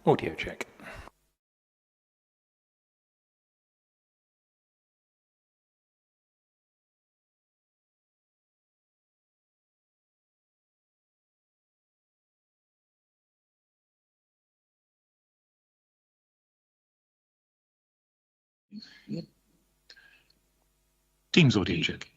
Audio check. Teams audio check.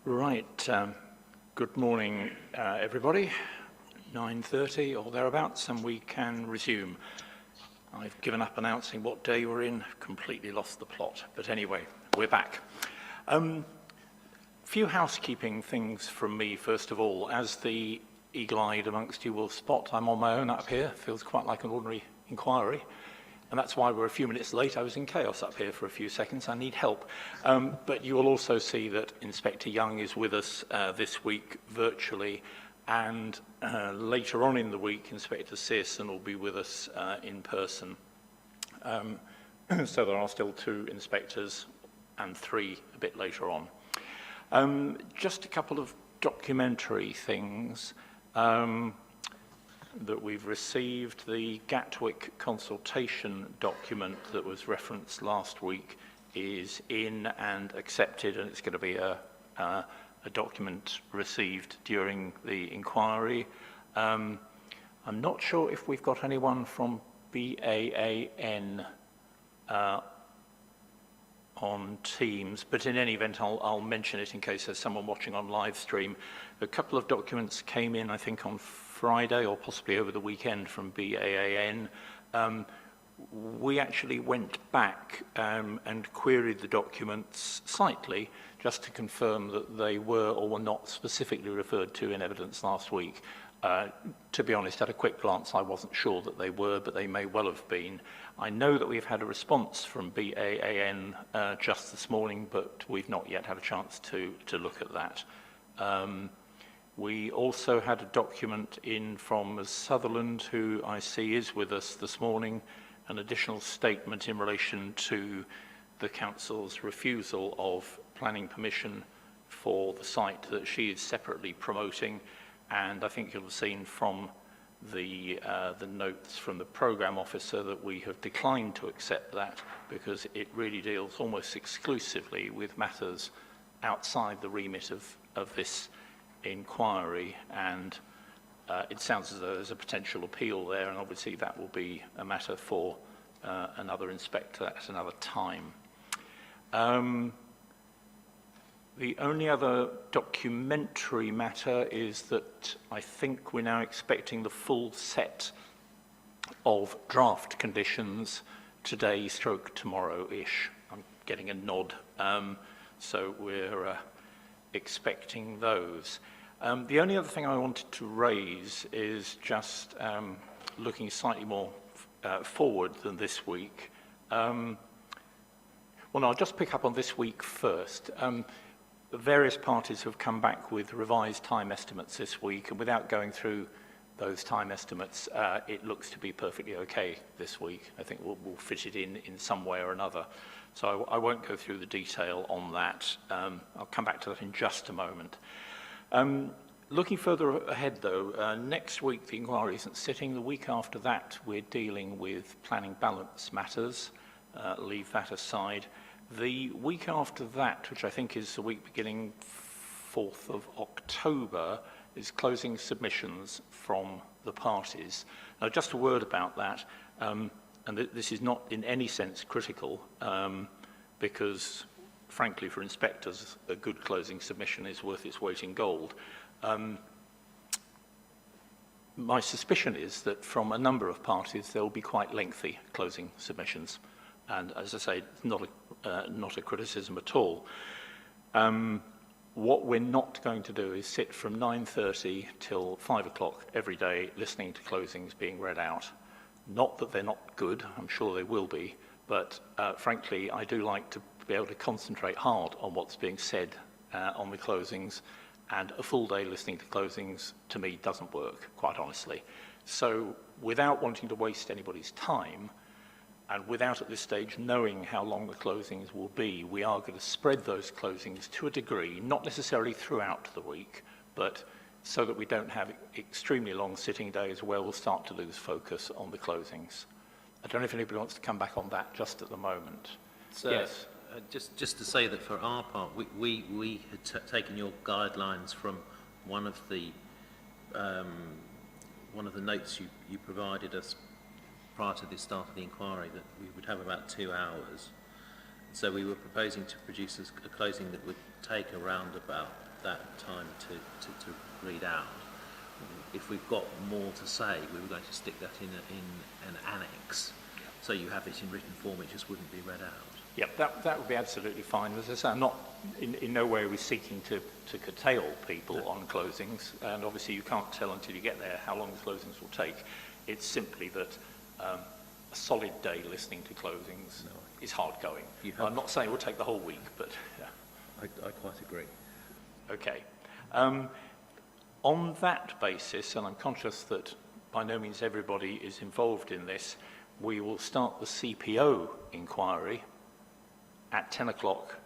Right, good morning everybody, 9:30 or thereabouts, and we can resume. I've given up announcing what day we're in, completely lost the plot, but anyway, we're back. Few housekeeping things from me first of all. As the eagle-eyed amongst you will spot, I'm on my own up here, feels quite like an ordinary inquiry. And that's why we're a few minutes late. I was in chaos up here for a few seconds. I need help. But you will also see that Inspector Young is with us this week virtually. And later on in the week, Inspector Searson will be with us in person. So there are still 2 inspectors and 3 a bit later on. Just a couple of documentary things. That we've received the Gatwick consultation document that was referenced last week is in and accepted, and it's going to be a document received during the inquiry. I'm not sure if we've got anyone from BAAN on Teams, but in any event, I'll mention it in case there's someone watching on live stream. A couple of documents came in, I think, on Friday or possibly over the weekend from BAAN. We actually went back and queried the documents slightly just to confirm that they were or were not specifically referred to in evidence last week. To be honest, at a quick glance, I wasn't sure that they were, but they may well have been. I know that we've had a response from BAAN just this morning, but we've not yet had a chance to look at that. We also had a document in from Ms. Sutherland, who I see is with us this morning, an additional statement in relation to the Council's refusal of planning permission for the site that she is separately promoting. And I think you'll have seen from the notes from the programme officer that we have declined to accept that because it really deals almost exclusively with matters outside the remit of this inquiry, and it sounds as though there's a potential appeal there, and obviously that will be a matter for another inspector at another time. The only other documentary matter is that I think we're now expecting the full set of draft conditions today/tomorrow-ish. I'm getting a nod, so we're expecting those. The only other thing I wanted to raise is just looking slightly more forward than this week. Well, no, I'll just pick up on this week first. Various parties have come back with revised time estimates this week, and without going through those time estimates, it looks to be perfectly okay this week. I think we'll fit it in some way or another. So I won't go through the detail on that. I'll come back to that in just a moment. Looking further ahead, though, next week the inquiry isn't sitting. The week after that, we're dealing with planning balance matters. Leave that aside. The week after that, which I think is the week beginning 4th of October, is closing submissions from the parties. Now, just a word about that, and this is not in any sense critical, because, frankly, for inspectors, a good closing submission is worth its weight in gold. My suspicion is that from a number of parties, there will be quite lengthy closing submissions. And as I say, not a criticism at all. What we're not going to do is sit from 9:30 till 5 o'clock every day listening to closings being read out. Not that they're not good, I'm sure they will be, but frankly, I do like to be able to concentrate hard on what's being said on the closings, and a full day listening to closings, to me, doesn't work, quite honestly. So without wanting to waste anybody's time, and without at this stage knowing how long the closings will be, we are going to spread those closings to a degree, not necessarily throughout the week, but so that we don't have extremely long sitting days where we'll start to lose focus on the closings. I don't know if anybody wants to come back on that just at the moment. So, yes. Just to say that for our part, we had taken your guidelines from one of the notes you provided us prior to the start of the inquiry, that we would have about 2 hours. So we were proposing to produce a closing that would take around about that time to read out. If we've got more to say, we were going to stick that in an annex, so you have it in written form, it just wouldn't be read out. Yep, that would be absolutely fine. As I say, I'm not, in no way are we seeking to curtail people on closings, and obviously you can't tell until you get there how long the closings will take. It's simply that a solid day listening to closings is hard going. I'm not saying it will take the whole week, but yeah. I quite agree. Okay. On that basis, and I'm conscious that by no means everybody is involved in this, we will start the CPO inquiry at 10 o'clock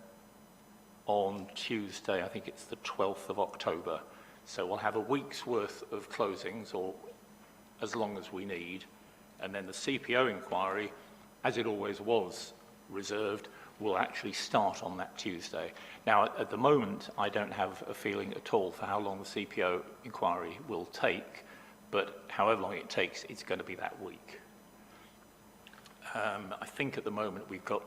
on Tuesday. I think it's the 12th of October. So we'll have a week's worth of closings, or as long as we need, and then the CPO inquiry, as it always was reserved, will actually start on that Tuesday. Now, at the moment, I don't have a feeling at all for how long the CPO inquiry will take, but however long it takes, it's going to be that week. I think at the moment we've got,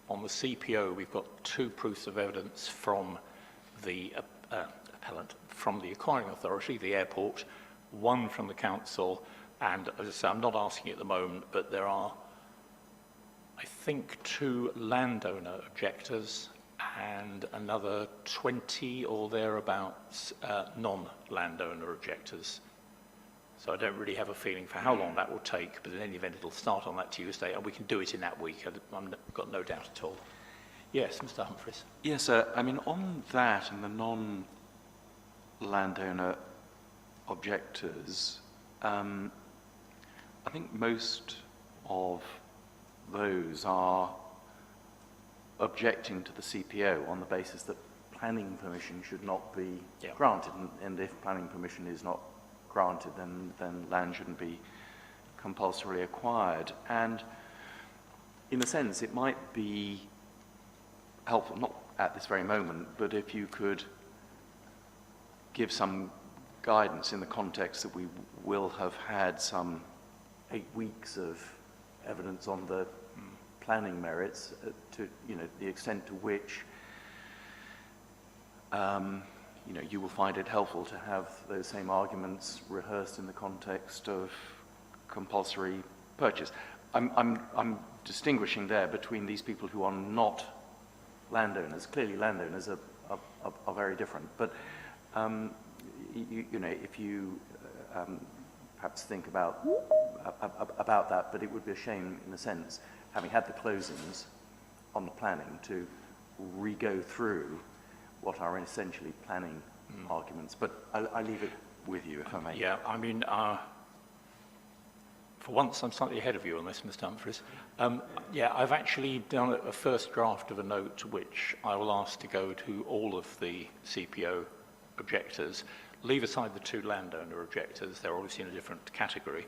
on the CPO, we've got 2 proofs of evidence from the appellant, from the acquiring authority, the airport, 1 from the council, and as I say, I'm not asking at the moment, but there are, I think, 2 landowner objectors and another 20 or thereabouts non-landowner objectors. So I don't really have a feeling for how long that will take, but in any event, it'll start on that Tuesday, and we can do it in that week. I've got no doubt at all. Yes, Mr. Humphreys. Yes, I mean, on that and the non-landowner objectors, I think most of those are objecting to the CPO on the basis that planning permission should not be granted, and if planning permission is not granted, then land shouldn't be compulsorily acquired. And in a sense, it might be helpful, not at this very moment, but if you could give some guidance in the context that we will have had some 8 weeks of evidence on the planning merits, to the extent to which you will find it helpful to have those same arguments rehearsed in the context of compulsory purchase. I'm distinguishing there between these people who are not landowners. Clearly, landowners are very different. But if you perhaps think about that, but it would be a shame, in a sense, having had the closings on the planning, to re-go through what are essentially planning arguments. But I leave it with you, if I may. Yeah, I mean, for once I'm slightly ahead of you on this, Mr. Humphreys. I've actually done a first draft of a note which I will ask to go to all of the CPO objectors. Leave aside the 2 landowner objectors, they're obviously in a different category.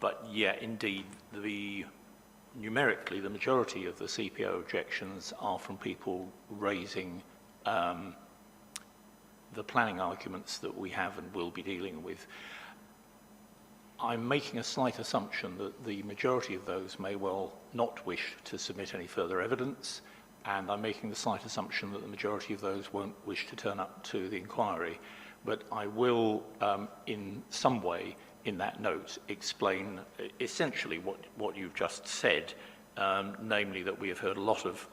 But yeah, indeed, numerically, the majority of the CPO objections are from people raising the planning arguments that we have and will be dealing with. I'm making a slight assumption that the majority of those may well not wish to submit any further evidence, and I'm making the slight assumption that the majority of those won't wish to turn up to the inquiry. But I will, in some way, in that note, explain essentially what you've just said, namely that we have heard a lot of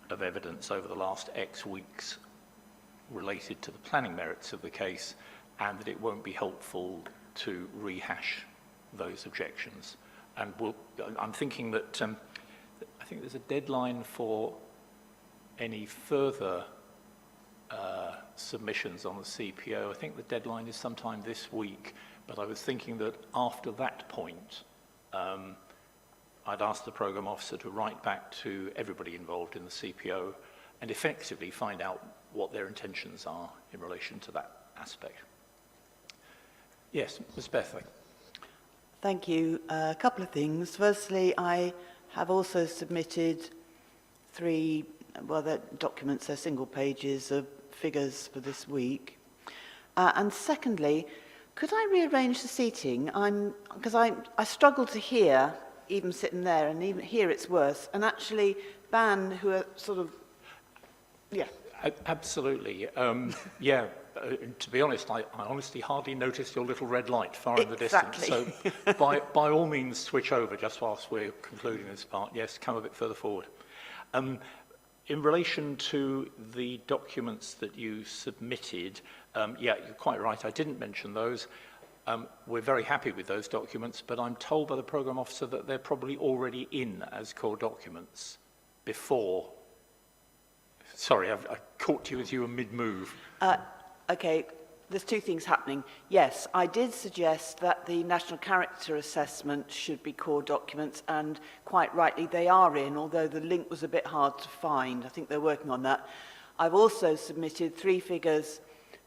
evidence over the last X weeks related to the planning merits of the case, and that it won't be helpful to rehash those objections. And I'm thinking that I think there's a deadline for any further submissions on the CPO. I think the deadline is sometime this week, but I was thinking that after that point, I'd ask the programme officer to write back to everybody involved in the CPO and effectively find out what their intentions are in relation to that aspect. Yes, Ms. Bethley. Thank you. A couple of things. Firstly, I have also submitted 3, they're documents, they're single pages of figures for this week. And secondly, could I rearrange the seating? Because I struggle to hear, even sitting there, and even here it's worse. And actually, Ban, who are sort of, Absolutely. Yeah, to be honest, I honestly hardly noticed your little red light far in the distance. So by all means, switch over just whilst we're concluding this part. Yes, come a bit further forward. In relation to the documents that you submitted, yeah, you're quite right, I didn't mention those. We're very happy with those documents, but I'm told by the programme officer that they're probably already in as core documents before. Sorry, I caught you as you were mid-move. Okay, there's two things happening. Yes, I did suggest that the National Character Assessment should be core documents, and quite rightly they are in, although the link was a bit hard to find. I think they're working on that. I've also submitted 3 figures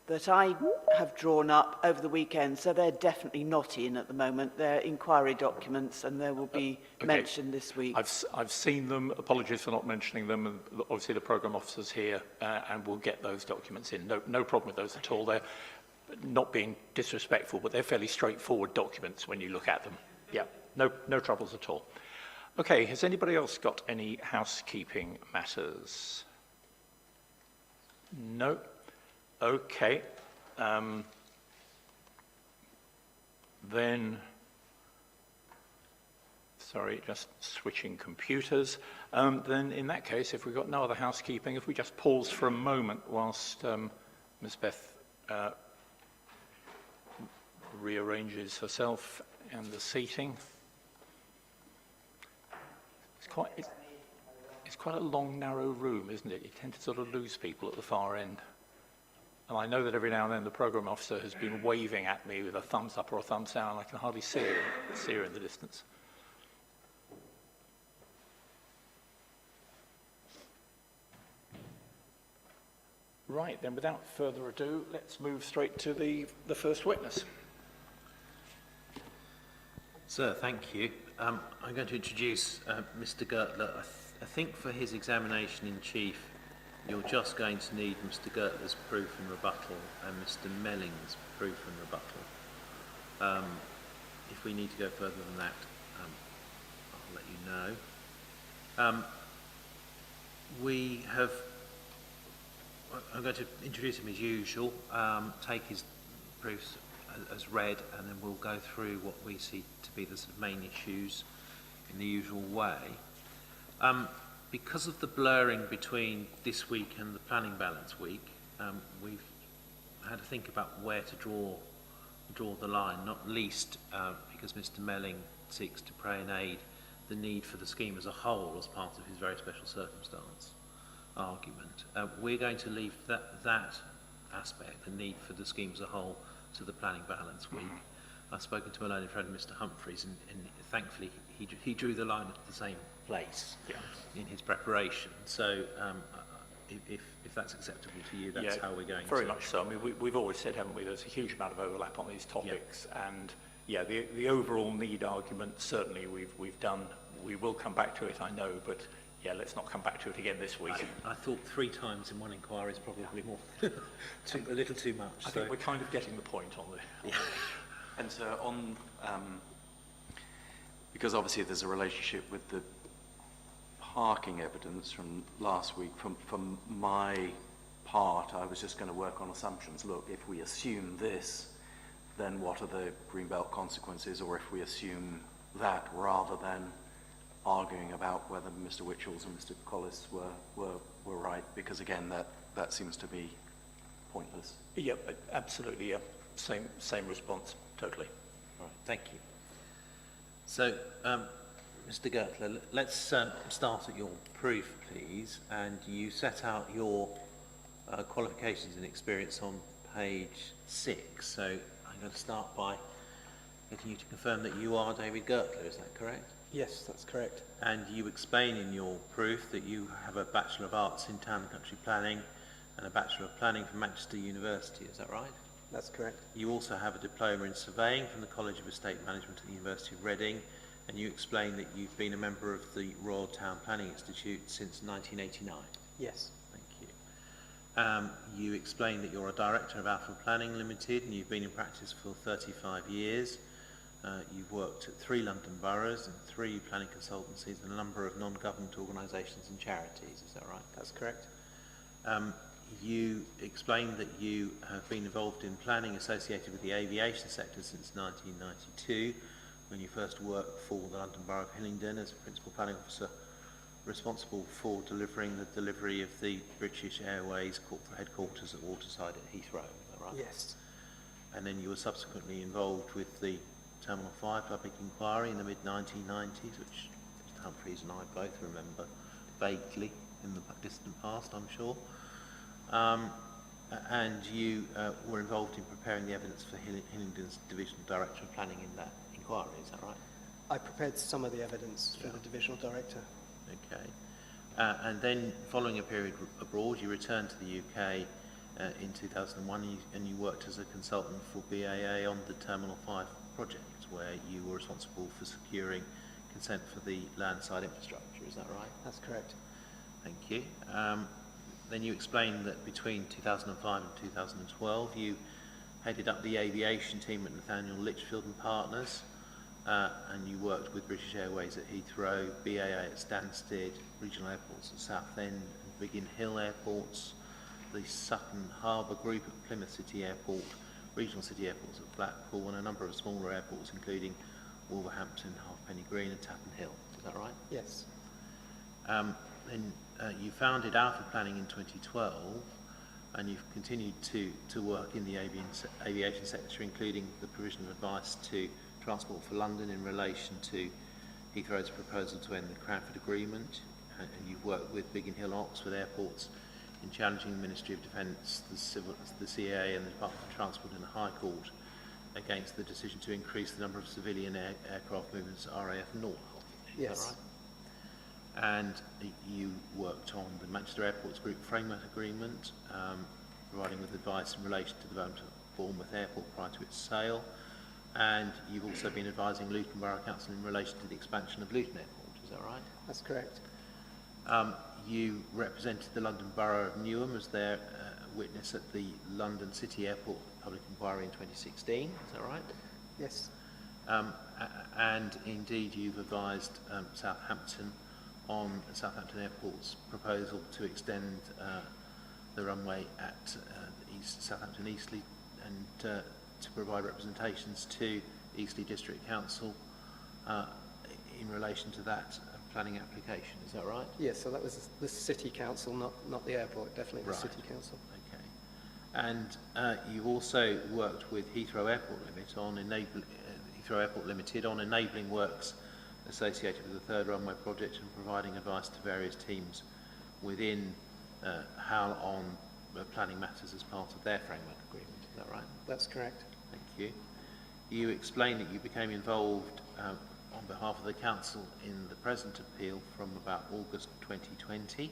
that I have drawn up over the weekend, so they're definitely not in at the moment. They're inquiry documents, and they will be mentioned this week. I've seen them. Apologies for not mentioning them. And obviously, the programme officer's here, and we'll get those documents in. No problem with those at all. They're not being disrespectful, but they're fairly straightforward documents when you look at them. Yeah, no troubles at all. Okay, has anybody else got any housekeeping matters? No. Okay. Then, sorry, just switching computers. Then in that case, if we've got no other housekeeping, if we just pause for a moment whilst Ms. Beth rearranges herself and the seating. It's quite a long, narrow room, isn't it? You tend to sort of lose people at the far end. And I know that every now and then the programme officer has been waving at me with a thumbs up or a thumbs down. I can hardly see her in the distance. Right, then without further ado, let's move straight to the first witness. Sir, thank you. I'm going to introduce Mr. Gertler. I think for his examination in chief, you're just going to need Mr. Gertler's proof and rebuttal and Mr. Melling's proof and rebuttal. If we need to go further than that, I'll let you know. I'm going to introduce him as usual, take his proofs as read, and then we'll go through what we see to be the sort of main issues in the usual way. Because of the blurring between this week and the planning balance week, we've had to think about where to draw the line, not least because Mr. Melling seeks to pray and aid the need for the scheme as a whole as part of his very special circumstance argument. We're going to leave that aspect, the need for the scheme as a whole, to the planning balance week. I've spoken to my learned friend Mr. Humphreys, and thankfully he drew the line at the same place in his preparation. So if that's acceptable to you, that's how we're going very much so. I mean, we've always said, haven't we, there's a huge amount of overlap on these topics, and the overall need argument, certainly we've done. We will come back to it, I know, but let's not come back to it again this week. I thought 3 times in one inquiry is probably more, a little too much. I think we're kind of getting the point on the And so because obviously there's a relationship with the parking evidence from last week, from my part, I was just going to work on assumptions. Look, if we assume this, then what are the Greenbelt consequences? Or if we assume that, rather than arguing about whether Mr. Witchells and Mr. Collis were right, because again, that seems to be pointless. Yeah, absolutely. Yeah, same response. Totally. All right, thank you. So, Mr. Gertler, let's start at your proof, please. And you set out your qualifications and experience on page 6. So I'm going to start by getting you to confirm that you are David Gertler. Is that correct? Yes, that's correct. And you explain in your proof that you have a Bachelor of Arts in Town and Country Planning and a Bachelor of Planning from Manchester University. Is that right? That's correct. You also have a diploma in surveying from the College of Estate Management at the University of Reading, and you explain that you've been a member of the Royal Town Planning Institute since 1989. Yes. Thank you. You explain that you're a director of Alpha Planning Limited, and you've been in practice for 35 years. You've worked at 3 London boroughs and 3 planning consultancies and a number of non-government organisations and charities. Is that right? That's correct. You explained that you have been involved in planning associated with the aviation sector since 1992, when you first worked for the London Borough of Hillingdon as Principal Planning Officer, responsible for delivering the delivery of the British Airways corporate headquarters at Waterside at Heathrow, is that right? Yes. And then you were subsequently involved with the Terminal 5 public inquiry in the mid-1990s, which Mr Humphreys and I both remember vaguely in the distant past, I'm sure. And you were involved in preparing the evidence for Hillingdon's Divisional Director of Planning in that inquiry, is that right? I prepared some of the evidence for the Divisional Director. Okay. And then, following a period abroad, you returned to the UK in 2001 and you worked as a consultant for BAA on the Terminal 5 project, where you were responsible for securing consent for the landside infrastructure, is that right? That's correct. Thank you. Then you explained that between 2005 and 2012 you headed up the aviation team at Nathaniel Litchfield and Partners, and you worked with British Airways at Heathrow, BAA at Stansted, regional airports at Southend and Biggin Hill airports, the Sutton Harbour Group at Plymouth City Airport, regional city airports at Blackpool, and a number of smaller airports including Wolverhampton, Halfpenny Green and Tappan Hill. Is that right? Yes. Then you founded Alpha Planning in 2012, and you've continued to work in the aviation sector, including the provision of advice to Transport for London in relation to Heathrow's proposal to end the Cranford Agreement, and you've worked with Biggin Hill and Oxford airports in challenging the Ministry of Defence, the CAA and the Department of Transport in the High Court against the decision to increase the number of civilian aircraft movements at RAF North. Is Yes. that right? And you worked on the Manchester Airports Group Framework Agreement, providing with advice in relation to the development of Bournemouth Airport prior to its sale, and you've also been advising Luton Borough Council in relation to the expansion of Luton Airport, is that right? That's correct. You represented the London Borough of Newham as their witness at the London City Airport public inquiry in 2016, is that right? Yes. And indeed you've advised Southampton on Southampton Airport's proposal to extend the runway at Southampton Eastleigh, and to provide representations to Eastleigh District Council in relation to that planning application. Is that right? Yes, so that was the City Council, not the airport, definitely the Right. City Council. Okay. And you've also worked with Heathrow Airport Limited on enabling works associated with the third runway project and providing advice to various teams within HAL on planning matters as part of their framework agreement. Is that right? That's correct. Thank you. You explained that you became involved on behalf of the Council in the present appeal from about August 2020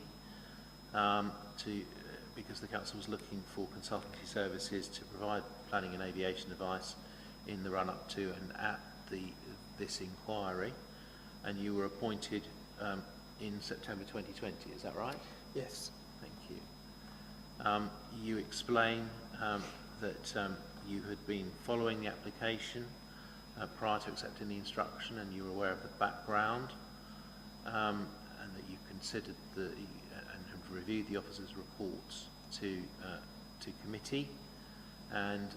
because the Council was looking for consultancy services to provide planning and aviation advice in the run-up to and at this inquiry, and you were appointed in September 2020, is that right? Yes. Thank you. You explain that you had been following the application prior to accepting the instruction, and you were aware of the background, and that you considered and have reviewed the officer's reports to committee, and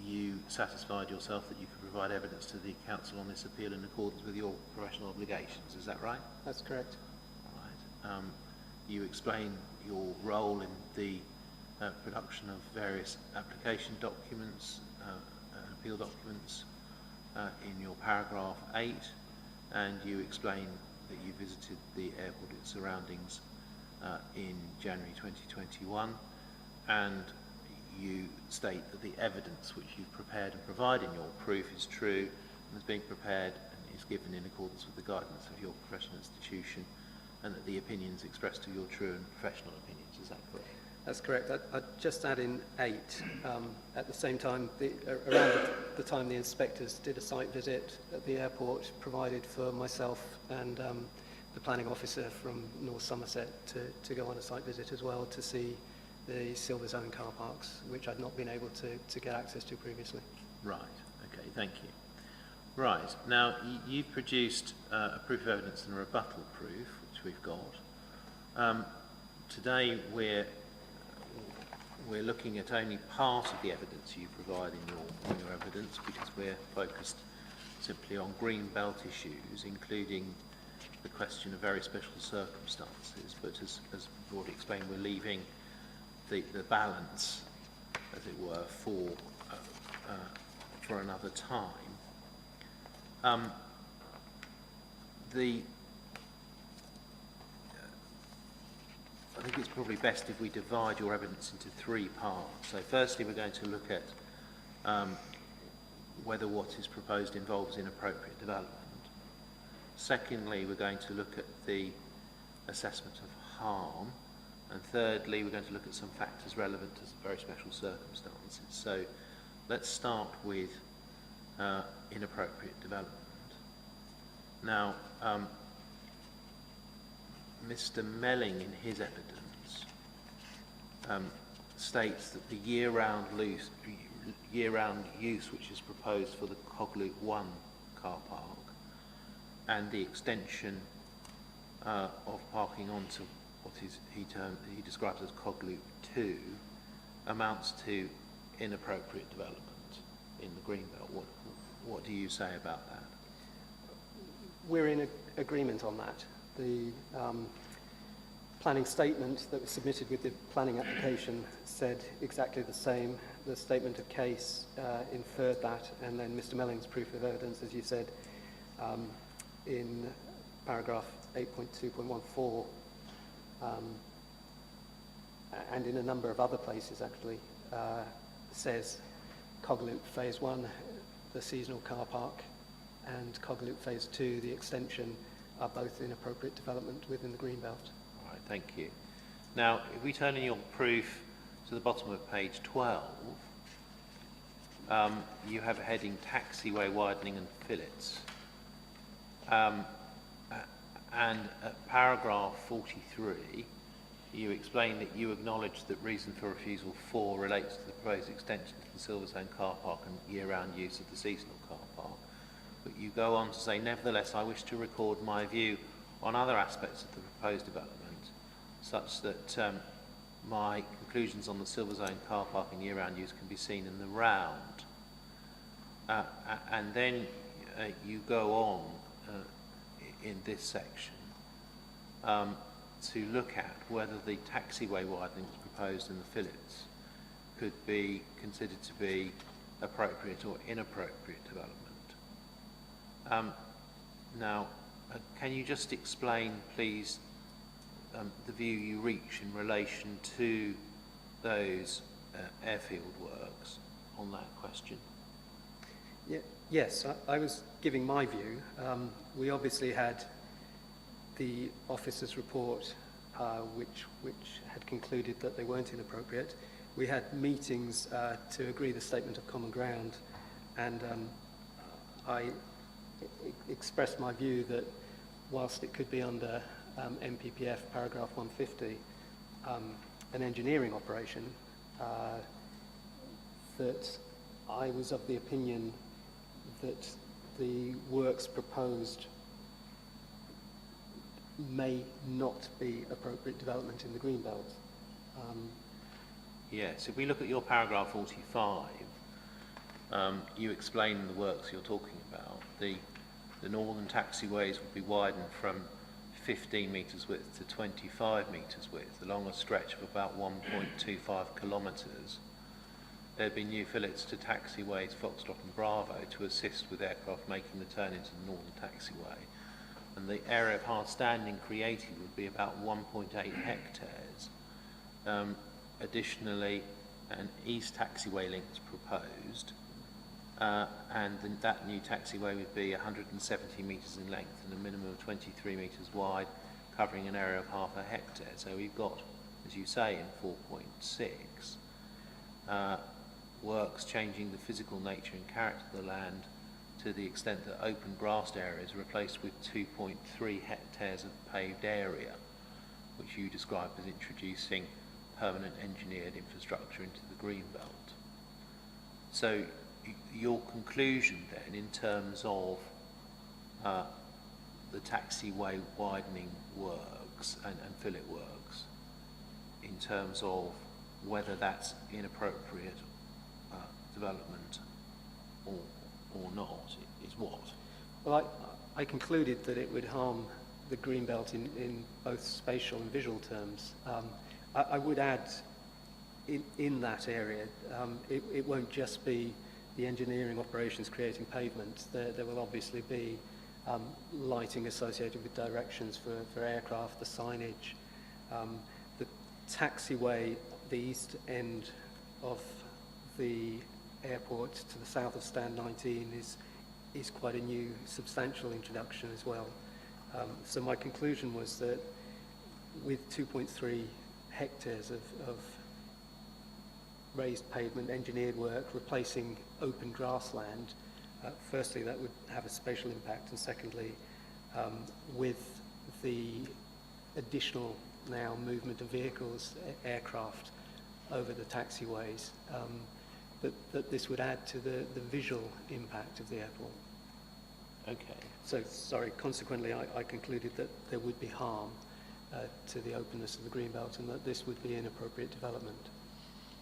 you satisfied yourself that you could provide evidence to the Council on this appeal in accordance with your professional obligations. Is that right? That's correct. Right. You explain your role in the production of various application documents, appeal documents, in your paragraph 8, and you explain that you visited the airport and its surroundings in January 2021, and you state that the evidence which you've prepared and provide in your proof is true and is being prepared and is given in accordance with the guidance of your professional institution, and that the opinions expressed to you are true and professional opinions. Is that correct? That's correct. I'd just add in 8. At the same time, around the time the inspectors did a site visit at the airport, provided for myself and the planning officer from North Somerset to go on a site visit as well to see the Silver Zone car parks, which I'd not been able to get access to previously. Right. Okay, thank you. Right. Now, you've produced a proof of evidence and a rebuttal proof, which we've got. Today, we're we're looking at only part of the evidence you provide in your evidence, because we're focused simply on green belt issues, including the question of very special circumstances. But as we've already explained, we're leaving the balance, as it were, for another time. I think it's probably best if we divide your evidence into three parts. So firstly, we're going to look at whether what is proposed involves inappropriate development. Secondly, we're going to look at the assessment of harm. And thirdly, we're going to look at some factors relevant to some very special circumstances. So let's start with inappropriate development. Now, Mr. Melling, in his evidence, states that the year-round use which is proposed for the Cogloop 1 car park and the extension of parking onto what he describes as Cogloop 2 amounts to inappropriate development in the Greenbelt. What do you say about that? We're in agreement on that. The planning statement that was submitted with the planning application said exactly the same. The statement of case inferred that, and then Mr. Melling's proof of evidence, as you said, in paragraph 8.2.14, and in a number of other places actually, says Cogloop Phase 1, the seasonal car park, and Cogloop Phase 2, the extension, are both inappropriate development within the Greenbelt. All right, thank you. Now, if we turn in your proof to the bottom of page 12, you have a heading taxiway widening and fillets. And at paragraph 43, you explain that you acknowledge that reason for refusal 4 relates to the proposed extension to the Silverzone car park and year-round use of the seasonal car park. But you go on to say, nevertheless, I wish to record my view on other aspects of the proposed development, such that my conclusions on the Silverzone car park and year-round use can be seen in the round. And then you go on in this section to look at whether the taxiway widenings proposed in the fillets could be considered to be appropriate or inappropriate development. Now, can you just explain, please, the view you reach in relation to those airfield works on that question? Yes, I was giving my view. We obviously had the officer's report, which had concluded that they weren't inappropriate. We had meetings to agree the statement of common ground, and I expressed my view that whilst it could be under MPPF paragraph 150, an engineering operation, that I was of the opinion that the works proposed may not be appropriate development in the Greenbelt. Yes, if we look at your paragraph 45, you explain the works you're talking about. The northern taxiways would be widened from 15 metres width to 25 metres width along a stretch of about 1.25 kilometres. There'd be new fillets to taxiways Foxtrot and Bravo to assist with aircraft making the turn into the northern taxiway. And the area of hard standing created would be about 1.8 hectares. Additionally, an east taxiway link is proposed, and that new taxiway would be 170 metres in length and a minimum of 23 metres wide, covering an area of half a hectare. So we've got, as you say, in 4.6, works changing the physical nature and character of the land to the extent that open grassed areas are replaced with 2.3 hectares of paved area, which you describe as introducing permanent engineered infrastructure into the Greenbelt. So your conclusion then in terms of the taxiway widening works and fillet works, in terms of whether that's inappropriate development or not is what? Well, I concluded that it would harm the greenbelt in both spatial and visual terms. I would add in that area, it won't just be the engineering operations creating pavement. There will obviously be lighting associated with directions for aircraft, the signage, the taxiway, the east end of the airport to the south of stand 19 is quite a new substantial introduction as well. So my conclusion was that with 2.3 hectares of raised pavement, engineered work, replacing open grassland, firstly that would have a spatial impact, and secondly, with the additional now movement of vehicles, aircraft over the taxiways, that this would add to the visual impact of the airport. Okay. So, sorry, consequently I concluded that there would be harm to the openness of the greenbelt and that this would be inappropriate development.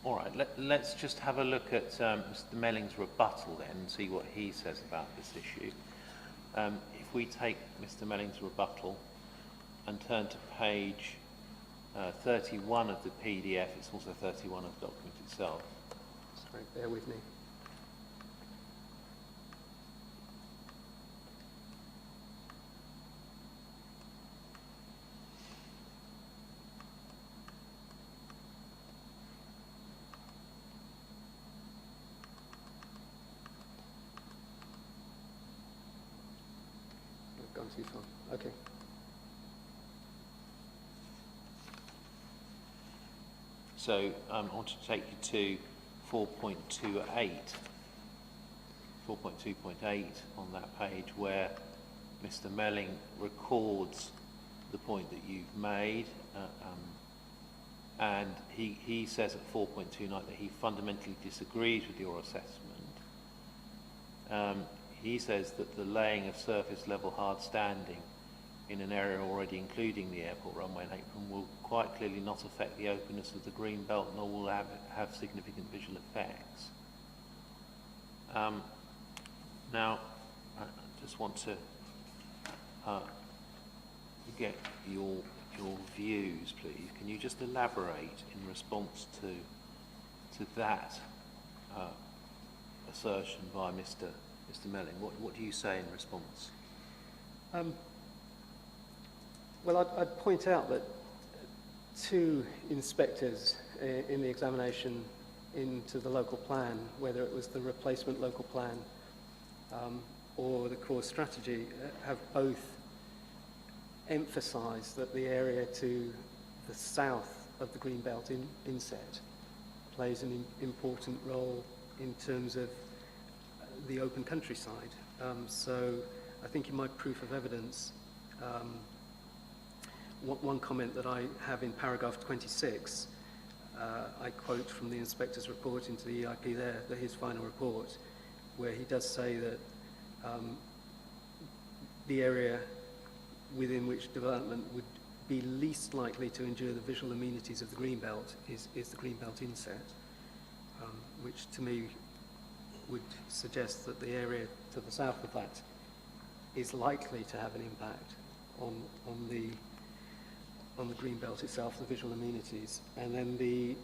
All right, let's just have a look at Mr. Melling's rebuttal then and see what he says about this issue. If we take Mr. Melling's rebuttal and turn to page 31 of the PDF, it's also 31 of the document itself. Sorry, bear with me. I've gone too far. Okay. So I want to take you to 4.28, 4.2.8 on that page, where Mr. Melling records the point that you've made, and he says at 4.29 that he fundamentally disagrees with your assessment. He says that the laying of surface level hard standing in an area already including the airport runway and apron will quite clearly not affect the openness of the green belt, nor will have significant visual effects. Now, I just want to get your views, please. Can you just elaborate in response to that assertion by Mr. Melling? What do you say in response? Well, I'd point out that two inspectors in the examination into the local plan, whether it was the replacement local plan or the core strategy, have both emphasised that the area to the south of the Greenbelt inset plays an important role in terms of the open countryside. So I think in my proof of evidence, one comment that I have in paragraph 26, I quote from the inspector's report into the EIP there, his final report, where he does say that the area within which development would be least likely to endure the visual amenities of the Greenbelt is the Greenbelt inset, which to me would suggest that the area to the south of that is likely to have an impact on the Greenbelt itself, the visual amenities. And then the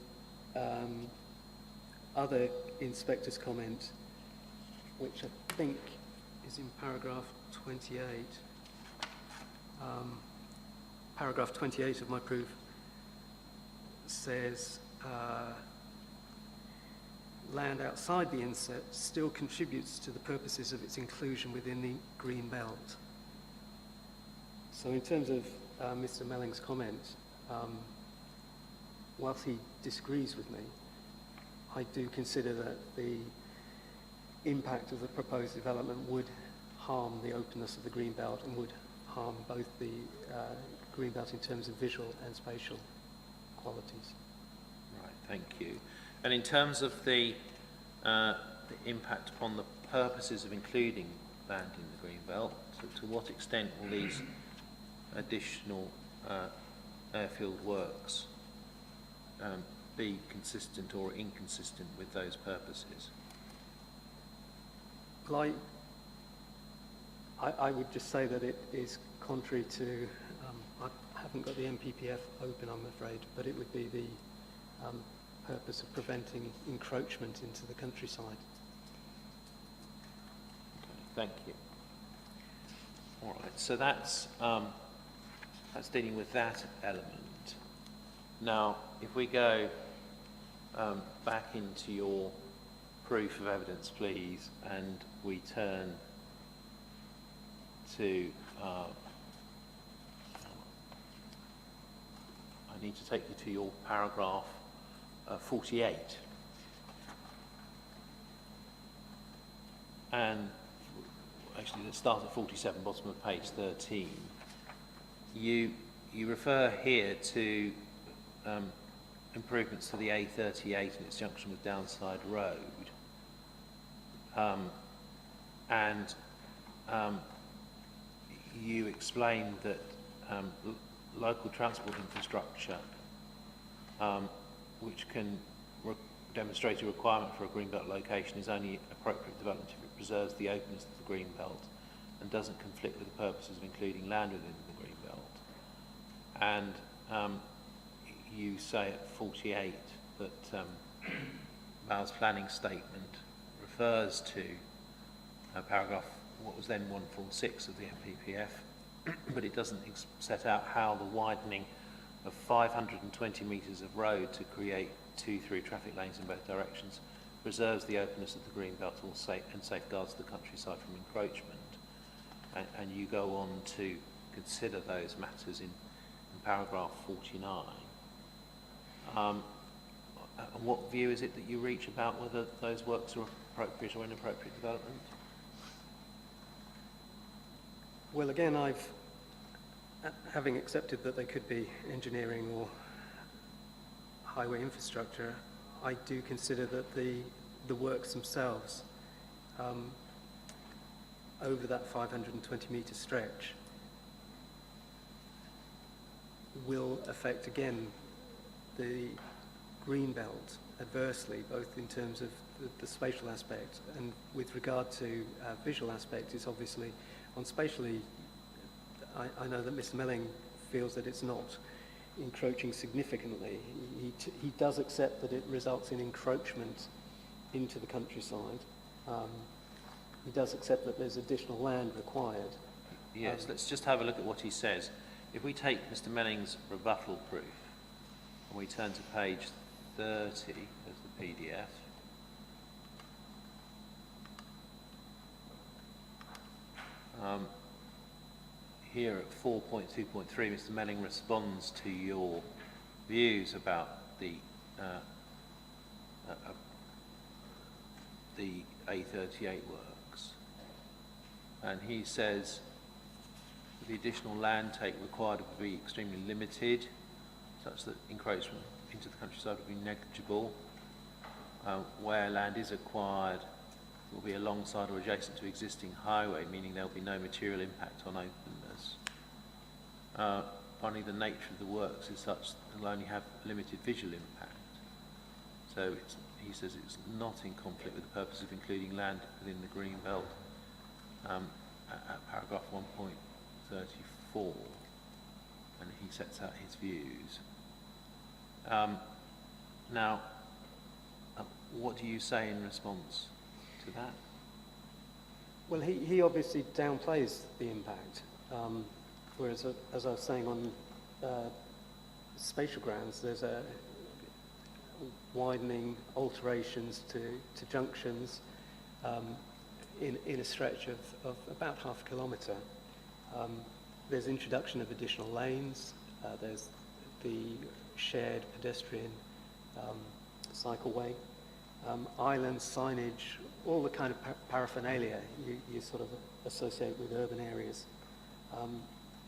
other inspector's comment, which I think is in paragraph 28. Paragraph 28 of my proof says land outside the inset still contributes to the purposes of its inclusion within the green belt. So in terms of Mr. Melling's comment, whilst he disagrees with me, I do consider that the impact of the proposed development would harm the openness of the green belt and would harm both the green belt in terms of visual and spatial qualities. Right, thank you. And in terms of the impact upon the purposes of including land in the green belt, to what extent will these additional airfield works be consistent or inconsistent with those purposes? Well, I would just say that it is contrary to, I haven't got the MPPF open, I'm afraid, but it would be the purpose of preventing encroachment into the countryside. Okay, thank you. All right, so that's dealing with that element. Now, if we go back into your proof of evidence, please, and we turn to, I need to take you to your paragraph 48. And actually, let's start at 47, bottom of page 13. You refer here to improvements to the A38 and its junction with Downside Road. And you explained that local transport infrastructure, which can demonstrate a requirement for a greenbelt location, is only appropriate development if it preserves the openness of the greenbelt and doesn't conflict with the purposes of including land within the greenbelt. And you say at 48 that Val's planning statement refers to paragraph, what was then 146 of the MPPF, but it doesn't set out how the widening of 520 metres of road to create 2 through traffic lanes in both directions preserves the openness of the greenbelt and safeguards the countryside from encroachment. And you go on to consider those matters in paragraph 49. And what view is it that you reach about whether those works are appropriate or inappropriate development? Well, again, having accepted that they could be engineering or highway infrastructure, I do consider that the works themselves over that 520 metre stretch will affect, again, the green belt adversely, both in terms of the spatial aspect and with regard to visual aspect. Is obviously on spatially, I know that Mr. Melling feels that it's not encroaching significantly. He does accept that it results in encroachment into the countryside. He does accept that there's additional land required. Yes, let's just have a look at what he says. If we take Mr. Melling's rebuttal proof and we turn to page 30 of the PDF, here at 4.2.3, Mr. Melling responds to your views about the A38 works, and he says the additional land take required would be extremely limited, such that encroachment into the countryside would be negligible. Where land is acquired, it will be alongside or adjacent to existing highway, meaning there will be no material impact on openness. Finally, the nature of the works is such that it will only have limited visual impact. So he says it's not in conflict with the purpose of including land within the green belt at paragraph 1.34, and he sets out his views. Now, what do you say in response to that? Well, he obviously downplays the impact, whereas, as I was saying, on spatial grounds, there's a widening, alterations to junctions in a stretch of about half a kilometre. There's introduction of additional lanes, there's the shared pedestrian cycleway, islands, signage, all the kind of paraphernalia you sort of associate with urban areas.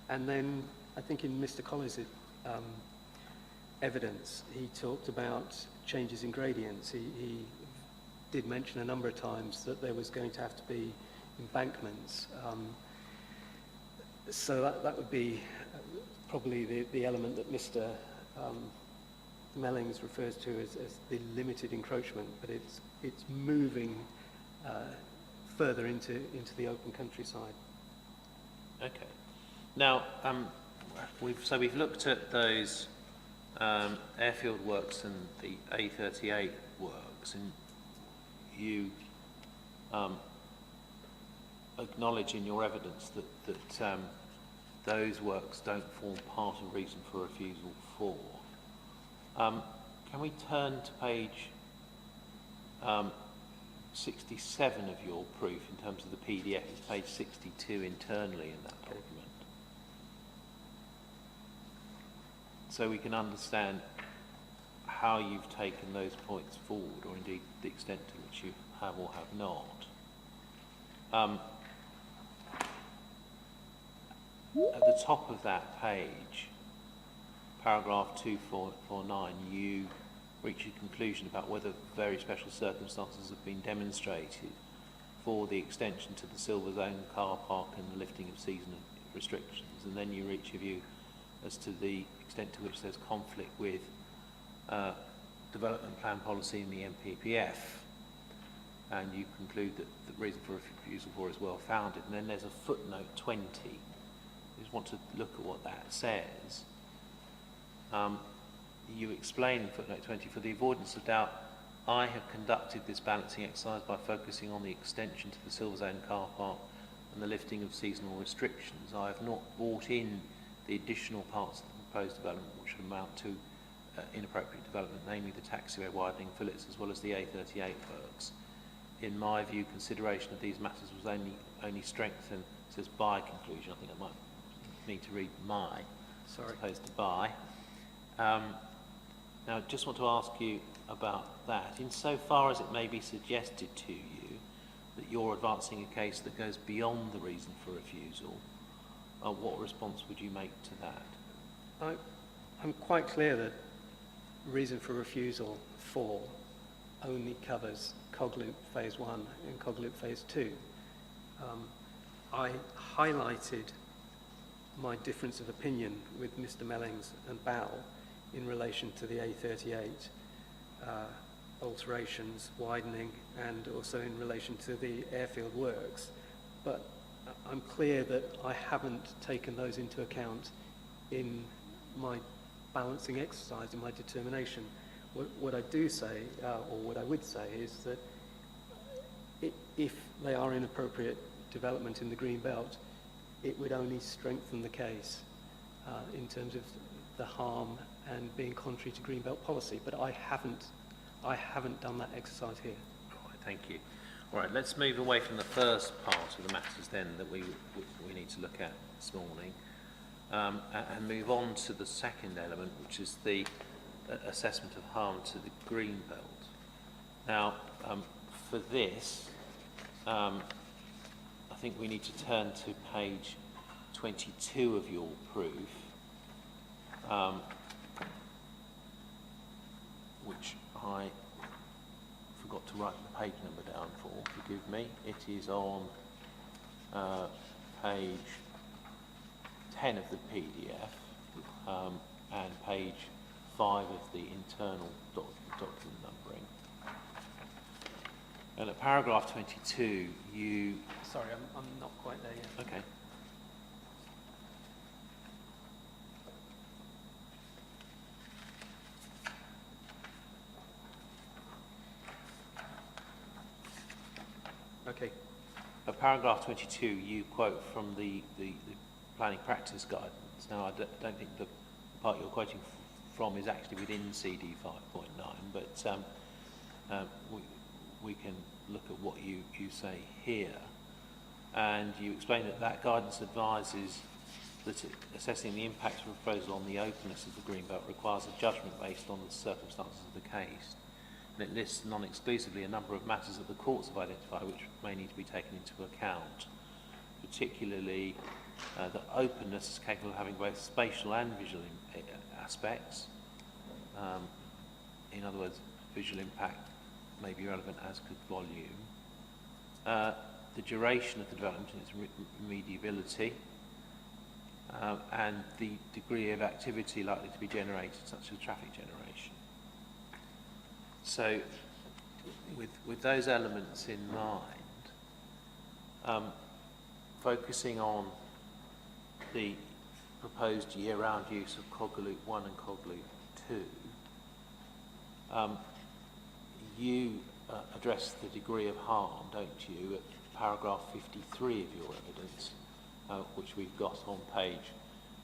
And then I think in Mr. Collins' evidence, he talked about changes in gradients. He did mention a number of times that there was going to have to be embankments. So that would be probably the element that Mr. Mellings refers to as the limited encroachment, but it's moving further into the open countryside. Okay. Now, we've looked at those airfield works and the A38 works, and you acknowledge in your evidence that those works don't form part of reason for refusal 4. Can we turn to page 67 of your proof in terms of the PDF? It's page 62 internally in that document. So we can understand how you've taken those points forward, or indeed the extent to which you have or have not. At the top of that page, paragraph 2449, you reach a conclusion about whether very special circumstances have been demonstrated for the extension to the Silver Zone car park and the lifting of seasonal restrictions, and then you reach a view as to the extent to which there's conflict with development plan policy in the MPPF, and you conclude that the reason for refusal 4 is well founded. And then there's a footnote 20. I just want to look at what that says. You explain in footnote 20, for the avoidance of doubt, I have conducted this balancing exercise by focusing on the extension to the Silver Zone car park and the lifting of seasonal restrictions. I have not brought in the additional parts of the proposed development which would amount to inappropriate development, namely the taxiway widening fillets as well as the A38 works. In my view, consideration of these matters was only strengthened, says by conclusion. I think I might need to read my, as opposed to by. Now, I just want to ask you about that. Insofar as it may be suggested to you that you're advancing a case that goes beyond the reason for refusal, what response would you make to that? I'm quite clear that reason for refusal 4 only covers Cogloop Phase 1 and Cogloop Phase 2. I highlighted my difference of opinion with Mr. Mellings and Bowell in relation to the A38 alterations, widening, and also in relation to the airfield works. But I'm clear that I haven't taken those into account in my balancing exercise, in my determination. What I do say, or what I would say, is that if they are inappropriate development in the green belt, it would only strengthen the case in terms of the harm and being contrary to green belt policy. But I haven't done that exercise here. All right, thank you. All right, let's move away from the first part of the matters then that we need to look at this morning, and move on to the second element, which is the assessment of harm to the green belt. Now, for this, I think we need to turn to page 22 of your proof, which I forgot to write the page number down for, forgive me. It is on page 10 of the PDF and page 5 of the internal document numbering. And at paragraph 22, you... Sorry, I'm not quite there yet. Okay. Okay. At paragraph 22, you quote from the planning practice guidance. Now, I don't think the part you're quoting from is actually within CD 5.9, but we can look at what you say here. And you explain that guidance advises that assessing the impact of a proposal on the openness of the greenbelt requires a judgment based on the circumstances of the case. And it lists non-exclusively a number of matters that the courts have identified which may need to be taken into account, particularly that openness is capable of having both spatial and visual aspects. In other words, visual impact may be relevant as could volume. The duration of the development and its remediability, and the degree of activity likely to be generated, such as traffic generation. So, with those elements in mind, focusing on the proposed year-round use of Cog Loop 1 and Cog Loop 2, you address the degree of harm, don't you, at paragraph 53 of your evidence, which we've got on page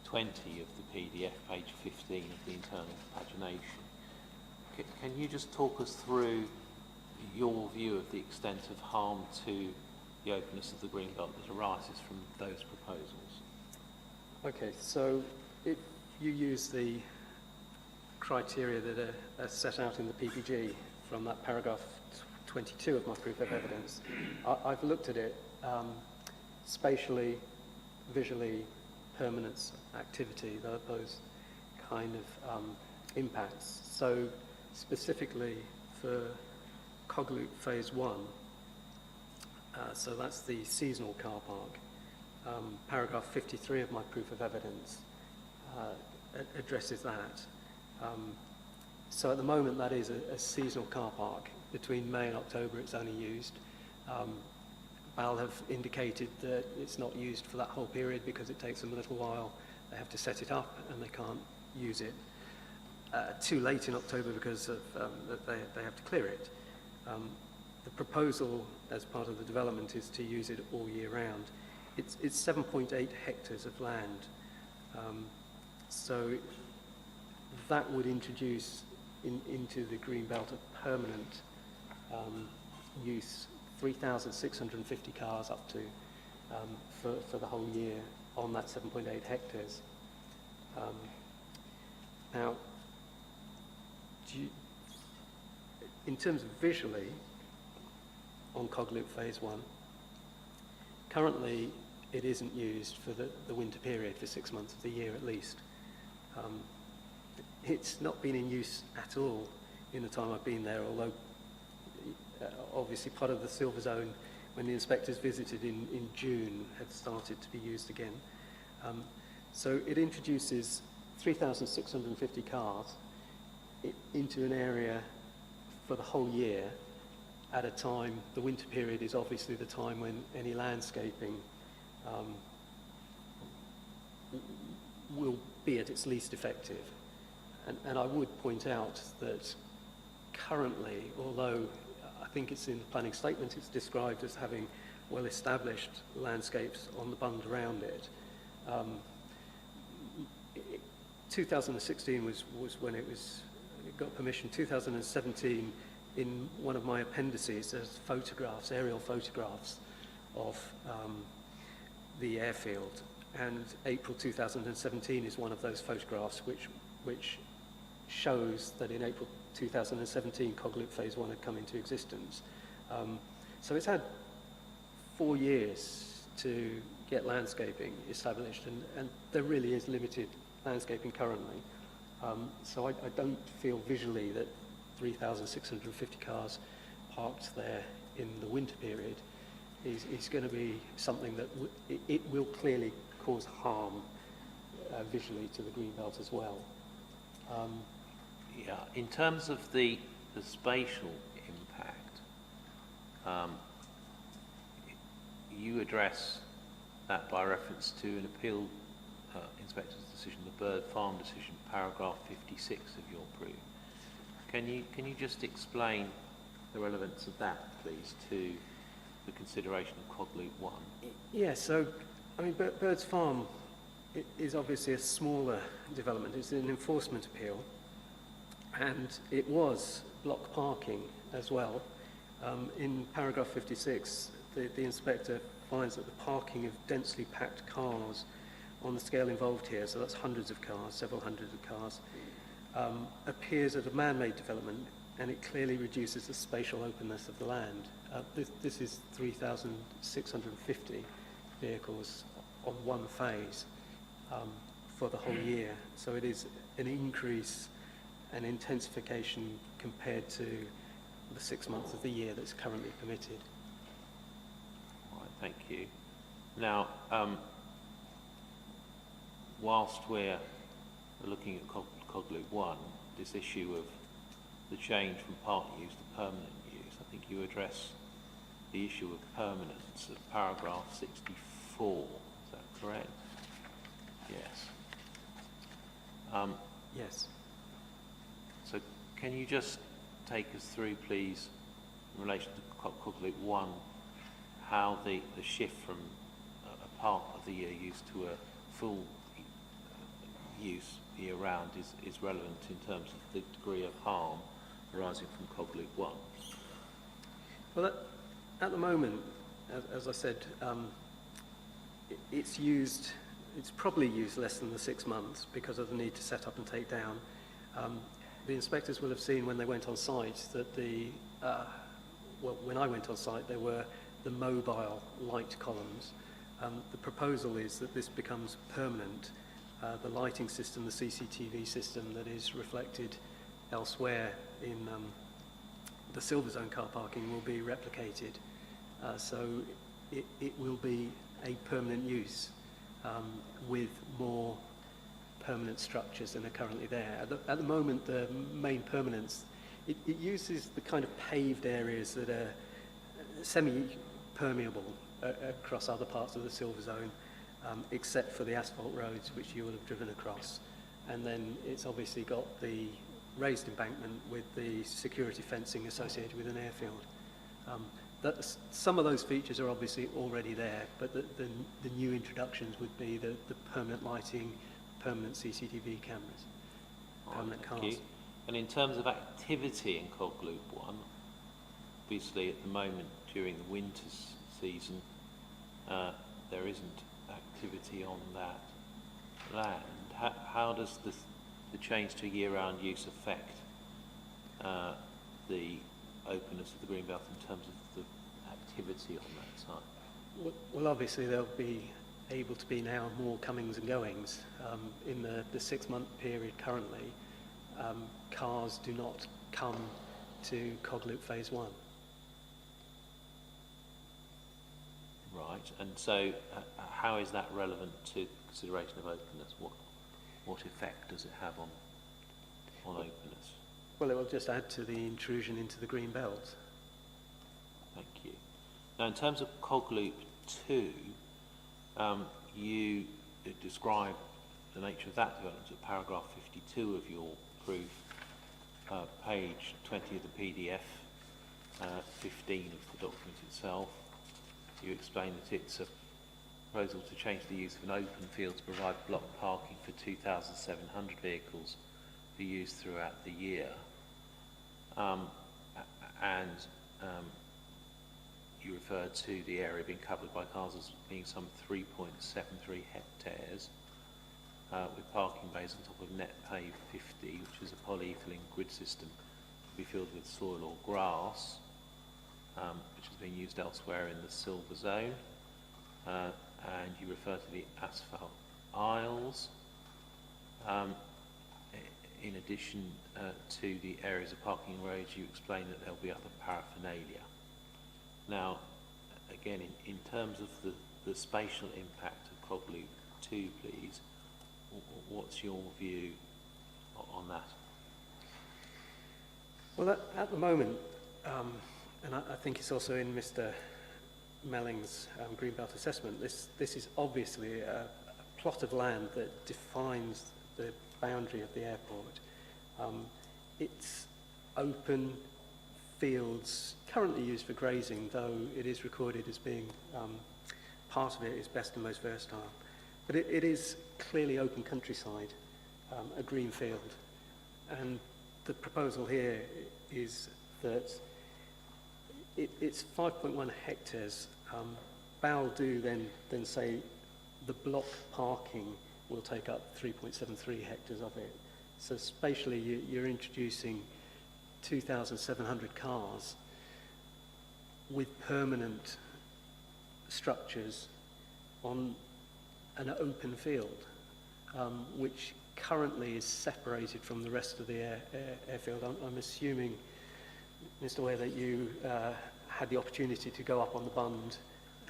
20 of the PDF, page 15 of the internal pagination. Can you just talk us through your view of the extent of harm to the openness of the greenbelt that arises from those proposals? Okay, so if you use the criteria that are set out in the PPG from that paragraph 22 of my proof of evidence, I've looked at it spatially, visually, permanence, activity, those kind of impacts. So specifically for Cog Loop Phase 1, so that's the seasonal car park, paragraph 53 of my proof of evidence addresses that. So at the moment that is a seasonal car park. Between May and October it's only used. BAL have indicated that it's not used for that whole period because it takes them a little while. They have to set it up and they can't use it too late in October because of, they have to clear it. The proposal as part of the development is to use it all year round. It's 7.8 hectares of land. So that would introduce into the greenbelt a permanent use, 3,650 cars up to for the whole year on that 7.8 hectares. Now, in terms of visually, on Cog Loop Phase 1, currently it isn't used for the winter period for 6 months of the year at least. It's not been in use at all in the time I've been there, although obviously part of the silver zone when the inspectors visited in June had started to be used again. So it introduces 3,650 cars into an area for the whole year at a time, the winter period is obviously the time when any landscaping will be at its least effective. And I would point out that currently, although I think it's in the planning statement, it's described as having well-established landscapes on the bund around it. 2016 was when it got permission. 2017, in one of my appendices, there's photographs, aerial photographs of the airfield. And April 2017 is one of those photographs which shows that in April 2017, Cog Loop Phase 1 had come into existence. So it's had 4 years to get landscaping established, and there really is limited landscaping currently. So I don't feel visually that 3,650 cars parked there in the winter period is going to be something that it will clearly cause harm visually to the greenbelt as well. Yeah, in terms of the spatial impact, you address that by reference to an appeal inspector's decision, the Bird Farm decision, paragraph 56 of your proof. Can you just explain the relevance of that, please, to the consideration of Cog Loop 1? Yeah, so, I mean, Bird's Farm is obviously a smaller development. It's an enforcement appeal, and it was block parking as well. In paragraph 56, the inspector finds that the parking of densely packed cars on the scale involved here, so that's hundreds of cars, several hundreds of cars, appears as a man-made development, and it clearly reduces the spatial openness of the land. This is 3,650 vehicles on one phase for the whole year, so it is an increase, an intensification compared to the 6 months of the year that's currently permitted. All right, thank you. Now, whilst we're looking at Cog Loop 1, this issue of the change from partly use to permanent use. I think you address the issue of permanence at paragraph 64. Is that correct? Yes. Yes. So can you just take us through, please, in relation to Cogloop 1, how the shift from a part of the year use to a full use year-round is relevant in terms of the degree of harm arising from Cogloop 1? Well, at the moment, as I said, it's probably used less than the 6 months because of the need to set up and take down. The inspectors will have seen when they went on site that when I went on site, there were the mobile light columns. The proposal is that this becomes permanent. The lighting system, the CCTV system that is reflected elsewhere in the Silver Zone car parking will be replicated. So it will be a permanent use with more permanent structures than are currently there. At the moment, the main permanence, it uses the kind of paved areas that are semi-permeable across other parts of the Silver Zone, except for the asphalt roads which you will have driven across. And then it's obviously got the raised embankment with the security fencing associated with an airfield. Some of those features are obviously already there, but the new introductions would be the permanent lighting, permanent CCTV cameras, permanent cars. Thank you. And in terms of activity in Cogloop 1, obviously at the moment during the winter season, there isn't activity on that land. How does the change to year-round use affect the openness of the Greenbelt in terms of the activity on that site? Well, obviously there'll be able to be now more comings and goings. In the 6-month period currently, cars do not come to Cogloop Phase 1. Right, and so how is that relevant to consideration of openness? What effect does it have on openness? Well, it will just add to the intrusion into the green belt. Thank you. Now, in terms of Cogloop 2, you describe the nature of that development at paragraph 52 of your proof, page 20 of the PDF, 15 of the document itself. You explain that it's a proposal to change the use of an open field to provide block parking for 2,700 vehicles to be used throughout the year. You referred to the area being covered by cars as being some 3.73 hectares, with parking bays on top of net pave 50, which is a polyethylene grid system to be filled with soil or grass, which has been used elsewhere in the Silver Zone. And you refer to the asphalt aisles. In addition to the areas of parking and roads, you explain that there'll be other paraphernalia. Now, again, in terms of the spatial impact of Cogloop 2, please, what's your view on that? Well, at the moment, and I think it's also in Mr. Melling's Greenbelt assessment, this is obviously a plot of land that defines the boundary of the airport. It's open fields currently used for grazing, though it is recorded as being part of it is best and most versatile. But it is clearly open countryside, a green field. And the proposal here is that it's 5.1 hectares. BAL do then say the block parking will take up 3.73 hectares of it. So spatially, you're introducing 2,700 cars with permanent structures on an open field, which currently is separated from the rest of the airfield. I'm assuming, Mr. Ware, that you had the opportunity to go up on the bund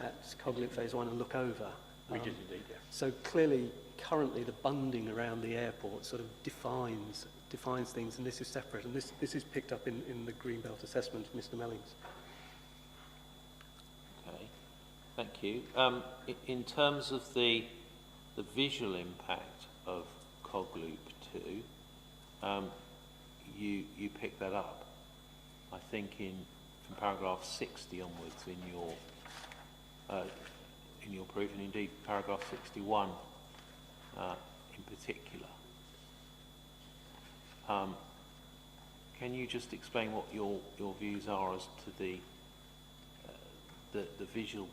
at Cogloop Phase 1 and look over. We did indeed, yeah. So clearly, currently the bunding around the airport sort of defines defines things, and this is separate. And this is picked up in the Greenbelt assessment of Mr. Mellings. Okay, thank you. In terms of the visual impact of Cog Loop 2, you pick that up, I think, from paragraph 60 onwards in your proof, and indeed paragraph 61 in particular. Can you just explain what your views are as to the visual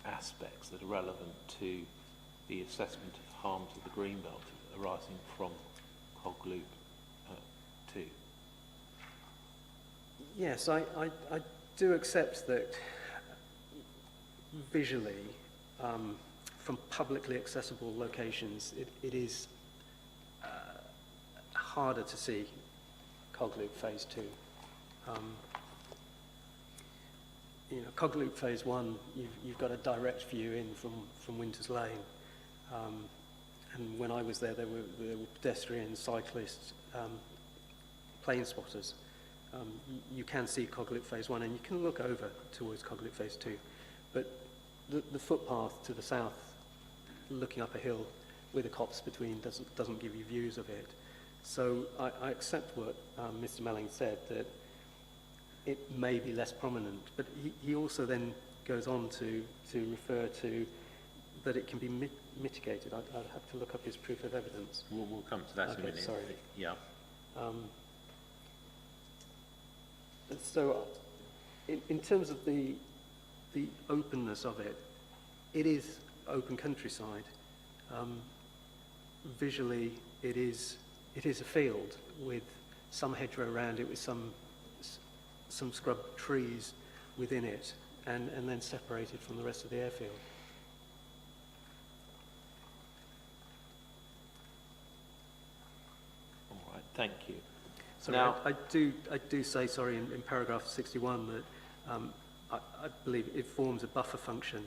aspects that are relevant to the assessment of harm to the Greenbelt arising from Cog Loop 2? Yes, I do accept that visually, from publicly accessible locations, it is harder to see Cog Loop Phase 2. Cog Loop Phase 1, you've got a direct view in from Winters Lane. And when I was there were pedestrians, cyclists, plane spotters. You can see Cog Loop Phase 1, and you can look over towards Cog Loop Phase 2. But the footpath to the south, looking up a hill with a copse between, doesn't give you views of it. So I accept what Mr. Melling said, that it may be less prominent, but he also then goes on to refer to that it can be mitigated. I'd have to look up his proof of evidence. We'll come to that in a minute. Sorry. Yeah. So, in terms of the openness of it, it is open countryside. Visually, it is a field with some hedgerow around it, with some scrub trees within it, and then separated from the rest of the airfield. All right. Thank you. Sorry, now, I do say, sorry, in paragraph 61 that I believe it forms a buffer function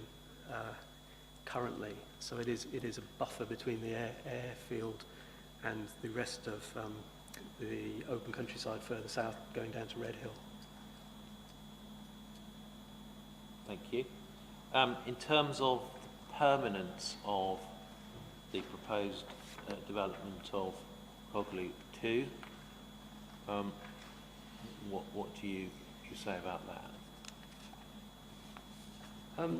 currently. So it is a buffer between the airfield and the rest of the open countryside further south, going down to Red Hill. Thank you. In terms of permanence of the proposed development of Cog Loop 2, what do you say about that?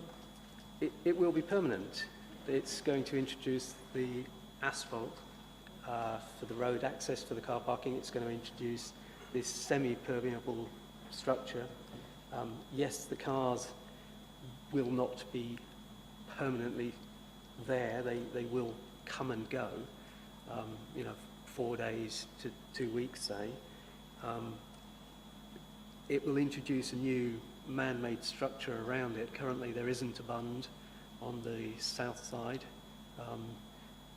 It will be permanent. It's going to introduce the asphalt for the road access for the car parking. It's going to introduce this semi-permeable structure. Yes, the cars will not be permanently there. They will come and go, 4 days to 2 weeks, say. It will introduce a new man-made structure around it. Currently there isn't a bund on the south side.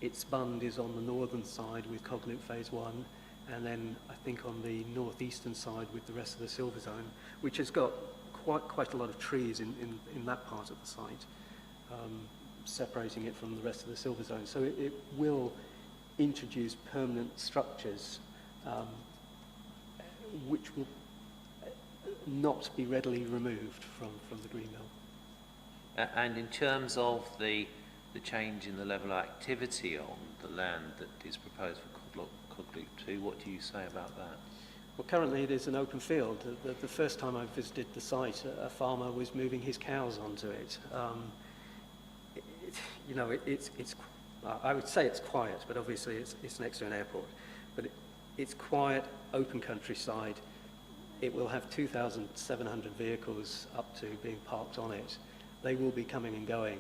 Its bund is on the northern side with Cog Loop Phase 1, and then I think on the northeastern side with the rest of the Silver Zone, which has got quite a lot of trees in that part of the site, separating it from the rest of the Silver Zone. So it will introduce permanent structures which will not be readily removed from the Greenbelt. And in terms of the change in the level of activity on the land that is proposed for Cog Loop 2, what do you say about that? Well, currently it is an open field. The first time I visited the site, a farmer was moving his cows onto it. I would say it's quiet, but obviously it's next to an airport. But it's quiet, open countryside. It will have 2,700 vehicles up to being parked on it. They will be coming and going.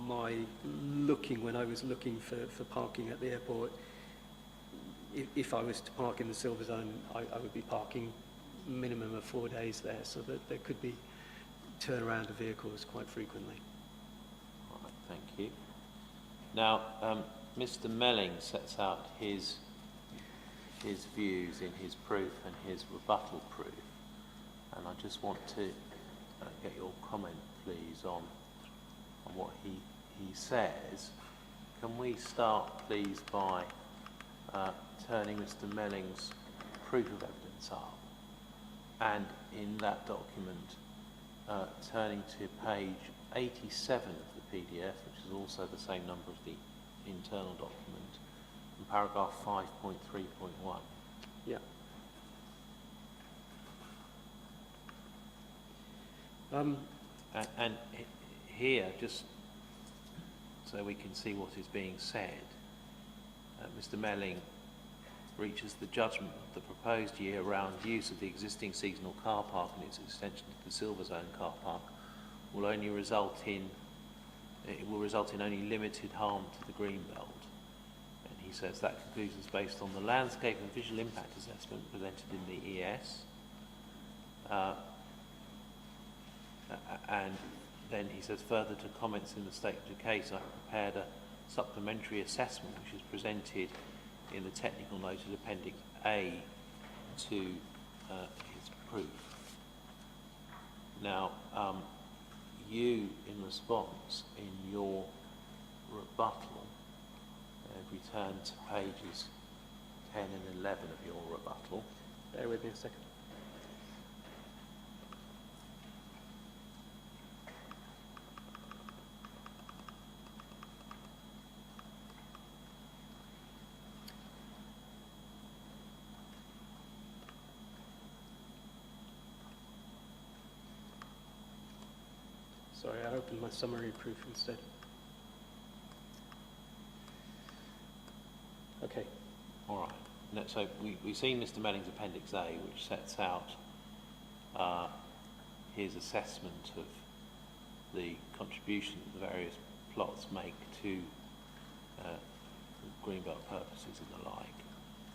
When I was looking for parking at the airport, if I was to park in the Silver Zone, I would be parking minimum of 4 days there, so that there could be turnaround of vehicles quite frequently. All right, thank you. Now, Mr. Melling sets out his views in his proof and his rebuttal proof, and I just want to get your comment, please, on what he says. Can we start, please, by turning Mr. Melling's proof of evidence up, and in that document turning to page 87 of the PDF, which is also the same number of the internal document, and paragraph 5.3.1. Yeah. And here, just so we can see what is being said, Mr. Melling reaches the judgment that the proposed year-round use of the existing seasonal car park and its extension to the Silver Zone car park will result in only limited harm to the greenbelt. And he says that conclusion is based on the landscape and visual impact assessment presented in the ES. And then he says, further to comments in the statement of case, I prepared a supplementary assessment which is presented in the technical note of Appendix A to his proof. Now, you, in response, in your rebuttal, if we turn to pages 10 and 11 of your rebuttal. Bear with me a second. Sorry, I opened my summary proof instead. Okay. All right. No, so we've seen Mr. Melling's Appendix A, which sets out his assessment of the contribution that the various plots make to greenbelt purposes and the like.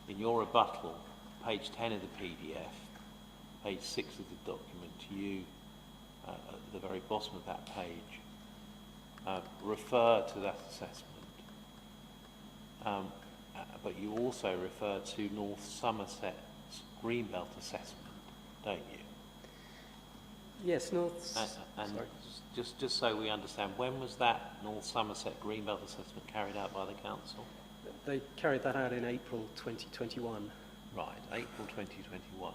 In your rebuttal, page 10 of the PDF, page 6 of the document, you, at the very bottom of that page, refer to that assessment. But you also refer to North Somerset's greenbelt assessment, don't you? Yes, North. And Sorry. just so we understand, when was that North Somerset greenbelt assessment carried out by the council? They carried that out in April 2021. Right, April 2021.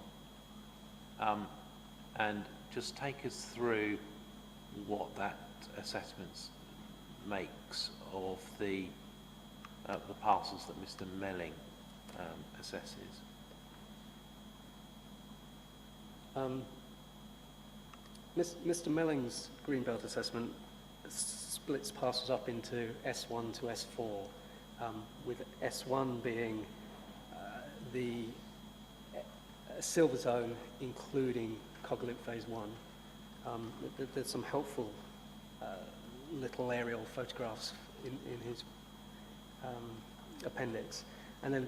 And just take us through what that assessment makes of the parcels that Mr. Melling assesses. Mr. Melling's greenbelt assessment splits parcels up into S1 to S4, with S1 being the Silver Zone, including Coglit Phase 1. There's some helpful little aerial photographs in his appendix. And then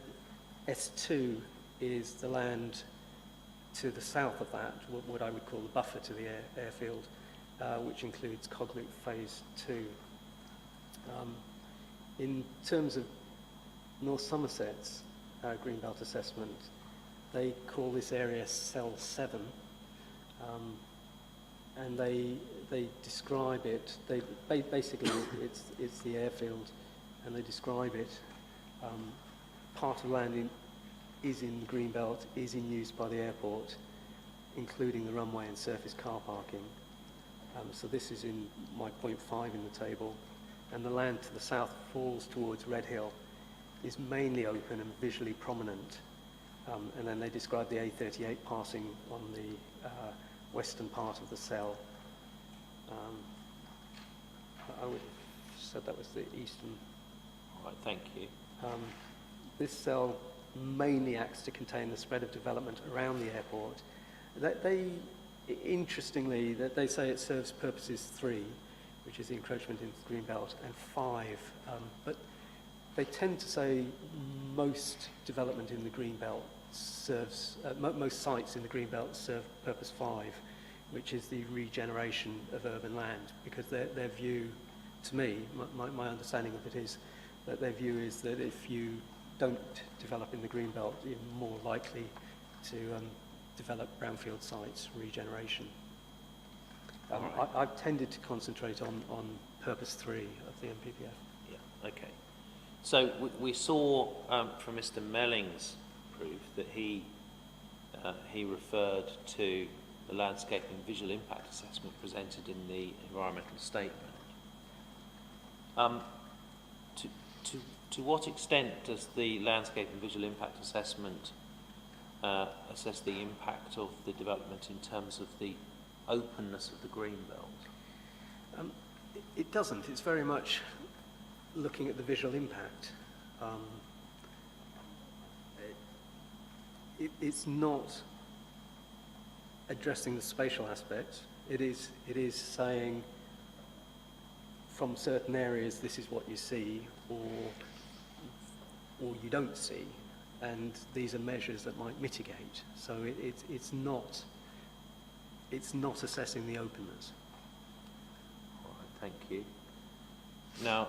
S2 is the land to the south of that, what I would call the buffer to the airfield, which includes Coglit Phase 2. In terms of North Somerset's greenbelt assessment, they call this area Cell 7, and they describe it. Basically it's the airfield, and they describe it. Part of land is in the greenbelt, is in use by the airport, including the runway and surface car parking. So this is in my point 5 in the table, and the land to the south falls towards Red Hill, is mainly open and visually prominent. And then they describe the A38 passing on the western part of the cell. I would have said that was the eastern. All right, thank you. This cell mainly acts to contain the spread of development around the airport. Interestingly, they say it serves purposes 3, which is the encroachment into the greenbelt, and 5, but they tend to say most development in the greenbelt serves, most sites in the greenbelt serve purpose 5, which is the regeneration of urban land, because their view, to me, my understanding of it is that their view is that if you don't develop in the greenbelt, you're more likely to develop brownfield sites, regeneration. Right. I've tended to concentrate on purpose 3 of the MPPF. Yeah, okay. So we saw from Mr. Melling's proof that he referred to the landscape and visual impact assessment presented in the environmental statement. To what extent does the landscape and visual impact assessment assess the impact of the development in terms of the openness of the green belt? It doesn't. It's very much looking at the visual impact. It's not addressing the spatial aspect. It is saying from certain areas this is what you see, or you don't see, and these are measures that might mitigate. So it's not assessing the openness. All right, thank you. Now,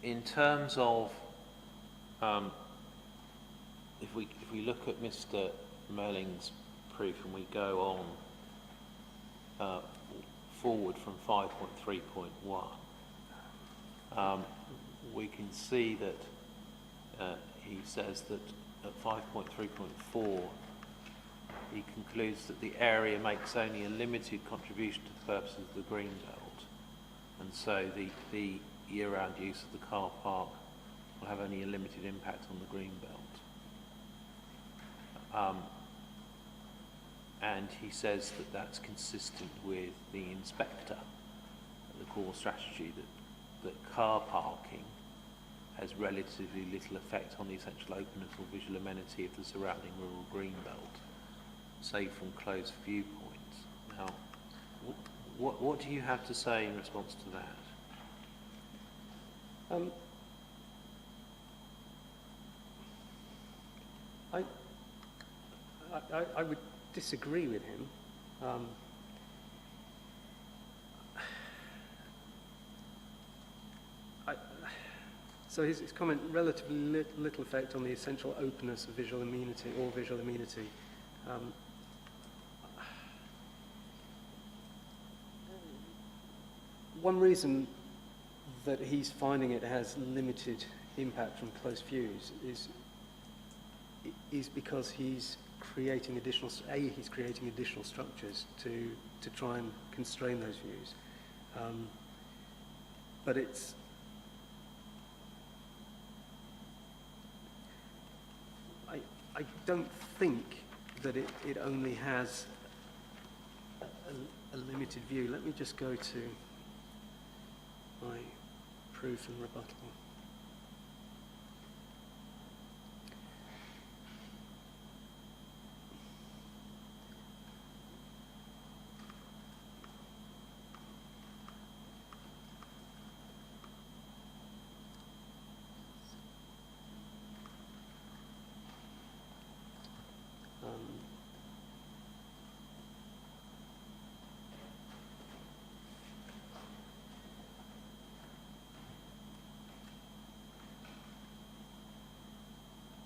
in terms of if we look at Mr. Melling's proof and we go on forward from 5.3.1, we can see that he says that at 5.3.4 he concludes that the area makes only a limited contribution to the purposes of the green belt, and so the year-round use of the car park will have only a limited impact on the green belt. And he says that that's consistent with the inspector, the core strategy, that car parking has relatively little effect on the essential openness or visual amenity of the surrounding rural green belt, save from closed viewpoints. Now, what do you have to say in response to that? I would disagree with him. So his comment, relatively little effect on the essential openness of visual amenity or visual amenity. One reason that he's finding it has limited impact from close views is because he's creating additional structures to try and constrain those views. But I don't think that it only has a limited view. Let me just go to my proof and rebuttal.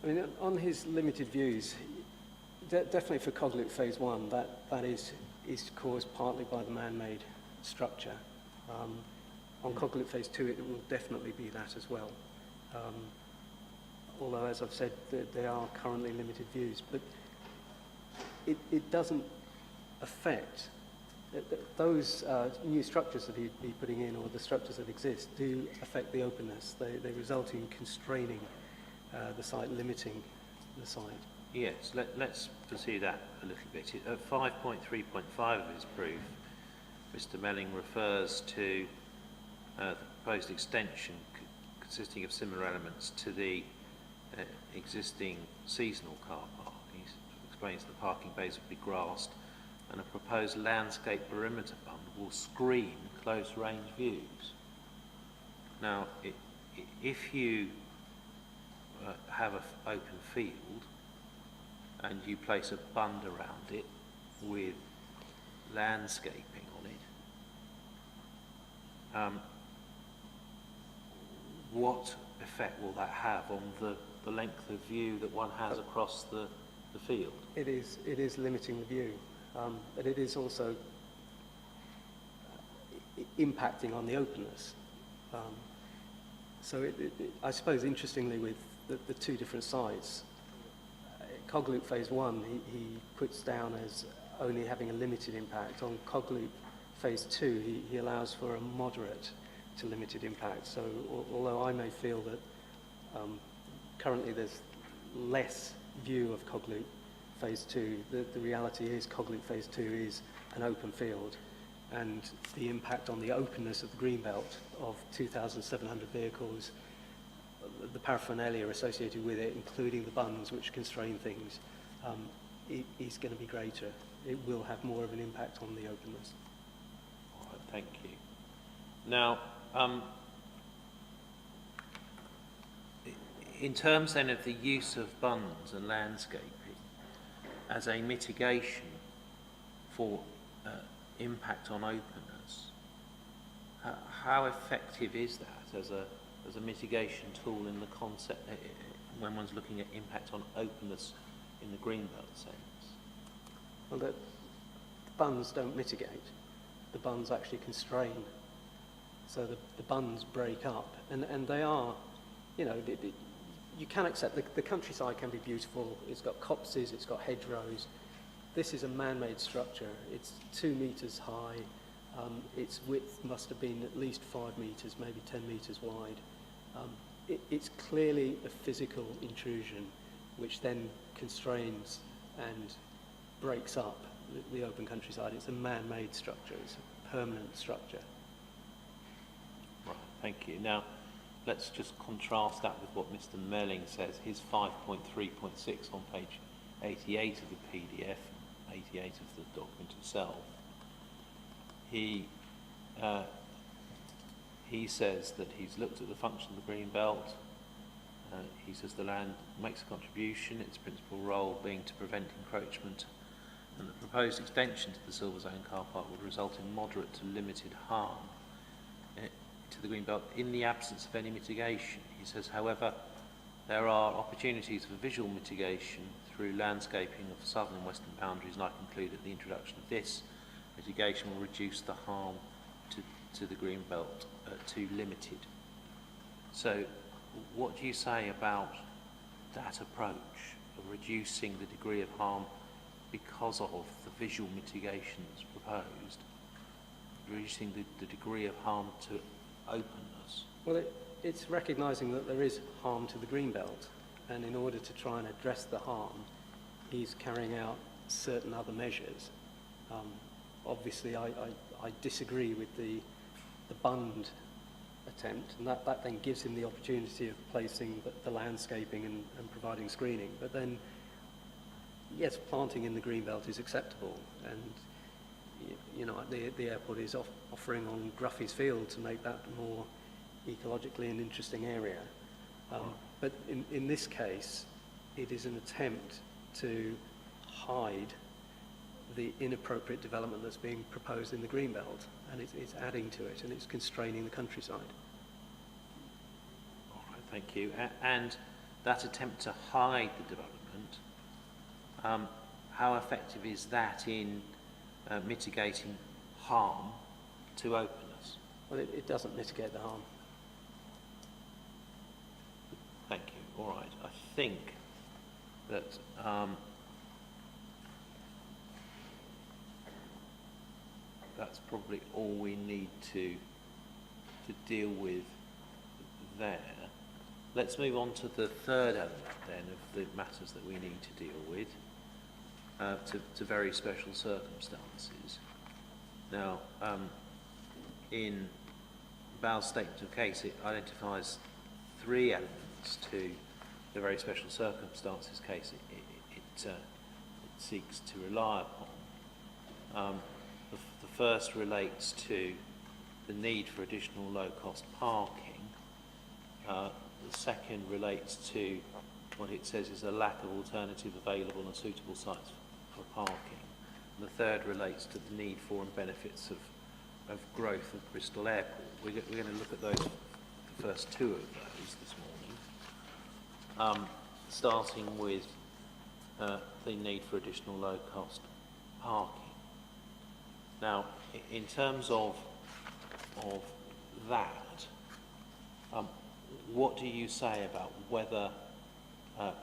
I mean, on his limited views, definitely for Coglit Phase 1, that is caused partly by the man-made structure. On Coglit Phase 2, it will definitely be that as well. Although, as I've said, they are currently limited views. But it doesn't affect those new structures that he'd be putting in, or the structures that exist, do affect the openness. They result in constraining the site, limiting the site. Yes, let's pursue that a little bit. At 5.3.5 of his proof, Mr. Melling refers to the proposed extension consisting of similar elements to the existing seasonal car park. He explains the parking bays will be grassed and a proposed landscape perimeter bund will screen close-range views. Now, if you have an open field and you place a bund around it with landscaping on it, what effect will that have on the length of view that one has across the field? It is limiting the view, but it is also impacting on the openness. So I suppose interestingly with the two different sites, Cogloop Phase 1 he puts down as only having a limited impact. On Cogloop Phase 2 he allows for a moderate to limited impact. So although I may feel that currently there's less view of Cogloop Phase 2, the reality is Cogloop Phase 2 is an open field, and the impact on the openness of the greenbelt of 2,700 vehicles, the paraphernalia associated with it, including the bunds which constrain things, is going to be greater. It will have more of an impact on the openness. All right, thank you. Now, in terms then of the use of bunds and landscaping as a mitigation for impact on openness, how effective is that as a mitigation tool in the concept when one's looking at impact on openness in the greenbelt sense? Well, the bunds don't mitigate. The bunds actually constrain. So the bunds break up, and they are, you know, you can accept the countryside can be beautiful. It's got copses, it's got hedgerows. This is a man-made structure. It's 2 meters high. Its width must have been at least 5 meters, maybe 10 meters wide. It's clearly a physical intrusion, which then constrains and breaks up the open countryside. It's a man-made structure. It's a permanent structure. Right, thank you. Now, let's just contrast that with what Mr. Melling says. His 5.3.6 on page 88 of the PDF, 88 of the document itself. He says that he's looked at the function of the green belt. He says the land makes a contribution, its principal role being to prevent encroachment, and the proposed extension to the Silver Zone car park would result in moderate to limited harm to the green belt in the absence of any mitigation. He says, however, there are opportunities for visual mitigation through landscaping of southern and western boundaries, and I conclude that the introduction of this mitigation will reduce the harm to the green belt to limited. So what do you say about that approach of reducing the degree of harm because of the visual mitigations proposed, reducing the degree of harm to openness? Well, it's recognising that there is harm to the green belt, and in order to try and address the harm, he's carrying out certain other measures. Obviously, I disagree with the bund attempt, and that then gives him the opportunity of placing the landscaping and providing screening. But then, yes, planting in the greenbelt is acceptable, and you know the airport is offering on Gruffy's Field to make that more ecologically an interesting area. But in this case, it is an attempt to hide the inappropriate development that's being proposed in the greenbelt, and it's adding to it, and it's constraining the countryside. All right, thank you. And that attempt to hide the development, how effective is that in mitigating harm to openness? Well, it doesn't mitigate the harm. Thank you. All right. I think that that's probably all we need to deal with there. Let's move on to the third element then of the matters that we need to deal with, to very special circumstances. Now, in Bow's statement of case, it identifies 3 elements to the very special circumstances case it seeks to rely upon. The first relates to the need for additional low-cost parking. The second relates to what it says is a lack of alternative available and suitable sites for parking. And the third relates to the need for and benefits of growth of Bristol Airport. We're going to look at those, the first 2 of those this morning, starting with the need for additional low-cost parking. Now, in terms of that, what do you say about whether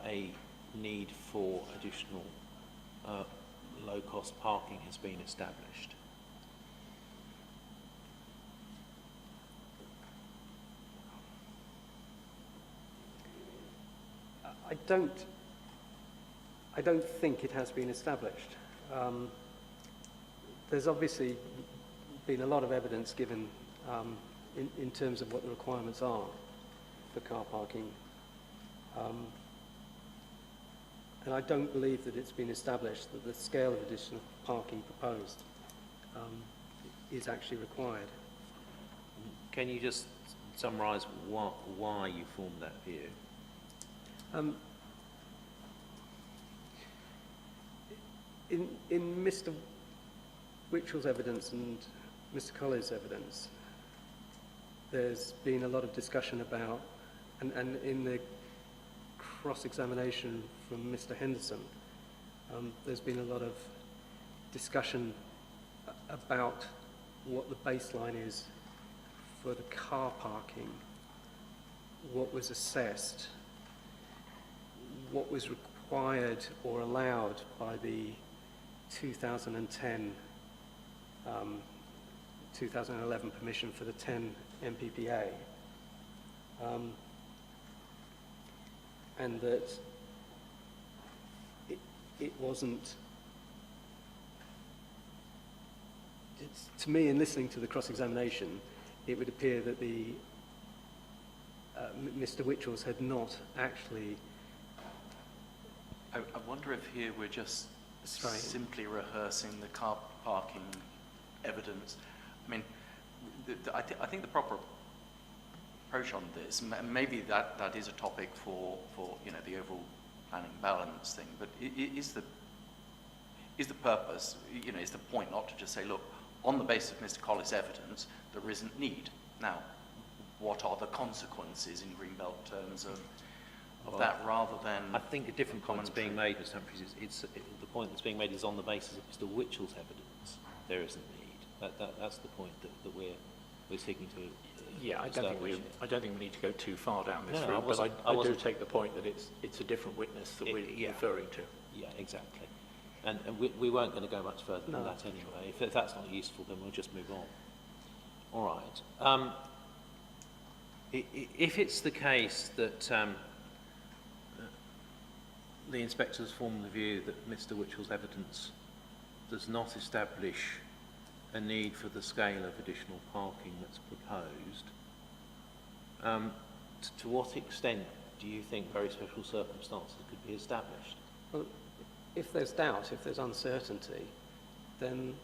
a need for additional low-cost parking has been established? I don't think it has been established. There's obviously been a lot of evidence given in terms of what the requirements are for car parking. And I don't believe that it's been established that the scale of additional parking proposed is actually required. Can you just summarise why you formed that view? In Mr. Witchell's evidence and Mr. Collins' evidence, there's been a lot of discussion about, and in the cross-examination from Mr. Henderson, there's been a lot of discussion about what the baseline is for the car parking, what was assessed, what was required or allowed by the 2010 2011 permission for the 10 MPPA, and that it wasn't, to me, in listening to the cross-examination, it would appear that the Mr. Witchells had not actually. I wonder if here we're just simply rehearsing the car parking evidence. I mean, I think the proper approach on this, maybe that is a topic for the overall planning balance thing, but is the purpose, is the point not to just say, look, on the basis of Mr. Collis' evidence, there isn't need. Now, what are the consequences in Greenbelt terms of that, rather than... I think a different point is being made, Mr. Humphries. The point that's being made is on the basis of Mr. Witchell's evidence. There isn't need. That's the point that we're seeking to. Yeah, I don't think we need to go too far down this route. But I do take the point that it's a different witness that we're referring to. Yeah, exactly. And we weren't going to go much further than that anyway. If that's not useful, then we'll just move on. All right. If it's the case that the inspectors form the view that Mr. Witchell's evidence does not establish a need for the scale of additional parking that's proposed, to what extent do you think very special circumstances could be established? Well, if there's doubt, if there's uncertainty, then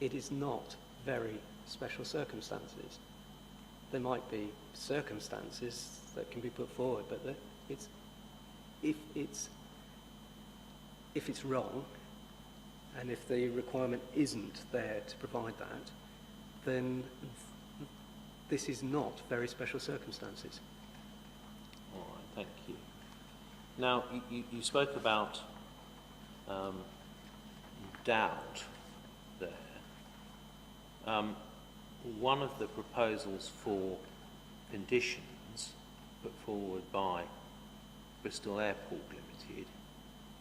it is not very special circumstances. There might be circumstances that can be put forward, but if it's wrong, and if the requirement isn't there to provide that, then this is not very special circumstances. All right, thank you. Now, you spoke about doubt there. One of the proposals for conditions put forward by Bristol Airport Limited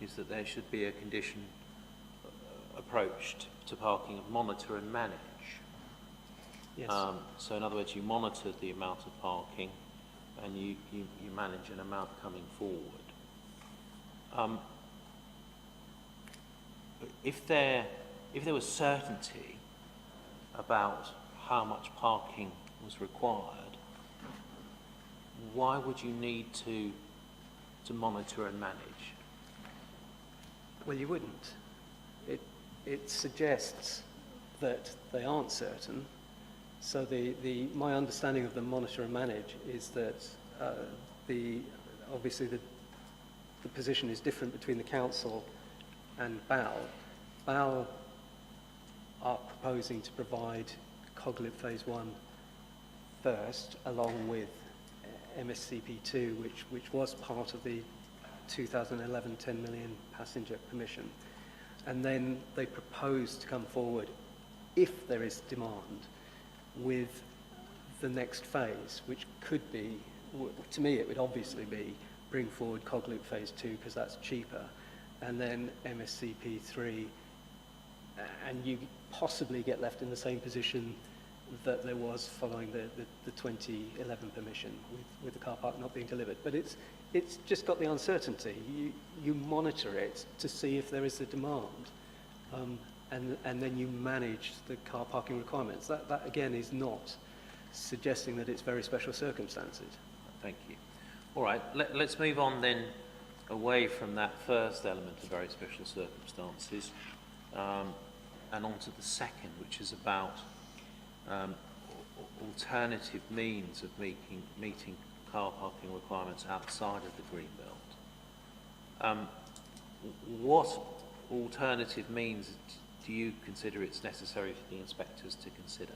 is that there should be a condition approach to parking of monitor and manage. Yes. So in other words, you monitor the amount of parking and you manage an amount coming forward. If there was certainty about how much parking was required, why would you need to monitor and manage? Well, you wouldn't. It suggests that they aren't certain. So my understanding of the monitor and manage is that obviously the position is different between the council and BAL. BAL are proposing to provide Coglip Phase 1 first, along with MSCP2, which was part of the 2011 10 million passenger permission. And then they propose to come forward, if there is demand, with the next phase, which could be to me, it would obviously be bring forward Cog Loop Phase 2 because that's cheaper, and then MSCP 3, and you possibly get left in the same position that there was following the 2011 permission with the car park not being delivered. But it's just got the uncertainty. You monitor it to see if there is a demand, and then you manage the car parking requirements. That again is not suggesting that it's very special circumstances. Thank you. All right, let's move on then away from that first element of very special circumstances and on to the second, which is about alternative means of meeting car parking requirements outside of the Greenbelt. What alternative means do you consider it's necessary for the inspectors to consider?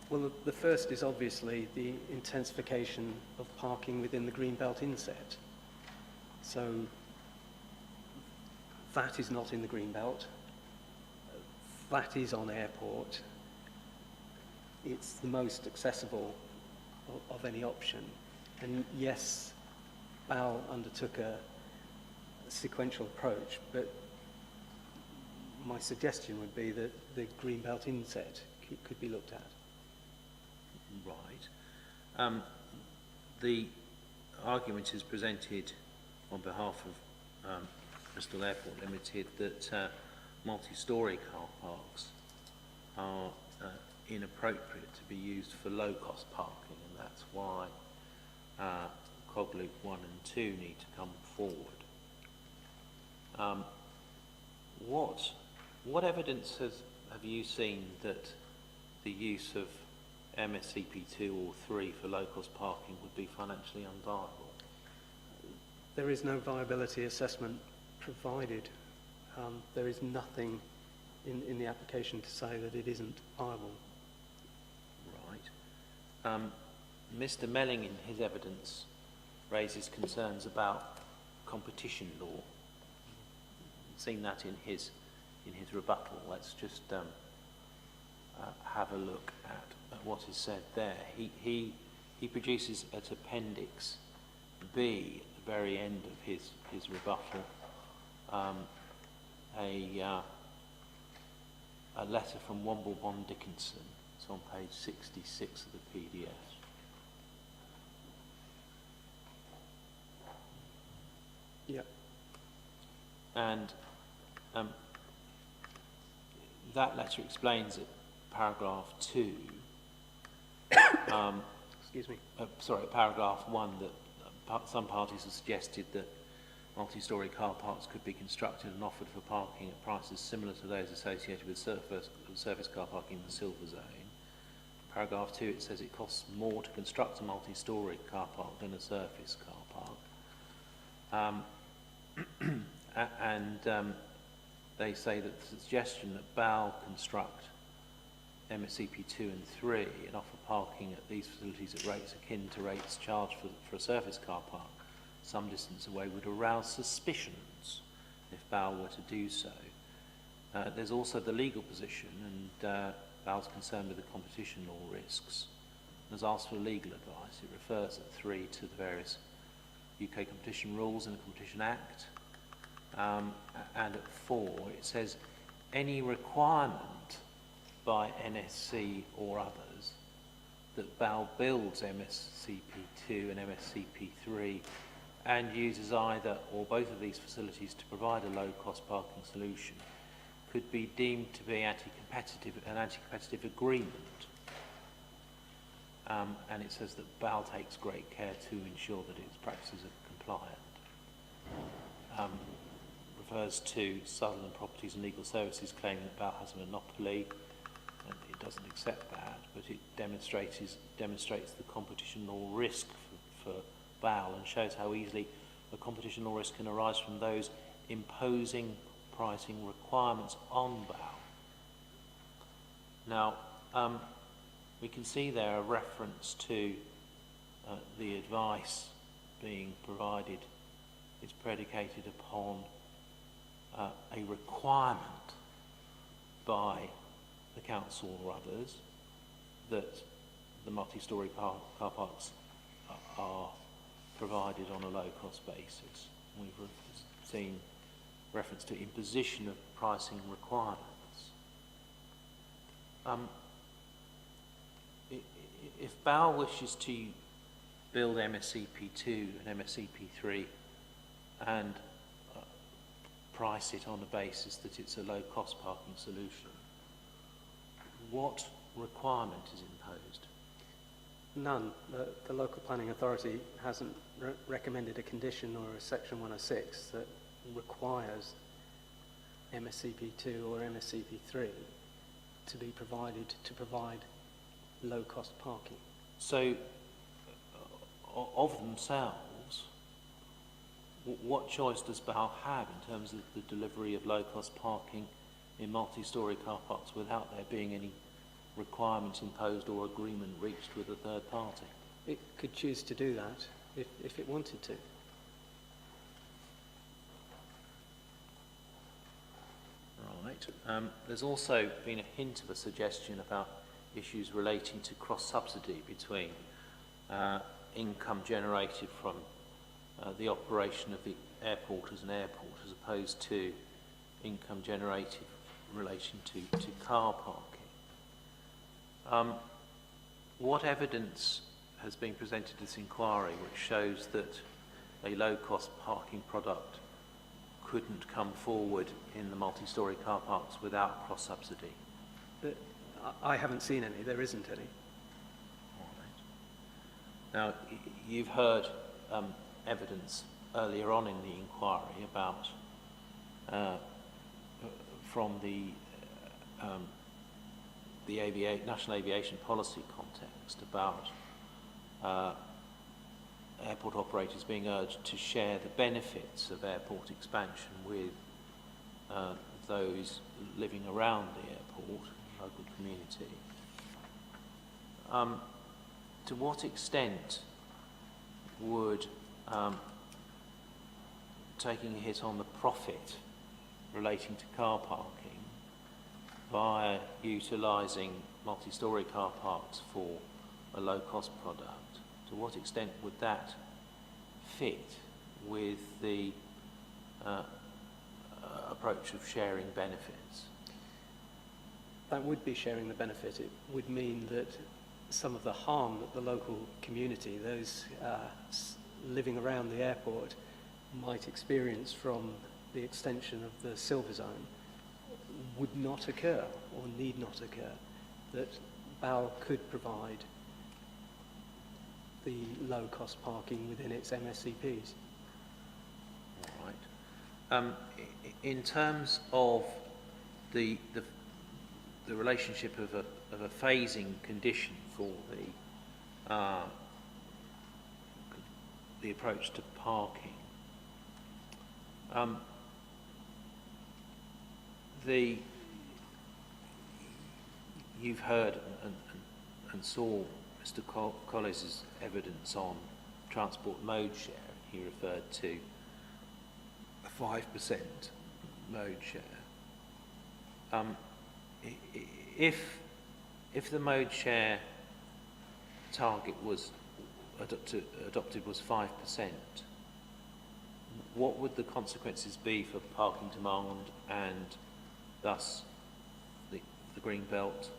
Well, the first is obviously the intensification of parking within the Greenbelt inset. So that is not in the Greenbelt. That is on airport. It's the most accessible of any option. And yes, BAL undertook a sequential approach, but my suggestion would be that the Greenbelt inset could be looked at. Right. The argument is presented on behalf of Bristol Airport Limited that multi-storey car parks are inappropriate to be used for low-cost parking, and that's why Cog Loop 1 and 2 need to come forward. What evidence have you seen that the use of MSCP 2 or 3 for low-cost parking would be financially unviable? There is no viability assessment provided. There is nothing in the application to say that it isn't viable. Right. Mr. Melling, in his evidence, raises concerns about competition law. Seen that in his rebuttal. Let's just have a look at what is said there. He produces at Appendix B, at the very end of his rebuttal, a letter from Womblebond Dickinson. It's on page 66 of the PDF. Yeah. And that letter explains at paragraph 2, Excuse me. at paragraph 1, that some parties have suggested that multi-storey car parks could be constructed and offered for parking at prices similar to those associated with surface car parking in the silver zone. Paragraph 2, it says it costs more to construct a multi-storey car park than a surface car park. They say that the suggestion that BAL construct MSCP 2 and 3 and offer parking at these facilities at rates akin to rates charged for a surface car park some distance away would arouse suspicions if BAL were to do so. There's also the legal position, and BAL's concerned with the competition law risks. Has asked for legal advice. It refers at 3 to the various UK competition rules and the Competition Act. And at 4, it says any requirement by NSC or others that BAL builds MSCP2 and MSCP3 and uses either or both of these facilities to provide a low-cost parking solution could be deemed to be an anti-competitive agreement. And it says that BAL takes great care to ensure that its practices are compliant. Refers to Sutherland Properties and Legal Services claiming that BAL has a monopoly, and it doesn't accept that, but it demonstrates the competition law risk for BAL and shows how easily a competition law risk can arise from those imposing pricing requirements on BAL. Now, we can see there a reference to the advice being provided is predicated upon a requirement by the council or others that the multi-storey car parks are provided on a low-cost basis. We've seen reference to imposition of pricing requirements. If BAL wishes to build MSCP2 and MSCP3 and price it on the basis that it's a low-cost parking solution, what requirement is imposed? None. The local planning authority hasn't recommended a condition or a section 106 that requires MSCP2 or MSCP3 to be provided to provide low-cost parking. So, of themselves, what choice does BAL have in terms of the delivery of low-cost parking in multi-storey car parks without there being any requirements imposed or agreement reached with a third party? It could choose to do that if it wanted to. Right. There's also been a hint of a suggestion about issues relating to cross-subsidy between income generated from the operation of the airport as an airport as opposed to income generated in relation to car parking. What evidence has been presented to this inquiry which shows that a low-cost parking product couldn't come forward in the multi-storey car parks without cross-subsidy? I haven't seen any. There isn't any. All right. Now, you've heard evidence earlier on in the inquiry about from the National Aviation Policy context about airport operators being urged to share the benefits of airport expansion with those living around the airport, local community. To what extent would taking a hit on the profit relating to car parking via utilising multi-storey car parks for a low-cost product, to what extent would that fit with the approach of sharing benefits? That would be sharing the benefit. It would mean that some of the harm that the local community, those living around the airport, might experience from the extension of the silver zone would not occur or need not occur, that BAL could provide the low-cost parking within its MSCPs. All right. In terms of the relationship of a phasing condition for the approach to parking, you've heard and saw Mr. Collins's evidence on transport mode share. He referred to a 5% mode share. If the mode share target was adopted was 5%, what would the consequences be for parking demand and thus the green belt,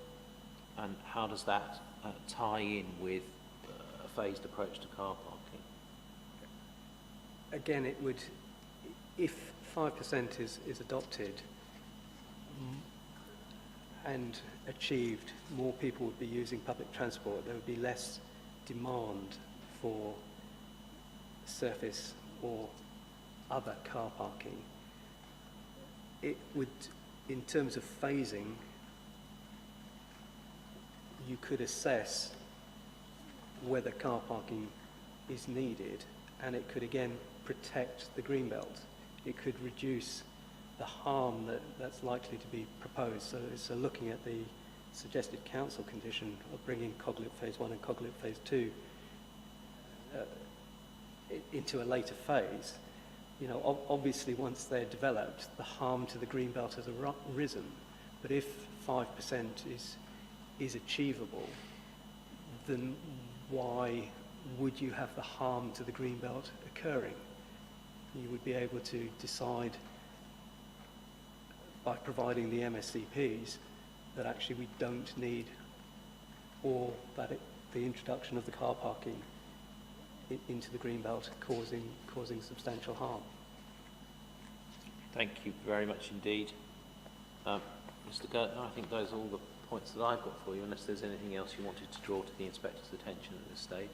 and how does that tie in with a phased approach to car parking? Again, it would, if 5% is adopted and achieved, more people would be using public transport. There would be less demand for surface or other car parking. It would, in terms of phasing, you could assess whether car parking is needed, and it could again protect the green belt. It could reduce the harm that's likely to be proposed. So looking at the suggested council condition of bringing Coglit Phase 1 and Coglit Phase 2 into a later phase, you know, obviously once they're developed, the harm to the green belt has arisen. But if 5% is achievable, then why would you have the harm to the greenbelt occurring? You would be able to decide by providing the MSCPs that actually we don't need, or that the introduction of the car parking into the greenbelt causing substantial harm. Thank you very much indeed. Mr. Gertner, I think those are all the points that I've got for you, unless there's anything else you wanted to draw to the inspector's attention at this stage.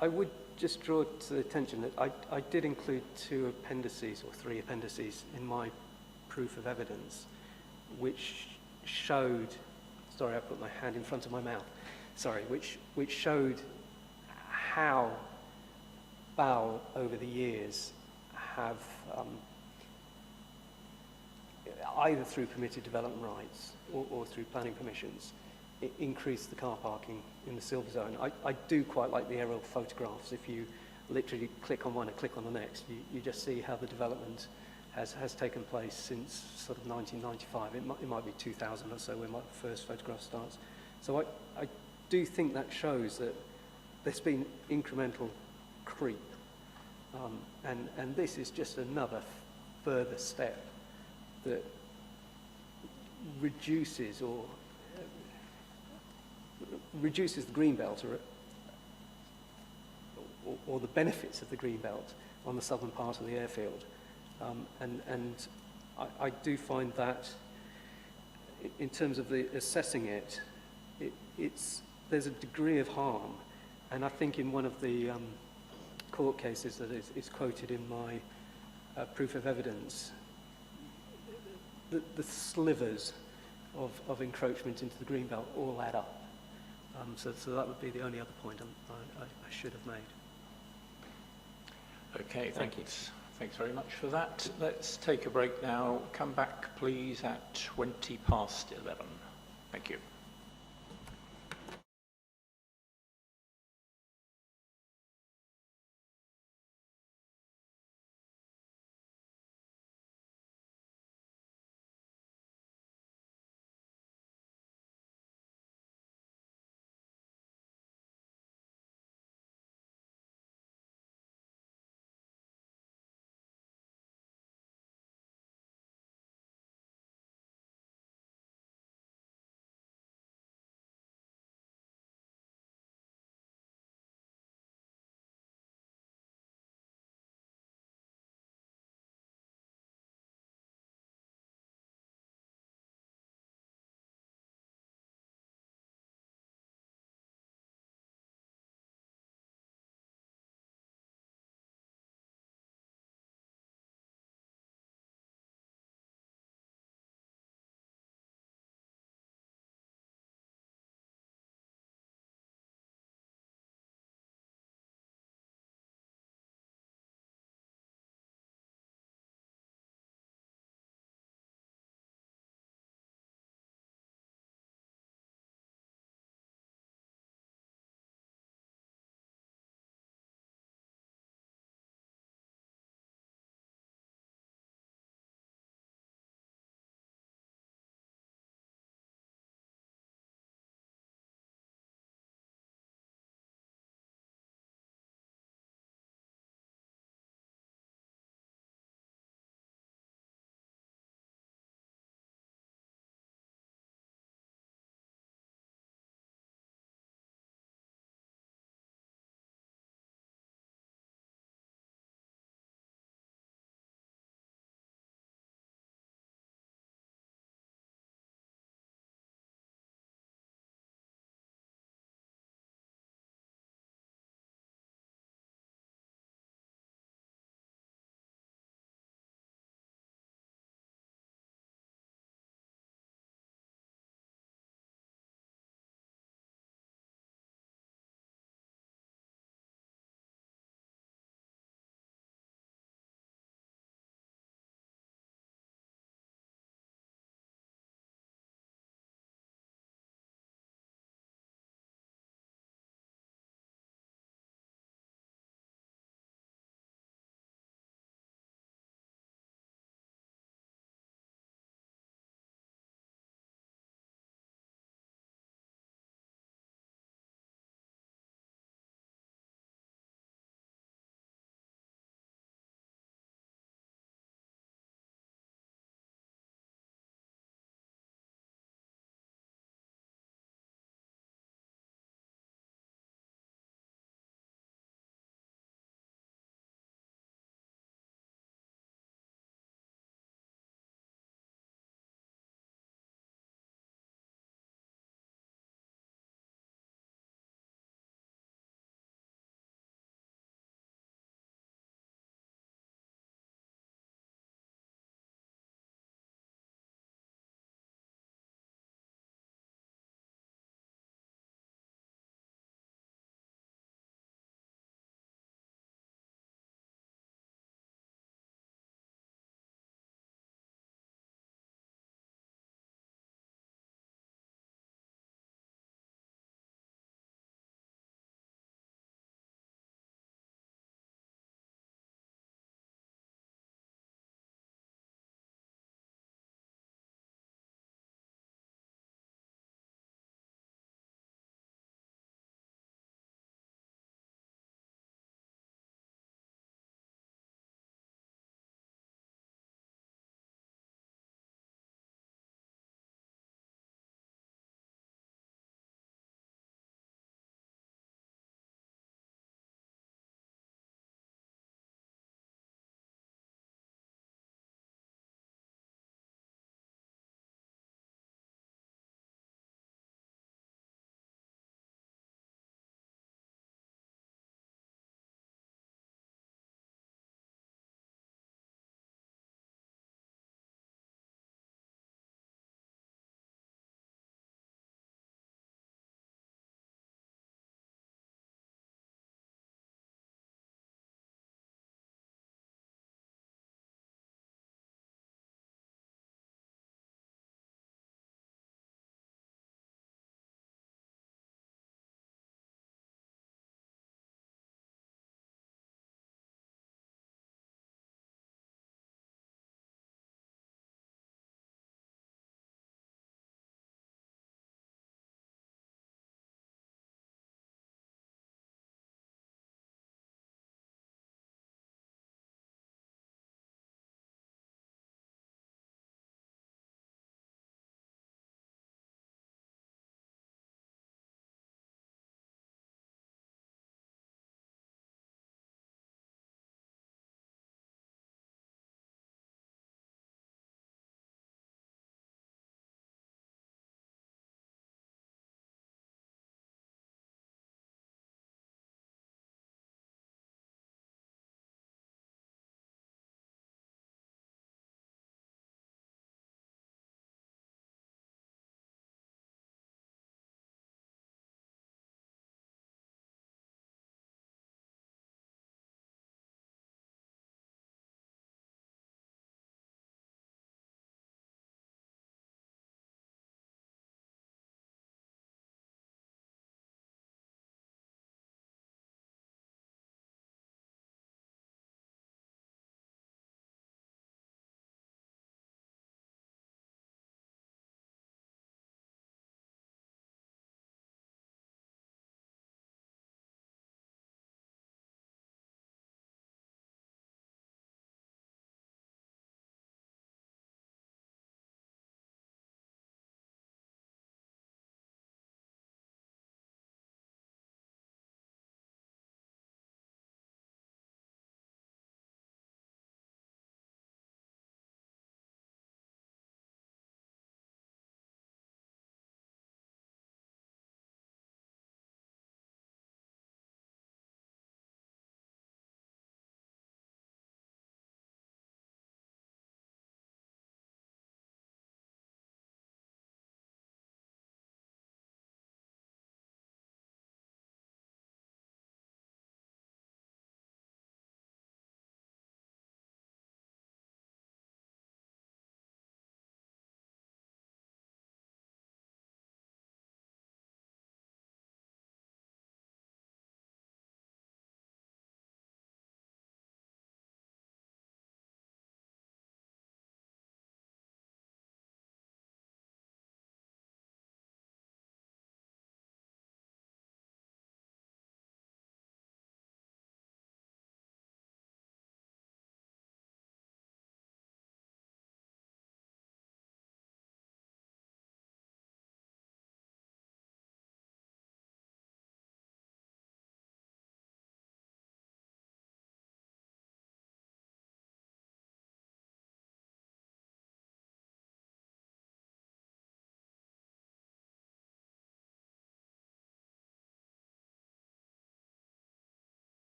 I would just draw to the attention that I did include 2 appendices or 3 appendices in my proof of evidence, which showed, sorry, I put my hand in front of my mouth, sorry, which showed how BAL over the years have, either through permitted development rights or through planning permissions, increase the car parking in the silver zone. I do quite like the aerial photographs. If you literally click on one and click on the next, you just see how the development has taken place since sort of 1995. It might be 2000 or so when my first photograph starts. So I do think that shows that there's been incremental creep. And this is just another further step that reduces the greenbelt or the benefits of the greenbelt on the southern part of the airfield. And I do find that in terms of assessing it, there's a degree of harm. And I think in one of the court cases that is quoted in my proof of evidence, the slivers of encroachment into the greenbelt all add up. So that would be the only other point I should have made. Okay, thanks. Thanks very much for that. Let's take a break now. Come back, please, at 11:20. Thank you.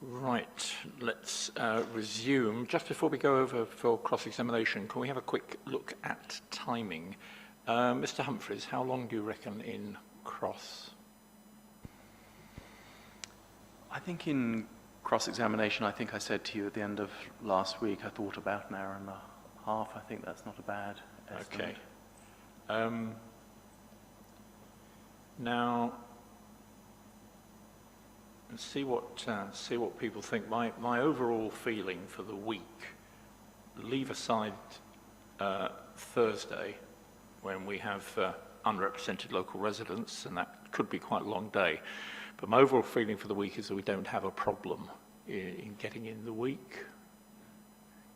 Right, let's resume. Just before we go over for cross-examination, can we have a quick look at timing? Mr. Humphreys, how long do you reckon in cross? I think in cross-examination, I think I said to you at the end of last week, I thought about an hour and a half. I think that's not a bad estimate. Okay. Now, and see what people think. My overall feeling for the week, leave aside Thursday, when we have unrepresented local residents, and that could be quite a long day. But my overall feeling for the week is that we don't have a problem in getting in the week.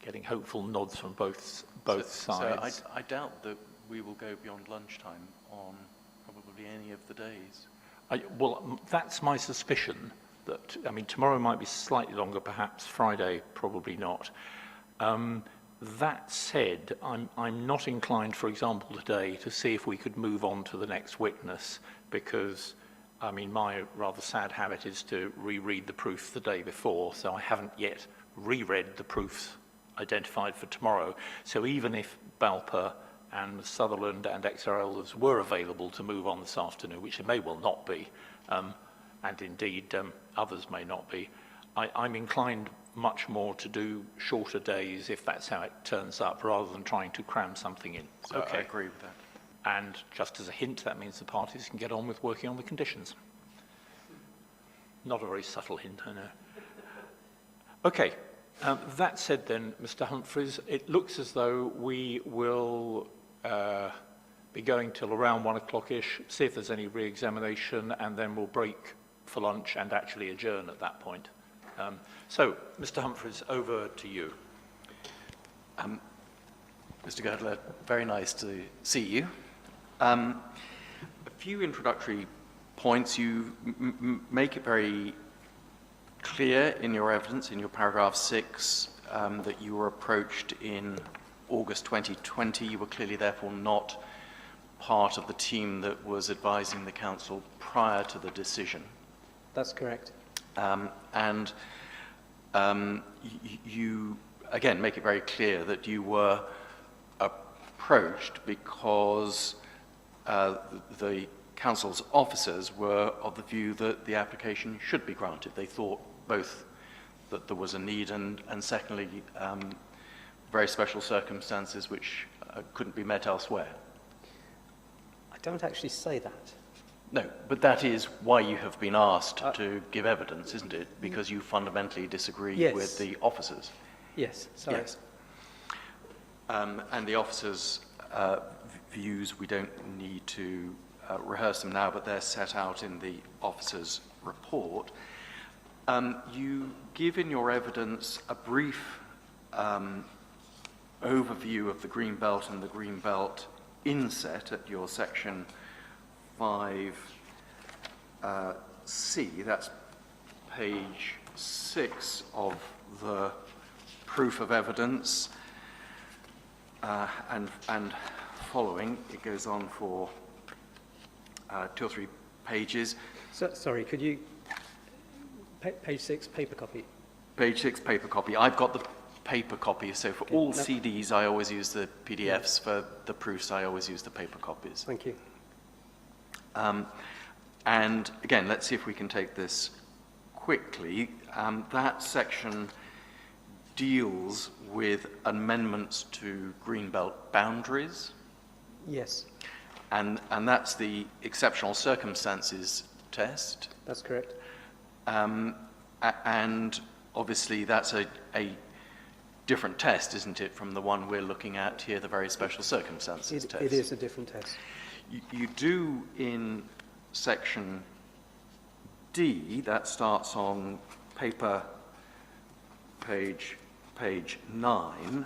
Getting hopeful nods from both sides. So I doubt that we will go beyond lunchtime on probably any of the days. Well, that's my suspicion. That, I mean, tomorrow might be slightly longer, perhaps Friday, probably not. That said, I'm not inclined, for example, today to see if we could move on to the next witness, because, I mean, my rather sad habit is to reread the proofs the day before, so I haven't yet reread the proofs identified for tomorrow. So even if Balper and Sutherland and XRLs were available to move on this afternoon, which it may well not be, and indeed others may not be, I'm inclined much more to do shorter days if that's how it turns up, rather than trying to cram something in. So okay. I agree with that. And just as a hint, that means the parties can get on with working on the conditions. Not a very subtle hint, I know. Okay, that said then, Mr. Humphreys, it looks as though we will be going till around 1 o'clock-ish, see if there's any re-examination, and then we'll break for lunch and actually adjourn at that point. So, Mr. Humphreys, over to you. Mr. Girdler, very nice to see you. A few introductory points. You make it very clear in your evidence, in your paragraph 6, that you were approached in August 2020. You were clearly, therefore, not part of the team that was advising the council prior to the decision. That's correct. You, again, make it very clear that you were approached because the council's officers were of the view that the application should be granted. They thought both that there was a need and secondly, very special circumstances which couldn't be met elsewhere. I don't actually say that. No, but that is why you have been asked to give evidence, isn't it? Because you fundamentally disagree with the officers. Yes, sorry. Yes. And the officers' views, we don't need to rehearse them now, but they're set out in the officers' report. You give in your evidence a brief overview of the Green Belt and the Green Belt inset at your section 5C, that's page 6 of the proof of evidence, and following. It goes on for 2 or 3 pages. So, sorry, could you, page 6, paper copy. Page 6, paper copy. I've got the paper copy, so for all CDs I always use the PDFs, for the proofs I always use the paper copies. Thank you. And again, let's see if we can take this quickly. That section deals with amendments to Greenbelt boundaries. Yes. And that's the exceptional circumstances test. That's correct. And obviously that's a different test, isn't it, from the one we're looking at here, the very special circumstances test. It is a different test. You do in section D, that starts on paper page 9,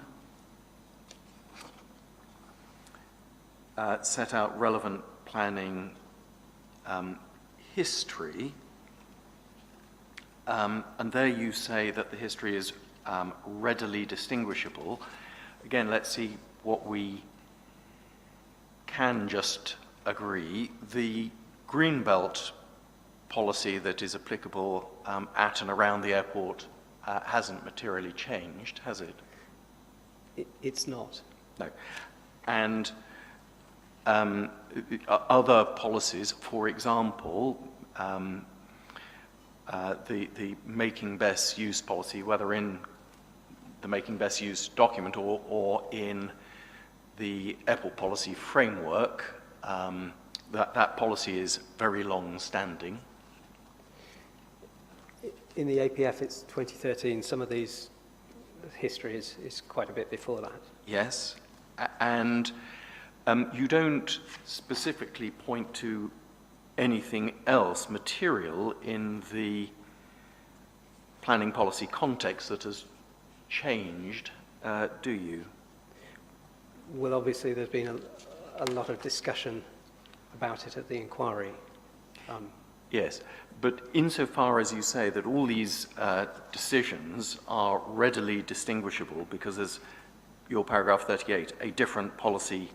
set out relevant planning history, and there you say that the history is readily distinguishable. Again, let's see what we can just agree. The Greenbelt policy that is applicable at and around the airport hasn't materially changed, has it? It's not. No. And other policies, for example, the making best use policy, whether in the making best use document or in the airport policy framework, that policy is very long-standing. In the APF, it's 2013. Some of these history is quite a bit before that. Yes, and you don't specifically point to anything else material in the planning policy context that has changed, do you? Well, obviously, there's been a lot of discussion about it at the inquiry. Yes, but insofar as you say that all these decisions are readily distinguishable because there's your paragraph 38, a different policy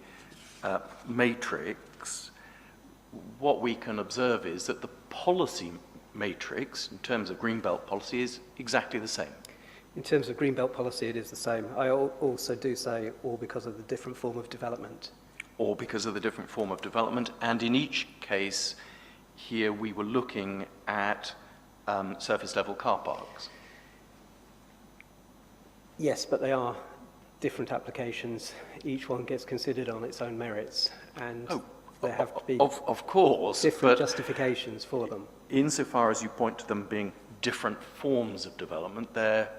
matrix, what we can observe is that the policy matrix, in terms of Greenbelt policy, is exactly the same. In terms of Greenbelt policy, it is the same. I also do say all because of the different form of development. Or because of the different form of development, and in each case, here we were looking at surface level car parks. Yes, but they are different applications. Each one gets considered on its own merits, and there have to be of course, different but justifications for them. Insofar as you point to them being different forms of development, they're,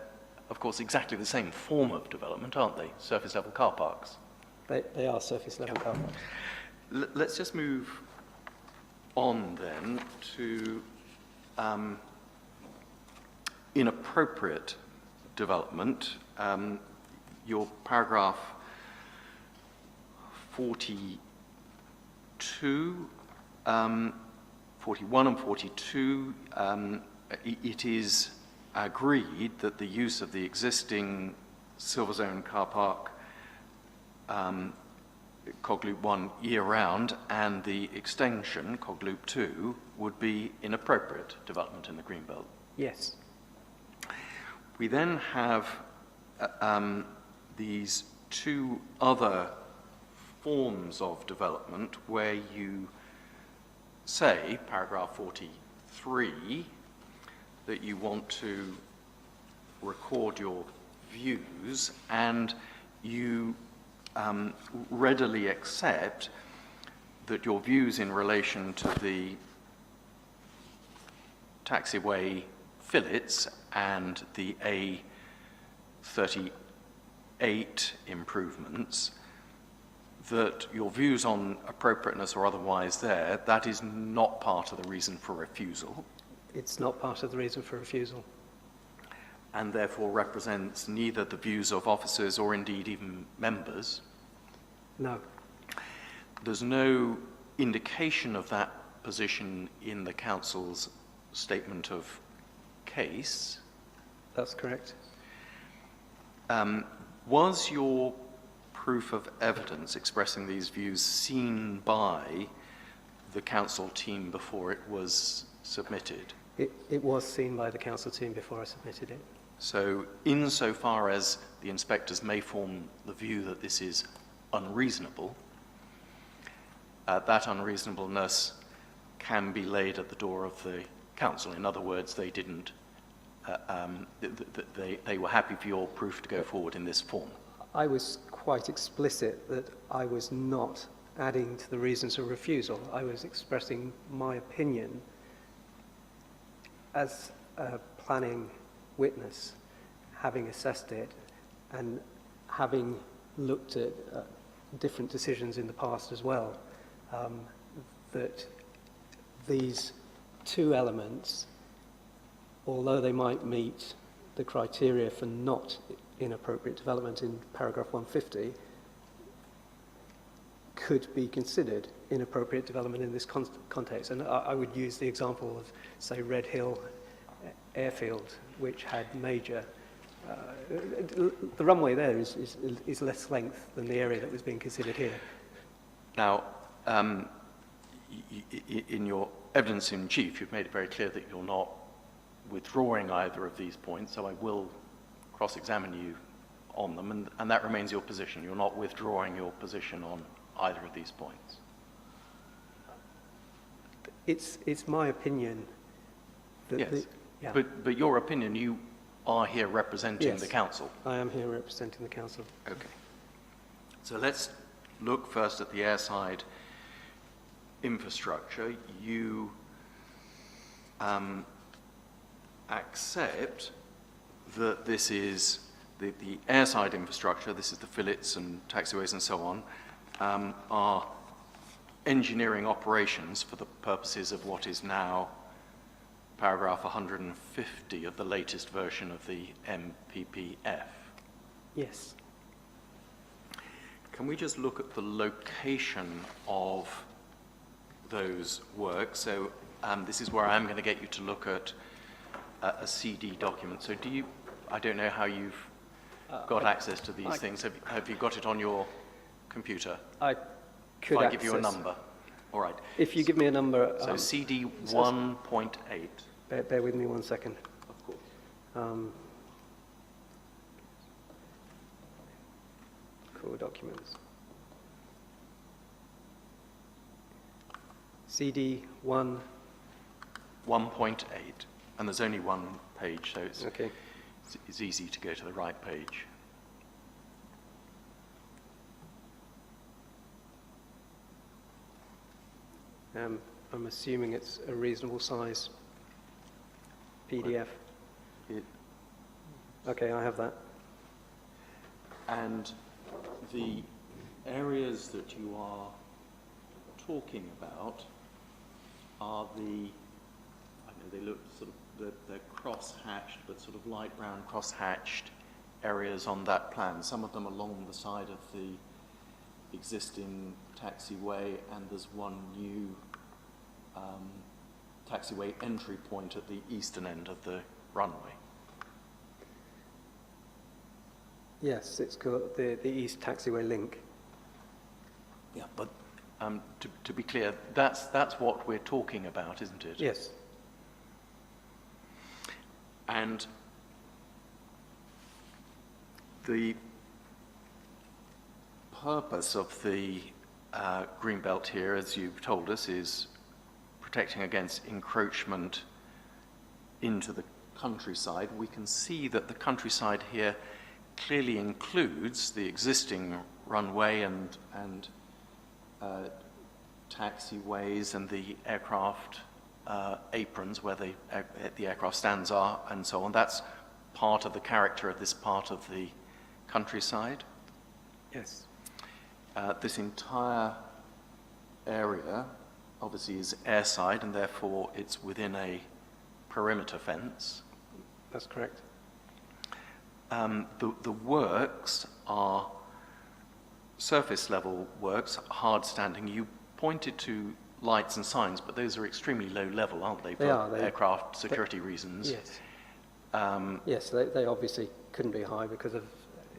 of course, exactly the same form of development, aren't they? Surface level car parks. They are surface level car parks. Let's just move on then to inappropriate development. Your paragraph 42, 41 and 42, it is agreed that the use of the existing Silver Zone car park Cog Loop 1 year-round and the extension, Cog Loop 2, would be inappropriate development in the Greenbelt. Yes. We then have these two other forms of development where you say, paragraph 43, that you want to record your views, and you readily accept that your views in relation to the taxiway fillets and the A38 improvements, that your views on appropriateness or otherwise there, that is not part of the reason for refusal. It's not part of the reason for refusal. And therefore represents neither the views of officers or indeed even members. No. There's no indication of that position in the council's statement of case. That's correct. Was your proof of evidence expressing these views seen by the council team before it was submitted? It was seen by the council team before I submitted it. So insofar as the inspectors may form the view that this is unreasonable, that unreasonableness can be laid at the door of the council. In other words, they didn't, they were happy for your proof to go forward in this form. I was quite explicit that I was not adding to the reasons of refusal. I was expressing my opinion as a planning witness, having assessed it and having looked at different decisions in the past as well, that these two elements, although they might meet the criteria for not inappropriate development in paragraph 150, could be considered inappropriate development in this context. And I would use the example of, say, Red Hill Airfield, which had major... the runway there is less length than the area that was being considered here. Now, in your evidence in chief, you've made it very clear that you're not withdrawing either of these points, so I will cross-examine you on them, and that remains your position. You're not withdrawing your position on either of these points. It's my opinion that Yes, yeah. but your opinion, you are here representing Yes. the council. I am here representing the council. Okay. So let's look first at the airside infrastructure. You accept that this is the airside infrastructure, this is the fillets and taxiways and so on, are engineering operations for the purposes of what is now paragraph 150 of the latest version of the MPPF. Yes. Can we just look at the location of those works? So this is where I'm going to get you to look at a CD document. So do you, I don't know how you've got access to these things. Have you got it on your computer? I could If I give you a number. All right. If you give me a number. So CD 1.8. Bear with me 1 second. Of course. Core documents. CD 1. 1.8. And there's only one page, so it's, Okay. it's easy to go to the right page. I'm assuming it's a reasonable size PDF. It, Okay, I have that. and the areas that you are talking about are the, I know they look sort of, they're cross-hatched, but sort of light brown cross-hatched areas on that plan. Some of them along the side of the existing taxiway, and there's one new taxiway entry point at the eastern end of the runway. Yes, it's got the East Taxiway link. Yeah, but to be clear, that's what we're talking about, isn't it? Yes. And the purpose of the green belt here, as you've told us, is protecting against encroachment into the countryside. We can see that the countryside here clearly includes the existing runway and taxiways and the aircraft aprons where the aircraft stands are and so on. That's part of the character of this part of the countryside. Yes. This entire area obviously is airside, and therefore it's within a perimeter fence. That's correct. The works are surface level works, hard standing. You pointed to lights and signs, but those are extremely low level, aren't they? They are. For aircraft security reasons. Yes. Yes, they obviously couldn't be high because of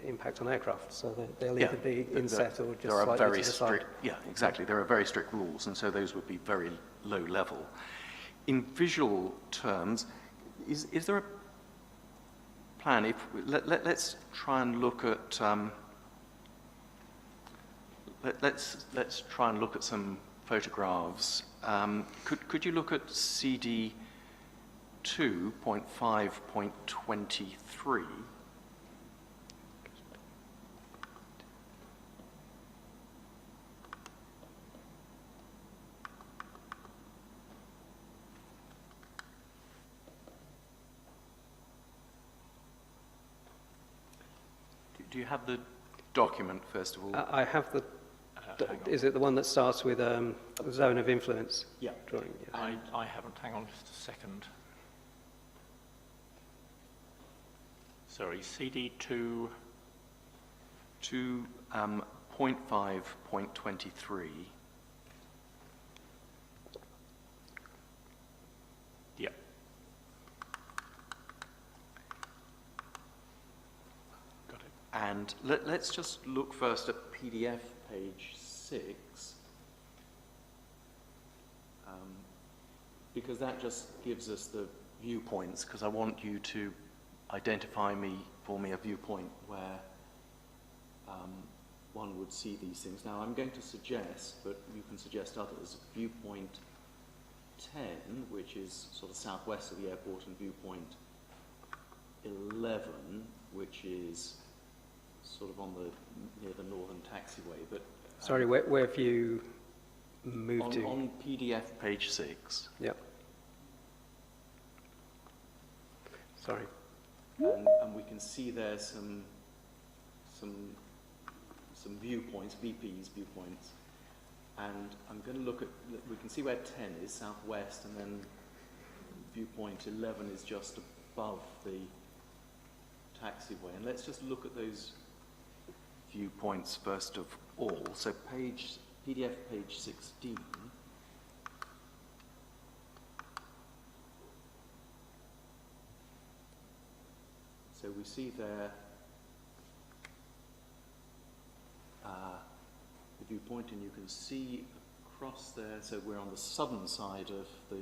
impact on aircraft, so they'll either be inset or just there are slightly very to the strict, side. yeah, exactly. There are very strict rules, and so those would be very low level. In visual terms, is there a plan? If let's try and look at let's try and look at some photographs. Could you look at CD 2.5.23? Do you have the document, first of all? I have the. hang on. Is it the one that starts with zone of influence? Yeah. Drawing. Yeah. I haven't. Hang on just a second. Sorry, CD2. 2.5.23. Yeah. Got it. And let's just look first at PDF page 6. because that just gives us the viewpoints, because I want you to identify for me a viewpoint where one would see these things. Now, I'm going to suggest, but you can suggest others, viewpoint 10, which is sort of southwest of the airport, and viewpoint 11, which is sort of near the northern taxiway. But Sorry, where have you moved to? On PDF page 6. Yep. Sorry. And we can see there some viewpoints, VP's viewpoints. And I'm going to look at, we can see where 10 is, southwest, and then viewpoint 11 is just above the taxiway. And let's just look at those viewpoints first of all. So PDF page 16. So we see there the viewpoint, and you can see across there, so we're on the southern side of the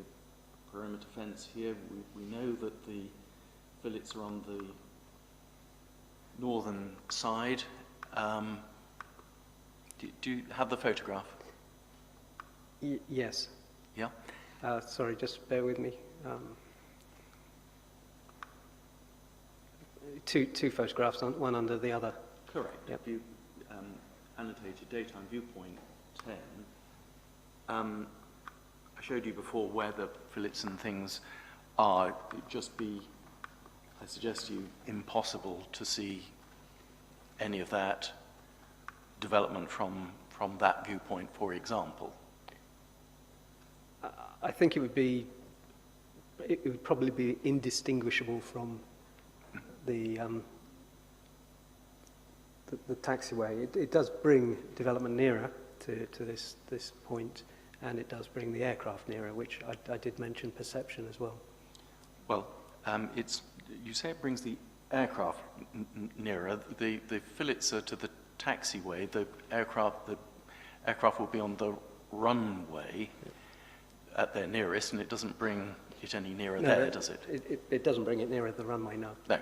perimeter fence here. We know that the fillets are on the northern side. Do you have the photograph? Yes. Yeah? Sorry, just bear with me. Two photographs, one under the other. Correct. Yep. Annotated daytime viewpoint 10. I showed you before where the fillets and things are. It'd just be, I suggest to you, impossible to see any of that development from that viewpoint, for example. I think it would probably be indistinguishable from the taxiway. It does bring development nearer to this point, and it does bring the aircraft nearer, which I did mention perception as well. Well, you say it brings the aircraft nearer. The fillets are to the taxiway. The aircraft will be on the runway at their nearest, and it doesn't bring it any nearer there, does it? It doesn't bring it nearer the runway, no. No.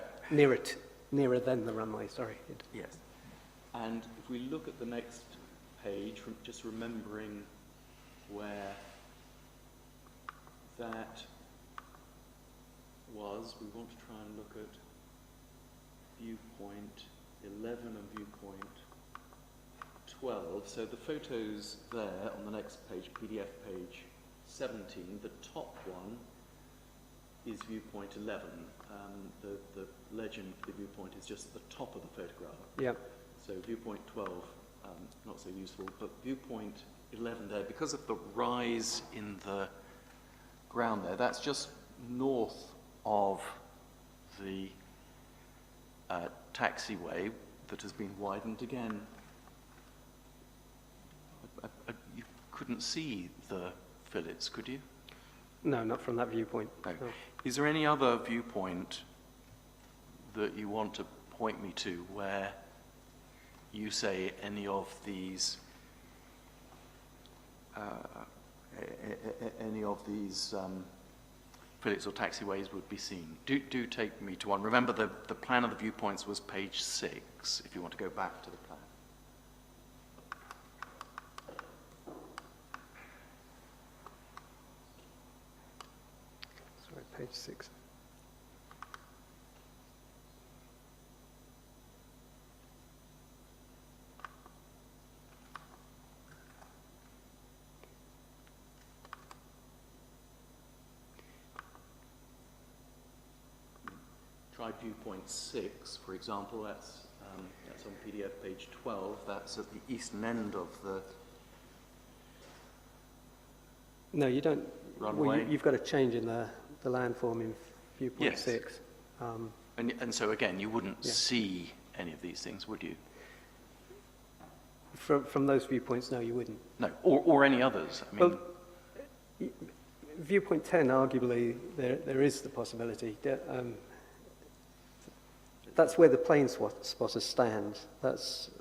Nearer than the runway, sorry. Yes. And if we look at the next page, just remembering where that was, we want to try and look at viewpoint 11 and viewpoint 12. So the photos there on the next page, PDF page 17, the top one is viewpoint 11. The legend for the viewpoint is just at the top of the photograph. Yep. So viewpoint 12, not so useful, but viewpoint 11 there, because of the rise in the ground there, that's just north of the taxiway that has been widened again. You couldn't see the fillets, could you? No, not from that viewpoint. No. No. Is there any other viewpoint that you want to point me to where you say any of these fillets or taxiways would be seen? Do take me to one. Remember, the plan of the viewpoints was page 6, if you want to go back to the plan. Sorry, page 6. Try viewpoint 6, for example. That's on PDF page 12. That's at the eastern end of the No, you don't. runway. Well, you've got a change in the landform in viewpoint Yes. 6. And so again, you wouldn't Yeah. see any of these things, would you? From those viewpoints, no, you wouldn't. No, or any others. I mean, Well, viewpoint 10, arguably, there is the possibility. That's where the plane spotters stand. That's,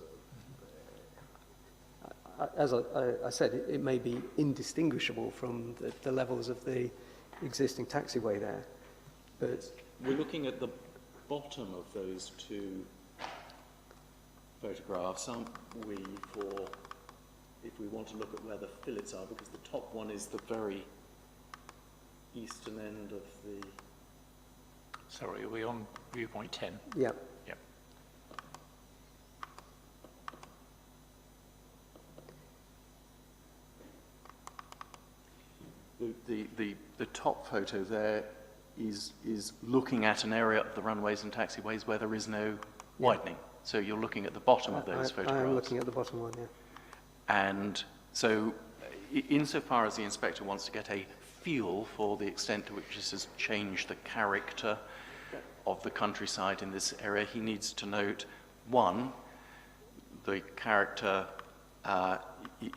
as I said, it may be indistinguishable from the levels of the existing taxiway there. But We're looking at the bottom of those two photographs, aren't we, for if we want to look at where the fillets are, because the top one is the very eastern end of the... Sorry, are we on viewpoint 10? yeah, Yep. The top photo there is looking at an area of the runways and taxiways where there is no widening. So you're looking at the bottom of those photographs. I am looking at the bottom one, yeah. And so insofar as the inspector wants to get a feel for the extent to which this has changed the character of the countryside in this area, he needs to note, one, the character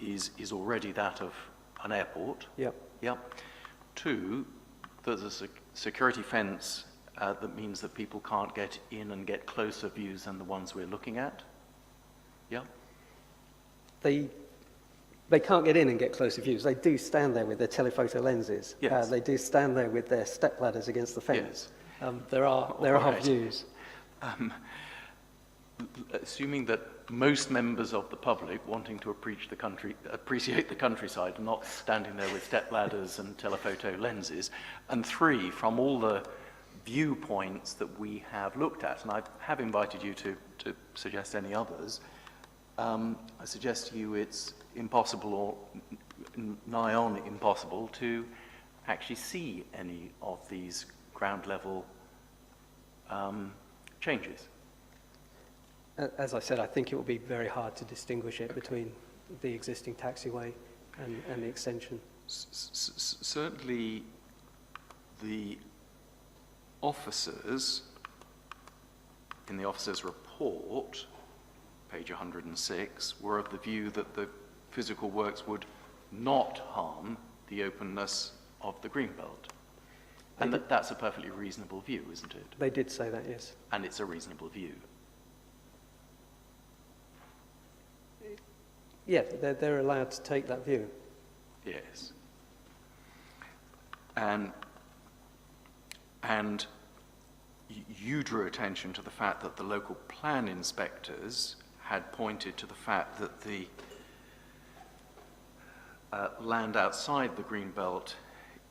is already that of an airport. Yep. Yep. Two, there's a security fence that means that people can't get in and get closer views than the ones we're looking at. Yep. They can't get in and get closer views. They do stand there with their telephoto lenses. Yes. They do stand there with their step ladders against the fence. Yes. There are Right. views. Assuming that most members of the public wanting to appreciate the countryside are not standing there with step ladders and telephoto lenses, and three, from all the viewpoints that we have looked at, and I have invited you to suggest any others, I suggest to you it's impossible or nigh on impossible to actually see any of these ground level changes. As I said, I think it will be very hard to distinguish it between the existing taxiway and the extension. Certainly the officers, in the officers' report, page 106, were of the view that the physical works would not harm the openness of the greenbelt. And that's a perfectly reasonable view, isn't it? They did say that, yes. And it's a reasonable view. Yeah, they're allowed to take that view. Yes. And you drew attention to the fact that the local plan inspectors had pointed to the fact that the land outside the greenbelt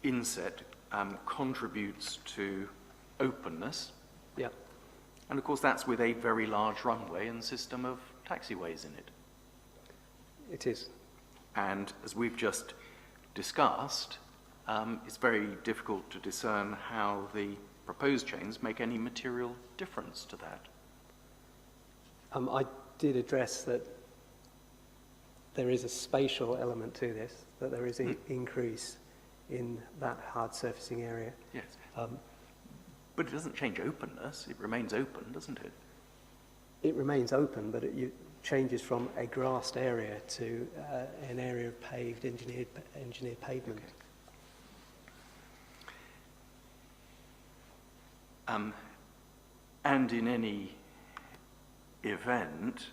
inset contributes to openness. Yeah. And of course that's with a very large runway and system of taxiways in it. It is. And as we've just discussed, it's very difficult to discern how the proposed changes make any material difference to that. I did address that there is a spatial element to this, that there is an increase in that hard surfacing area. Yes. But it doesn't change openness. It remains open, doesn't it? It remains open, but it changes from a grassed area to an area of paved, engineered pavement. Okay. And in any event,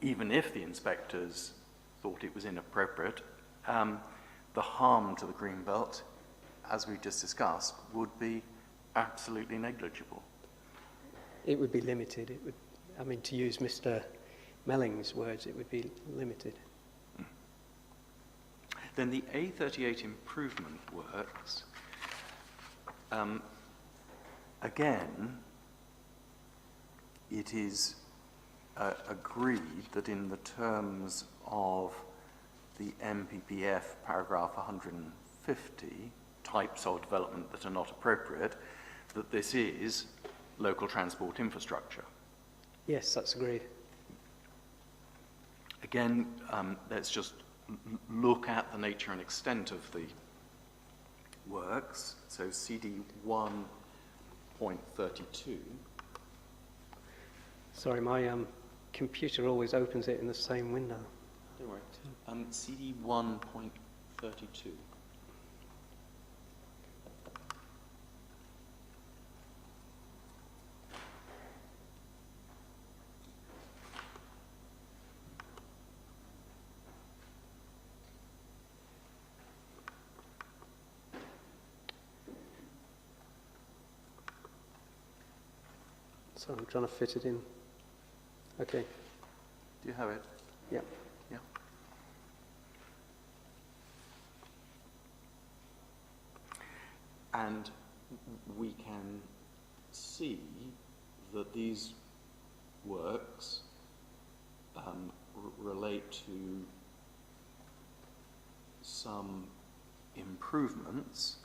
even if the inspectors thought it was inappropriate, the harm to the greenbelt, as we just discussed, would be absolutely negligible. It would be limited. It would, I mean, to use Mr. Melling's words, it would be limited. Then the A38 improvement works. Again, it is agreed that in the terms of the MPPF paragraph 150, types of development that are not appropriate, that this is local transport infrastructure. Yes, that's agreed. Again, let's just look at the nature and extent of the works. So CD 1.32. Sorry, my computer always opens it in the same window. Don't worry. CD 1.32. So I'm trying to fit it in. Okay. Do you have it? Yeah. Yeah. And we can see that these works relate to some improvements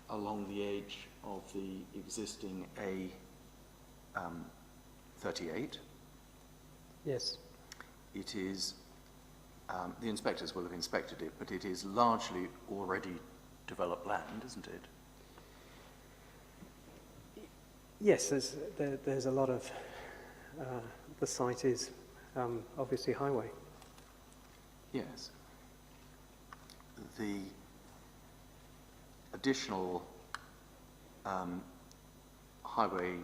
along the edge of the existing A38. Yes. It is, the inspectors will have inspected it, but it is largely already developed land, isn't it? Yes, there's a lot of, the site is obviously highway. Yes. The additional highway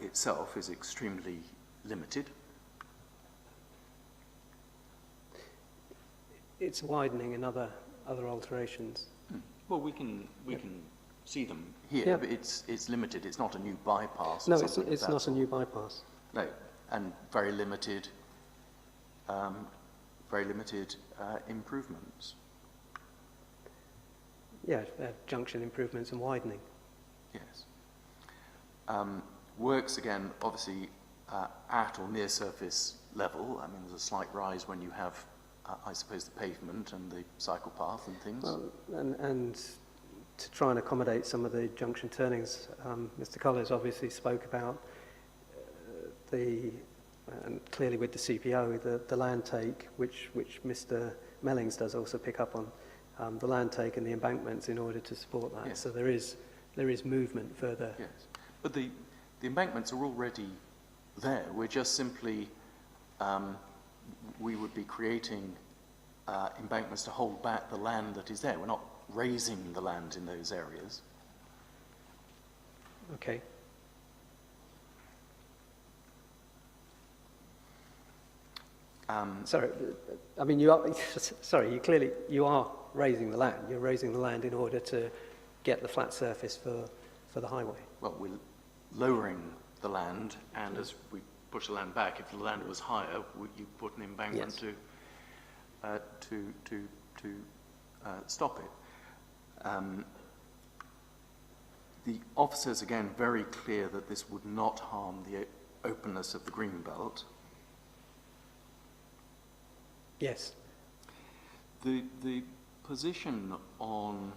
itself is extremely limited. It's widening and other alterations. Well, we can see them here, Yeah. but it's limited. It's not a new bypass. No, or it's something of that not a sort. new bypass. No, and very limited improvements. Yeah, junction improvements and widening. Yes. Works again, obviously, at or near surface level. I mean, there's a slight rise when you have, I suppose, the pavement and the cycle path and things. Well, and to try and accommodate some of the junction turnings, Mr. Collins obviously spoke about and clearly with the CPO, the land take, which Mr. Mellings does also pick up on, the land take and the embankments in order to support that. Yes. So there is movement further. Yes, but the embankments are already there. We're just simply, we would be creating embankments to hold back the land that is there. We're not raising the land in those areas. Okay. Sorry, I mean, you are, sorry, you are raising the land. You're raising the land in order to get the flat surface for the highway. Well, we're lowering the land, and as we push the land back, if the land was higher, you put an embankment Yes. to stop it. The officers, again, very clear that this would not harm the openness of the green belt. Yes. The position on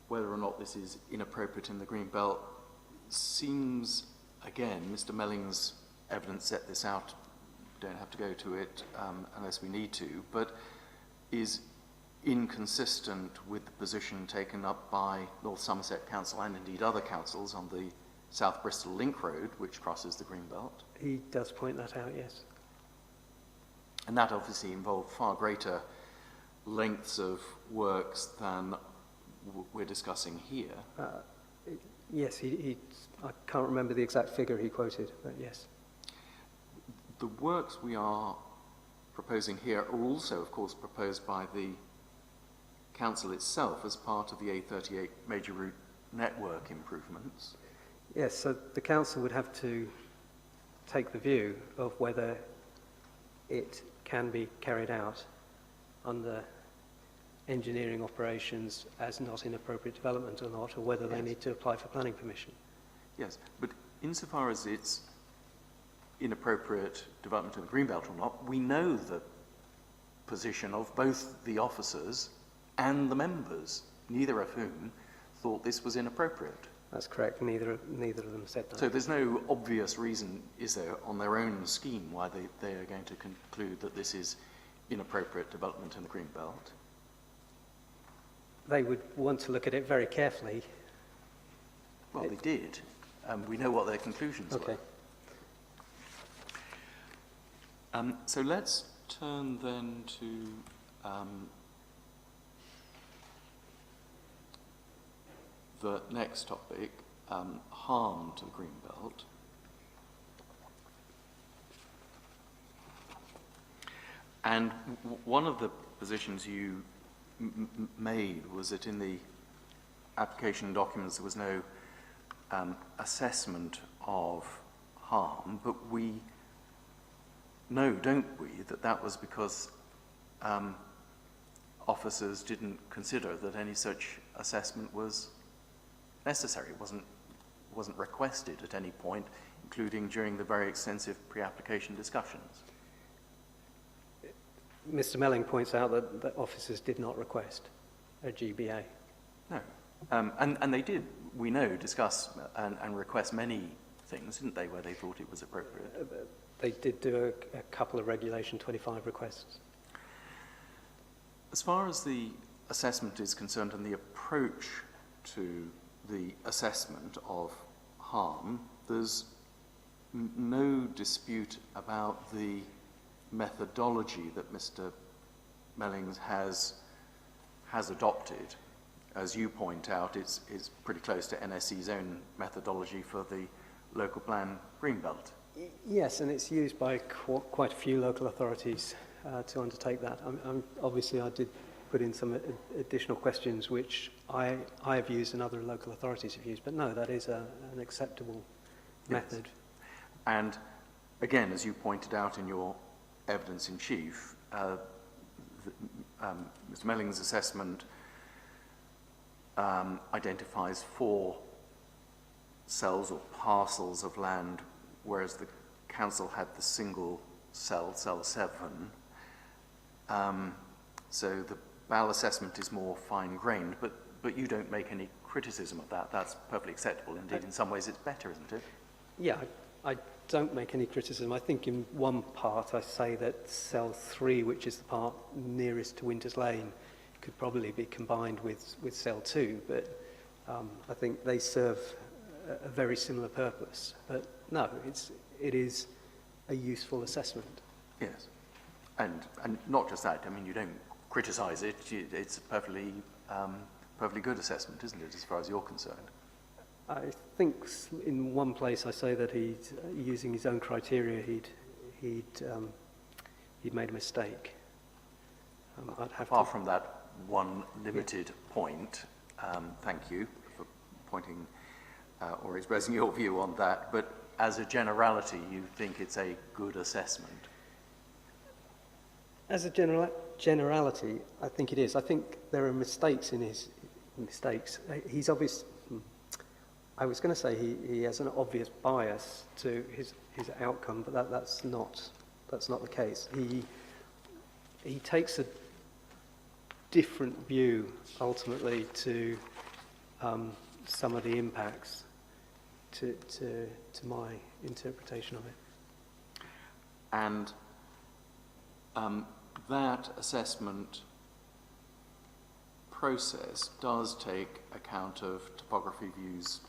whether or not this is inappropriate in the green belt seems, again, Mr. Melling's evidence set this out, don't have to go to it unless we need to, but is inconsistent with the position taken up by North Somerset Council and indeed other councils on the South Bristol Link Road, which crosses the green belt. He does point that out, yes. And that obviously involved far greater lengths of works than we're discussing here. Yes, I can't remember the exact figure he quoted, but yes. The works we are proposing here are also, of course, proposed by the council itself as part of the A38 major route network improvements. Yes, so the council would have to take the view of whether it can be carried out under engineering operations as not inappropriate development or not, or whether they need to apply for planning permission. Yes, but insofar as it's inappropriate development in the greenbelt or not, we know the position of both the officers and the members, neither of whom thought this was inappropriate. That's correct. Neither of them said that. So there's no obvious reason, is there, on their own scheme why they are going to conclude that this is inappropriate development in the greenbelt? They would want to look at it very carefully. Well, they did. We know what their conclusions Okay. were. So let's turn then to the next topic, harm to the greenbelt. And one of the positions you made was that in the application documents there was no assessment of harm, but we know, don't we, that that was because officers didn't consider that any such assessment was necessary. It wasn't requested at any point, including during the very extensive pre-application discussions. Mr. Melling points out that officers did not request a GBA. No. And they did, we know, discuss and request many things, didn't they, where they thought it was appropriate? They did do a couple of Regulation 25 requests. As far as the assessment is concerned and the approach to the assessment of harm, there's no dispute about the methodology that Mr. Mellings has adopted. As you point out, it's pretty close to NSC's own methodology for the local plan Greenbelt. Yes, and it's used by quite a few local authorities to undertake that. Obviously, I did put in some additional questions which I have used and other local authorities have used, but no, that is an acceptable method. And again, as you pointed out in your evidence in chief, Mr. Melling's assessment identifies 4 cells or parcels of land, whereas the council had the single cell, cell 7. So the BAL assessment is more fine-grained, but you don't make any criticism of that. That's perfectly acceptable. Indeed, in some ways it's better, isn't it? Yeah, I don't make any criticism. I think in one part I say that cell 3, which is the part nearest to Winters Lane, could probably be combined with cell 2, but I think they serve a very similar purpose. But no, it is a useful assessment. Yes, and not just that. I mean, you don't criticise it. It's a perfectly good assessment, isn't it, as far as you're concerned? I think in one place I say that he's using his own criteria. He'd made a mistake. I'd have Apart from that one limited point, thank you for pointing or expressing your view on that. But as a generality, you think it's a good assessment? As a generality, I think it is. I think there are mistakes in his mistakes. He's obvious. I was going to say he has an obvious bias to his outcome, but that's not the case. He takes a different view ultimately to some of the impacts to my interpretation of it. And that assessment process does take account of topography views,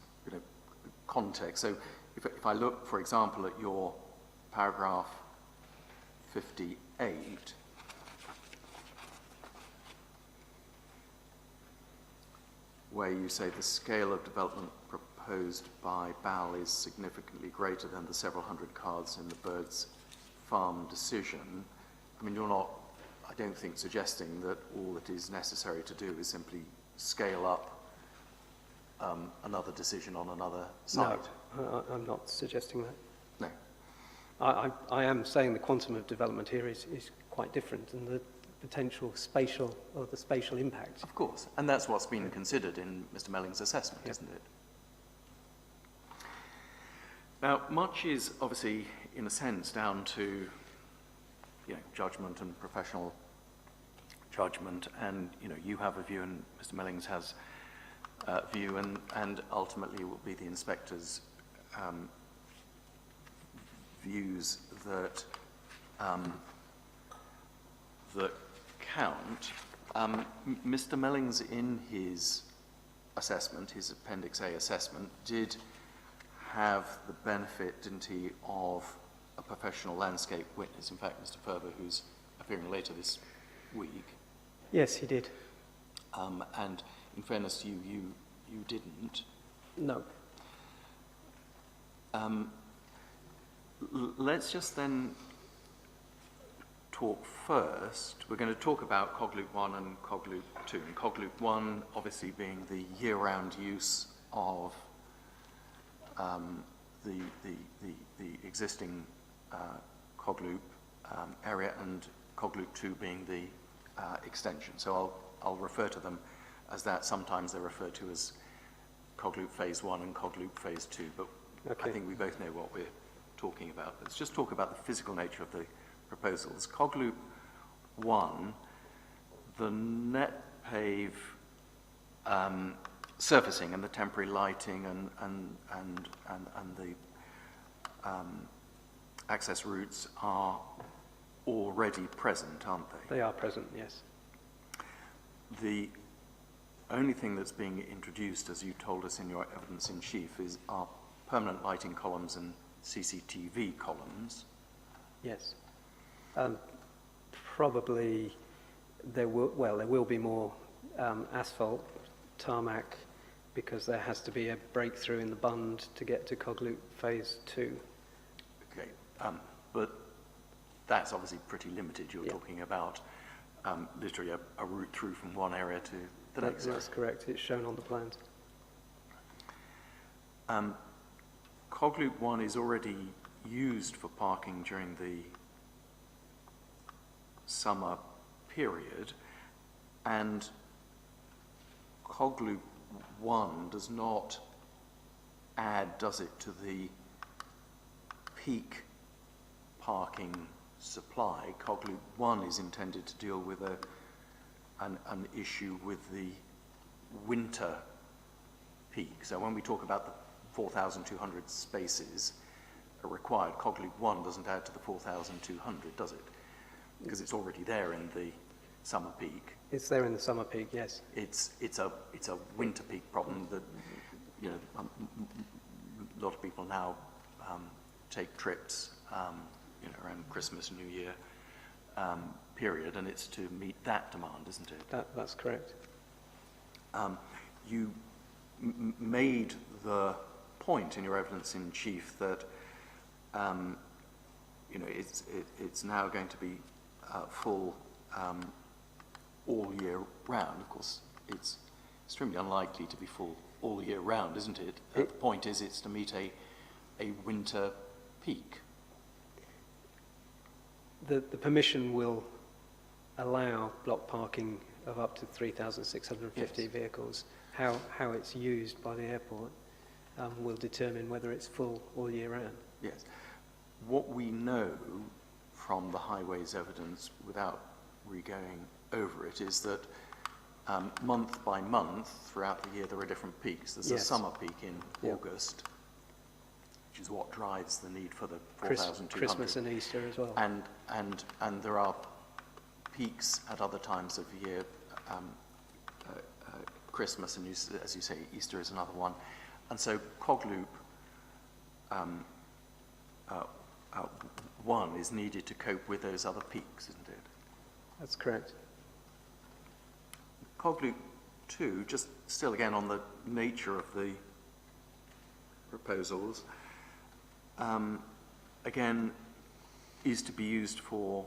context. So if I look, for example, at your paragraph 58, where you say the scale of development proposed by BAL is significantly greater than the several hundred cards in the Birds Farm decision. I mean, you're not, I don't think, suggesting that all that is necessary to do is simply scale up another decision on another site. No, I'm not suggesting that. No. I am saying the quantum of development here is quite different, and the potential spatial or the spatial impact. Of course, and that's what's been considered in Mr. Melling's assessment, isn't it? Now, much is obviously, in a sense, down to judgment and professional judgment, and you have a view, and Mr. Mellings has a view, and ultimately it will be the inspector's views that that count. Mr. Mellings, in his assessment, his Appendix A assessment, did have the benefit, didn't he, of a professional landscape witness. In fact, Mr. Ferber, who's appearing later this week. Yes, he did. And in fairness to you, you didn't. No. Let's just then talk first, we're going to talk about cog loop 1 and cog loop 2. And cog loop 1 obviously being the year-round use of the existing cog loop area, and cog loop 2 being the extension. So I'll refer to them as that. Sometimes they're referred to as cog loop phase 1 and cog loop phase 2, but Okay. I think we both know what we're talking about. Let's just talk about the physical nature of the proposals. Cog loop 1, the net pave surfacing and the temporary lighting and the access routes are already present, aren't they? They are present, yes. The only thing that's being introduced, as you told us in your evidence in chief, are permanent lighting columns and CCTV columns. Yes. Probably there will be more asphalt, tarmac, because there has to be a breakthrough in the bund to get to cog loop phase 2. Okay, but that's obviously pretty limited. You're talking about literally a route through from one area to the next. That's correct. It's shown on the plans. Cog loop 1 is already used for parking during the summer period, and cog loop 1 does not add, does it, to the peak parking supply. Cog loop 1 is intended to deal with an issue with the winter peak. So when we talk about the 4,200 spaces required, cog loop 1 doesn't add to the 4,200, does it? Because it's already there in the summer peak. It's there in the summer peak, yes. It's a winter peak problem that, you know, a lot of people now take trips, you know, around Christmas, New Year period, and it's to meet that demand, isn't it? That's correct. You made the point in your evidence in chief that you know, it's now going to be full all year round. Of course, it's extremely unlikely to be full all year round, isn't it? The point is it's to meet a winter peak. The permission will allow block parking of up to 3,650 Yes. vehicles. How it's used by the airport will determine whether it's full all year round. Yes. What we know from the highways evidence, without re-going over it, is that month by month throughout the year there are different peaks. There's a Yes. summer peak in Yep. August, which is what drives the need for the 4,200. Christmas and Easter as well. And there are peaks at other times of the year, Christmas, and as you say, Easter is another one. And so cog loop 1 is needed to cope with those other peaks, isn't it? That's correct. Cog loop 2, just still again on the nature of the proposals, again, is to be used for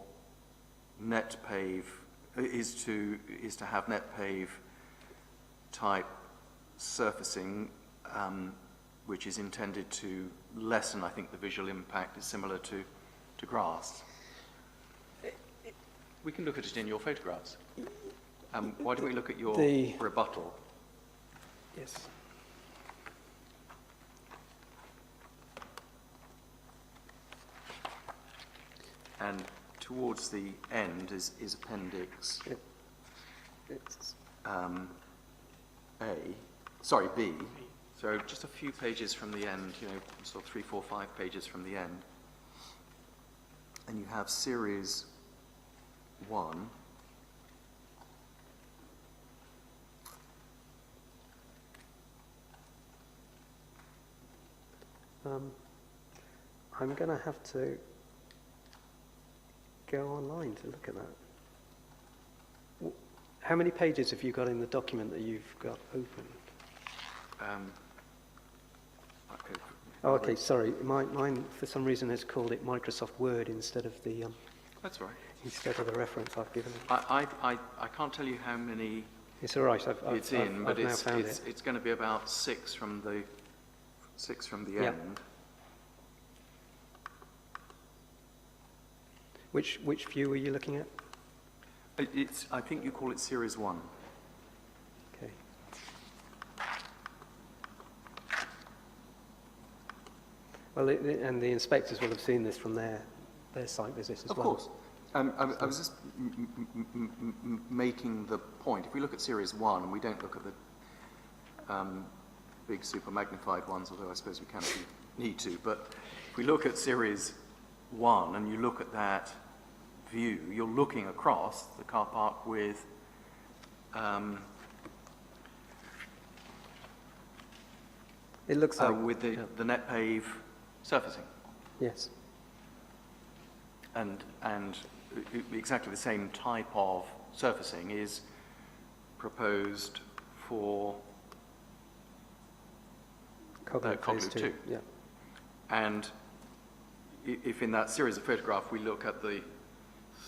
net pave, is to have net pave type surfacing, which is intended to lessen, I think the visual impact is similar to grass. We can look at it in your photographs. Why don't we look at your rebuttal? Yes. And towards the end is appendix It's B. So just a few pages from the end, you know, sort of 3, 4, 5 pages from the end. And you have series 1. I'm going to have to go online to look at that. How many pages have you got in the document that you've got open? Okay. Oh, okay, sorry. Mine, for some reason, has called it Microsoft Word instead of the That's all right. instead of the reference I've given him. I can't tell you how many It's all right. it's in, but I've now found it. it's going to be about six from the Yeah. end. Which view were you looking at? I think you call it Series 1. Okay. Well, and the inspectors will have seen this from their site visits as Of well. course. I was just making the point, if we look at Series 1, and we don't look at the big super magnified ones, although I suppose we kind of need to, but if we look at Series 1 and you look at that view, you're looking across the car park with It looks like with the net pave surfacing. yes. And exactly the same type of surfacing is proposed for Cogloop phase Cogloop 2. 2. Yeah. And if in that series of photographs we look at the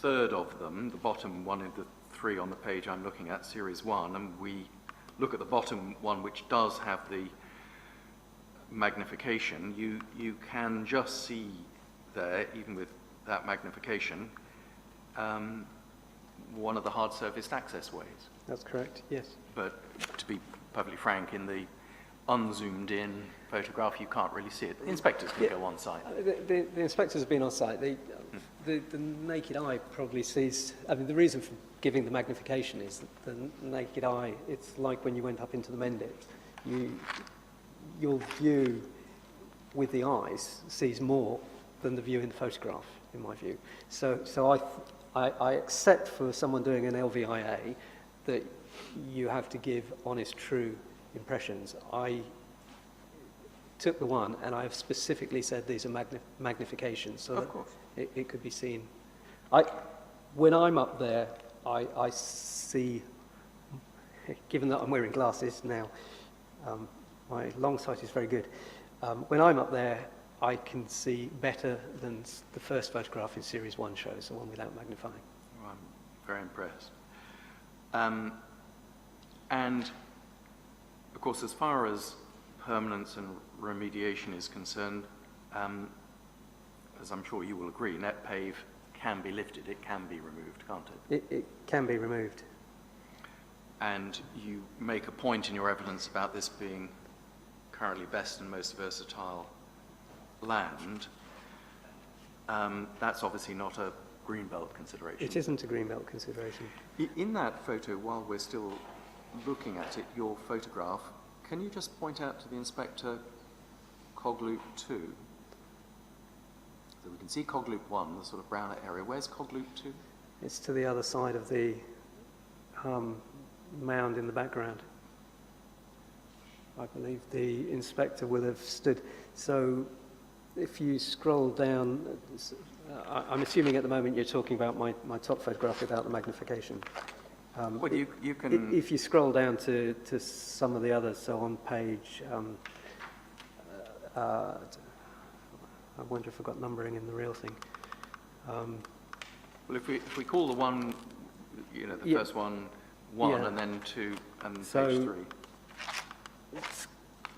third of them, the bottom one of the three on the page I'm looking at, Series 1, and we look at the bottom one which does have the magnification, you can just see there, even with that magnification, one of the hard surfaced access ways. That's correct. Yes. But to be perfectly frank, in the unzoomed in photograph, you can't really see it. The inspectors can go on site. The inspectors have been on site. The naked eye probably sees. I mean, the reason for giving the magnification is that the naked eye. It's like when you went up into the Mendip. Your view with the eyes sees more than the view in the photograph, in my view. So I accept for someone doing an LVIA that you have to give honest, true impressions. I took the one and I've specifically said these are magnifications so Of course. that it could be seen. When I'm up there, I see, given that I'm wearing glasses now, my long sight is very good. When I'm up there, I can see better than the first photograph in Series 1 shows, the one without magnifying. Well, I'm very impressed. And, of course, as far as permanence and remediation is concerned, as I'm sure you will agree, net pave can be lifted, it can be removed, can't it? It can be removed. And you make a point in your evidence about this being currently best and most versatile land. That's obviously not a greenbelt consideration. It isn't a greenbelt consideration. In that photo, while we're still looking at it, your photograph, can you just point out to the inspector Cogloop 2? So we can see Cogloop 1, the sort of browner area. Where's Cogloop 2? It's to the other side of the mound in the background. I believe the inspector will have stood. So if you scroll down, I'm assuming at the moment you're talking about my top photograph without the magnification. Well, you can... If you scroll down to some of the others, so on page, I wonder if I've got numbering in the real thing. Well, if we call the one, you know, the first one, Yeah. and then 2, and So- page 3.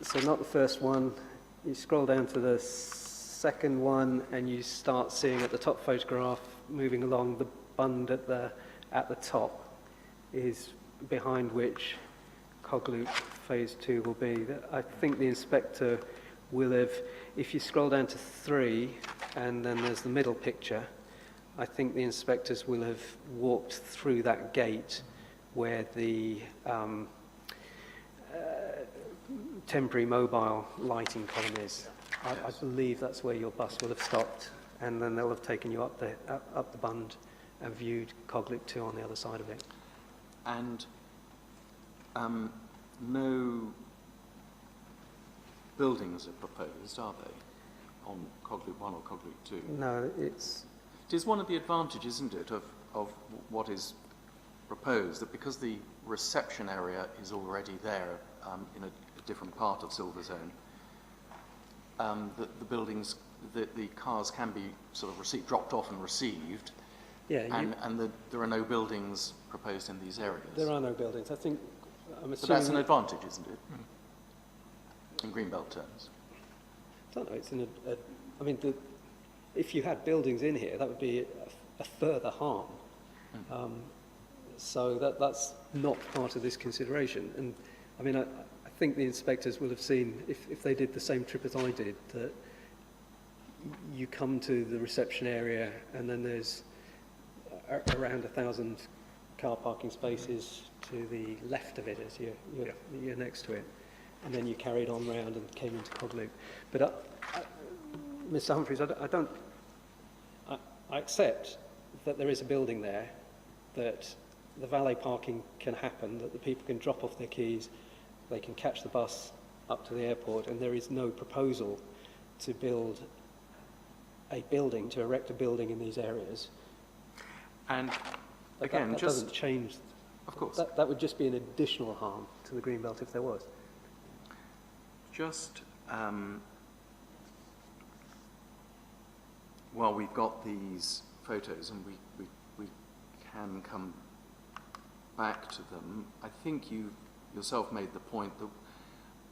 So not the first one. You scroll down to the second one, and you start seeing at the top photograph, moving along, the bund at the top is behind which Cogloop phase 2 will be. I think the inspector will have, if you scroll down to 3, and then there's the middle picture, I think the inspectors will have walked through that gate where the temporary mobile lighting column is. I believe that's where your bus will have stopped, and then they'll have taken you up the bund and viewed Cogloop 2 on the other side of it. And no buildings are proposed, are they, on Cogloop 1 or Cogloop 2? No, it's... It is one of the advantages, isn't it, of what is proposed, that because the reception area is already there in a different part of Silver Zone, that the buildings, the cars can be sort of dropped off and received, Yeah, there are no buildings proposed in these areas. there are no buildings. I think, I'm But assuming... that's an advantage, isn't it? In greenbelt terms. I don't know, it's I mean, if you had buildings in here, that would be a further harm. So that's not part of this consideration. And I mean, I think the inspectors will have seen, if they did the same trip as I did, that you come to the reception area and then there's around 1,000 car parking spaces to the left of it as you're next to it. And then you carried on round and came into Cog Loop. But Mr. Humphreys, I accept that there is a building there, that the valet parking can happen, that the people can drop off their keys, they can catch the bus up to the airport, and there is no proposal to build a building, to erect a building in these areas. And But again, that doesn't change. Of course. That would just be an additional harm to the greenbelt if there was. Just while we've got these photos and we can come back to them, I think you yourself made the point that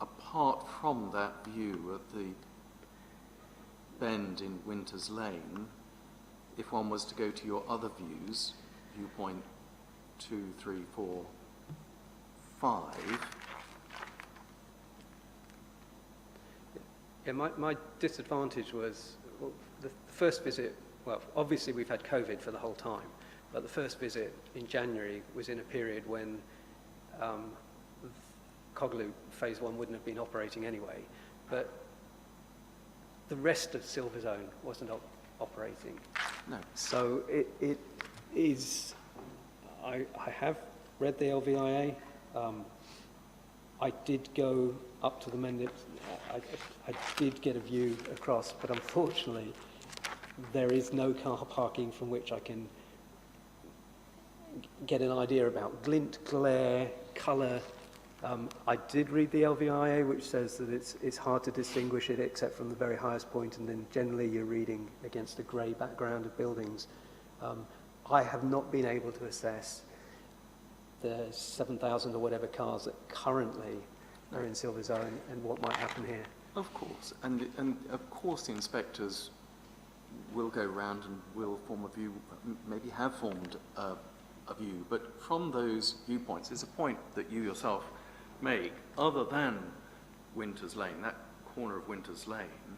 apart from that view of the bend in Winters Lane, if one was to go to your other views, viewpoint 2, 3, 4, 5, Yeah, my disadvantage was, well, the first visit, well, obviously we've had COVID for the whole time, but the first visit in January was in a period when Cog Loop Phase 1 wouldn't have been operating anyway, but the rest of Silver Zone wasn't operating. no. So it is, I have read the LVIA. I did go up to the Mendip. I did get a view across, but unfortunately there is no car parking from which I can get an idea about glint, glare, colour. I did read the LVIA, which says that it's hard to distinguish it except from the very highest point, and then generally you're reading against a grey background of buildings. I have not been able to assess the 7,000 or whatever cars that currently are in Silver Zone and what might happen here. Of course, and of course the inspectors will go round and will form a view, maybe have formed a view, but from those viewpoints, there's a point that you yourself make, other than Winters Lane, that corner of Winters Lane,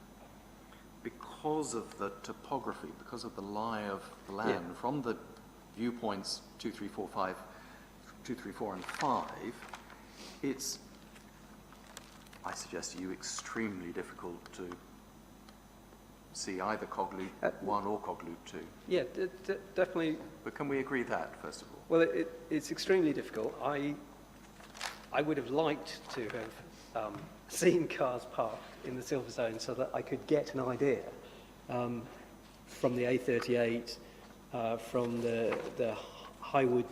because of the topography, because of the lie of the land, from the viewpoints 2, 3, 4, 5, 2, 3, 4 and 5, it's, I suggest to you, extremely difficult to see either Cog Loop 1 or Cog Loop 2. Yeah, definitely. But can we agree that, first of all? Well, it's extremely difficult. I would have liked to have seen cars parked in the Silver Zone so that I could get an idea from the A38, from the Highwood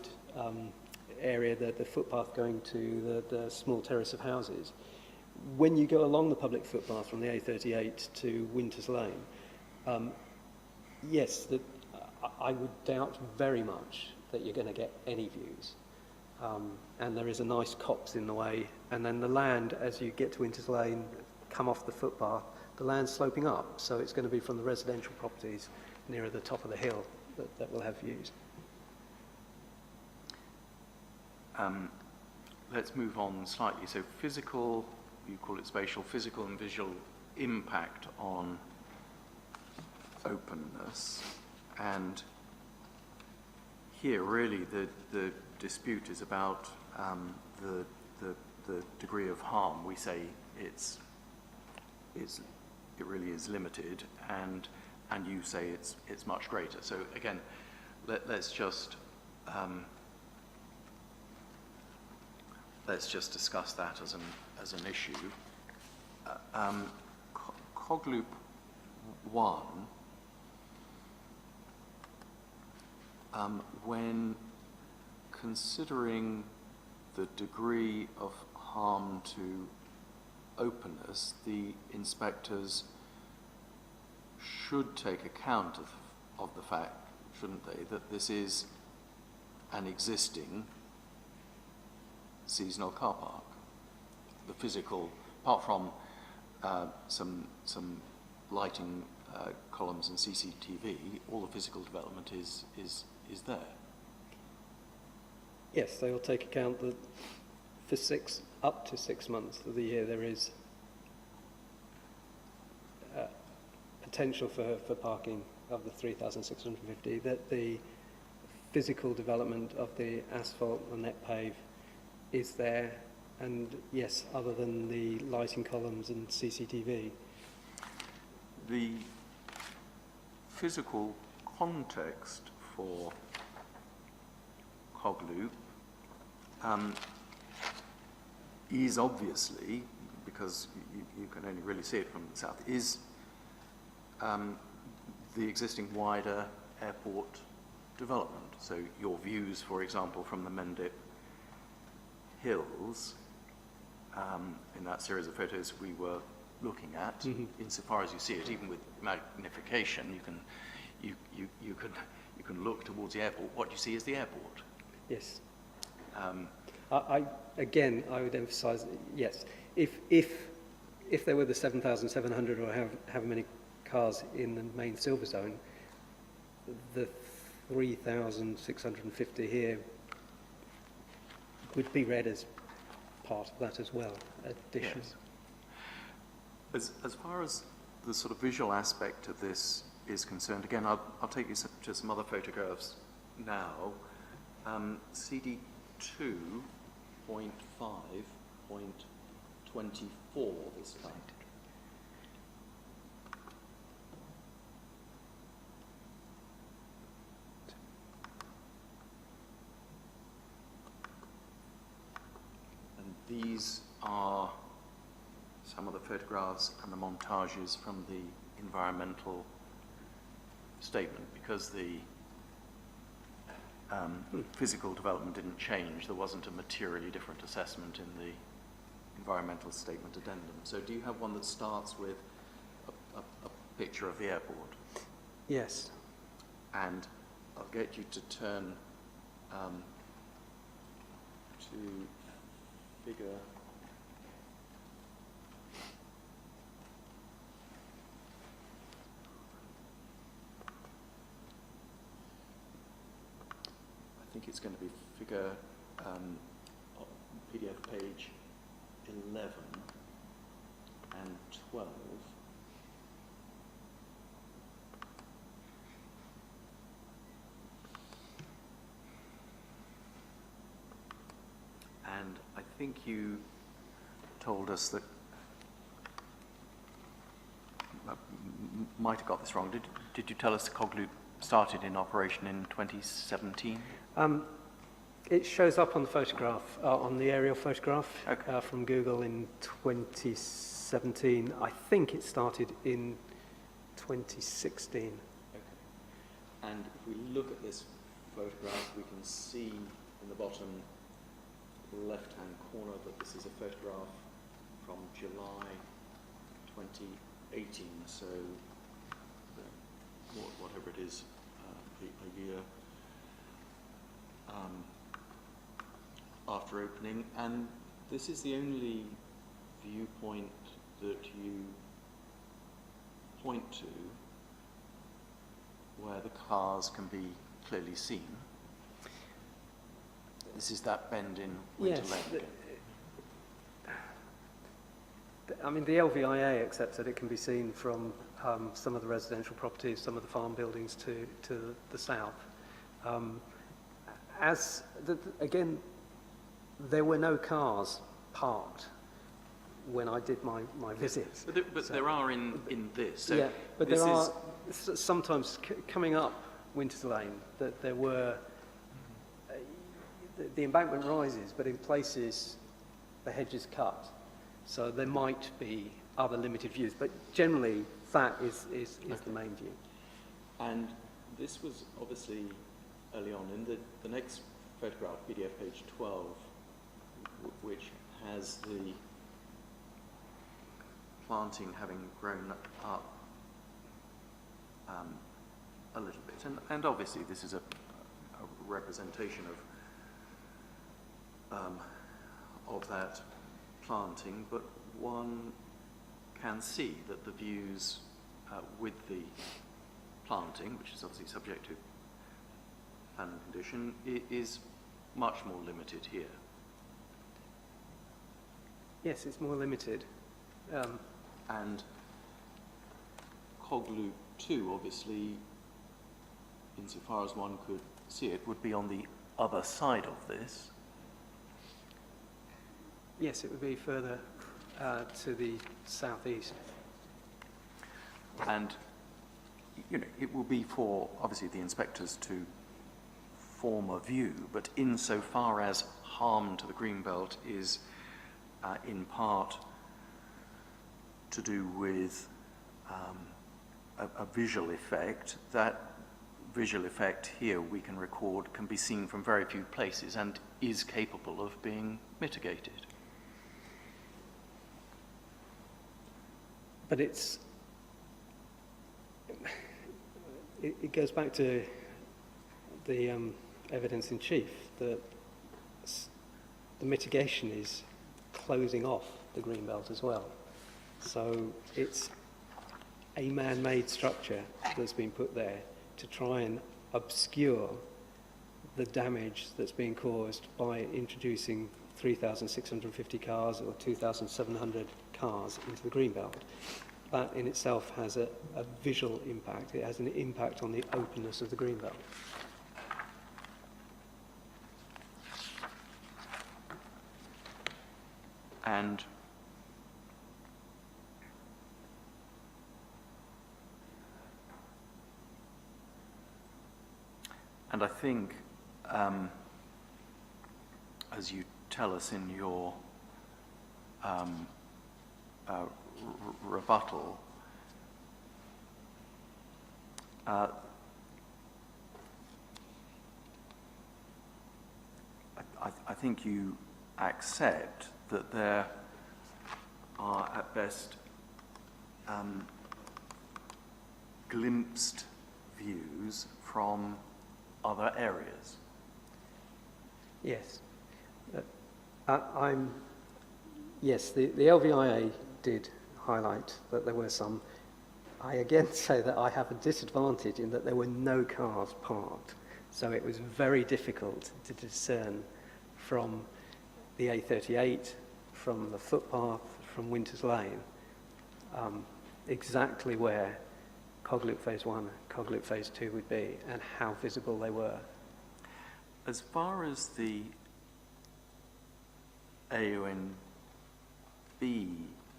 area, the footpath going to the small terrace of houses. When you go along the public footpath from the A38 to Winters Lane, yes, I would doubt very much that you're going to get any views. And there is a nice copse in the way, and then the land, as you get to Winters Lane, come off the footpath, the land's sloping up, so it's going to be from the residential properties nearer the top of the hill that will have views. Let's move on slightly. So physical, you call it spatial, physical and visual impact on openness. And here really the dispute is about the degree of harm. We say it really is limited, and you say it's much greater. So again, let's just discuss that as an issue. Cog Loop 1, when considering the degree of harm to openness, the inspectors should take account of the fact, shouldn't they, that this is an existing seasonal car park. The physical, apart from some lighting columns and CCTV, all the physical development is there. Yes, they will take account that for up to 6 months of the year there is potential for parking of the 3,650, that the physical development of the asphalt and net pave is there, and yes, other than the lighting columns and CCTV. The physical context for Cog Loop is obviously, because you can only really see it from the south, is the existing wider airport development. So your views, for example, from the Mendip Hills, in that series of photos we were looking at, insofar as you see it, even with magnification, you can look towards the airport. What you see is the airport. Yes. I would emphasise, yes, if there were the 7,700 or however many cars in the main silver zone, the 3,650 here would be read as part of that as well, addition. Yes. As far as the sort of visual aspect of this is concerned, again, I'll take you to some other photographs now. CD 2.5.24 this time. And these are some of the photographs and the montages from the environmental statement, because the physical development didn't change. There wasn't a materially different assessment in the environmental statement addendum. So do you have one that starts with a picture of the airport? Yes. And I'll get you to turn to figure I think it's going to be figure PDF page 11 and 12. And I think you told us that, might have got this wrong, did you tell us the Cog Loop started in operation in 2017? It shows up on the photograph, on the aerial photograph, Okay. from Google in 2017. I think it started in 2016. Okay. And if we look at this photograph, we can see in the bottom left-hand corner that this is a photograph from July 2018, so whatever it is, a year after opening, and this is the only viewpoint that you point to where the cars can be clearly seen. This is that bend in Winter Lane. I mean, the LVIA accepts that it can be seen from some of the residential properties, some of the farm buildings to the south. Again, there were no cars parked when I did my visit. But there are in this. So yeah, but this there are sometimes coming up Winters Lane that there were, the embankment rises, but in places the hedge is cut. So there might be other limited views, but generally that is the main view. And this was obviously early on. In the next photograph, PDF page 12, which has the planting having grown up a little bit. And obviously this is a representation of that planting, but one can see that the views with the planting, which is obviously subject to planning condition, is much more limited here. Yes, it's more limited. And Cog Loop 2, obviously, insofar as one could see it, would be on the other side of this. Yes, it would be further to the southeast. And, you know, it will be for, obviously, the inspectors to form a view, but insofar as harm to the greenbelt is in part to do with a visual effect, that visual effect here we can record can be seen from very few places and is capable of being mitigated. But it goes back to the evidence in chief that the mitigation is closing off the greenbelt as well. So it's a man-made structure that's been put there to try and obscure the damage that's being caused by introducing 3,650 cars or 2,700 cars into the greenbelt. That in itself has a visual impact. It has an impact on the openness of the greenbelt. And I think, as you tell us in your rebuttal, I think you accept that there are at best glimpsed views from other areas. Yes. Yes, the LVIA did highlight that there were some. I again say that I have a disadvantage in that there were no cars parked, so it was very difficult to discern from the A38, from the footpath, from Winters Lane, exactly where Cog Loop Phase 1, Cog Loop Phase 2 would be and how visible they were. As far as the AONB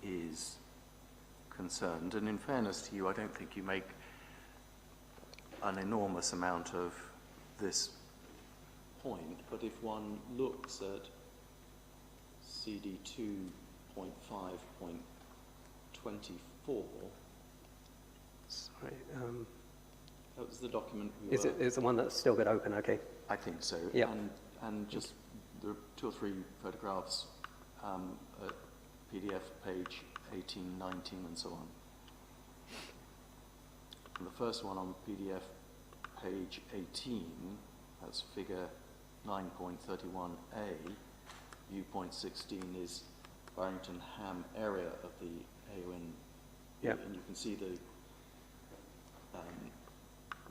is concerned, and in fairness to you, I don't think you make an enormous amount of this point, but if one looks at CD 2.5.24, Sorry, that was the document we is it the one that's still got open? Okay. I think so. Yeah. And just there are 2 or 3 photographs at PDF page 18, 19, and so on. And the first one on PDF page 18, that's figure 9.31a, viewpoint 16 is Barrington Ham area of the AON. Yeah. And you can see the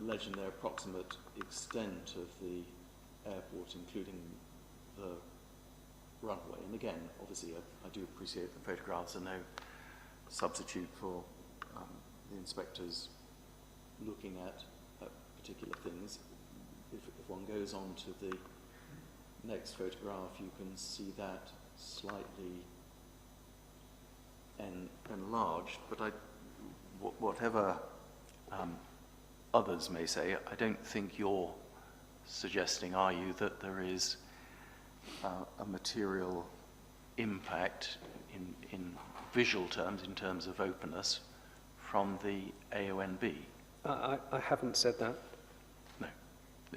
legend there, approximate extent of the airport, including the runway. And again, obviously, I do appreciate the photographs are no substitute for the inspectors looking at particular things. If one goes on to the next photograph, you can see that slightly enlarged, but whatever others may say, I don't think you're suggesting, are you, that there is a material impact in visual terms, in terms of openness, from the AONB? I haven't said that. No,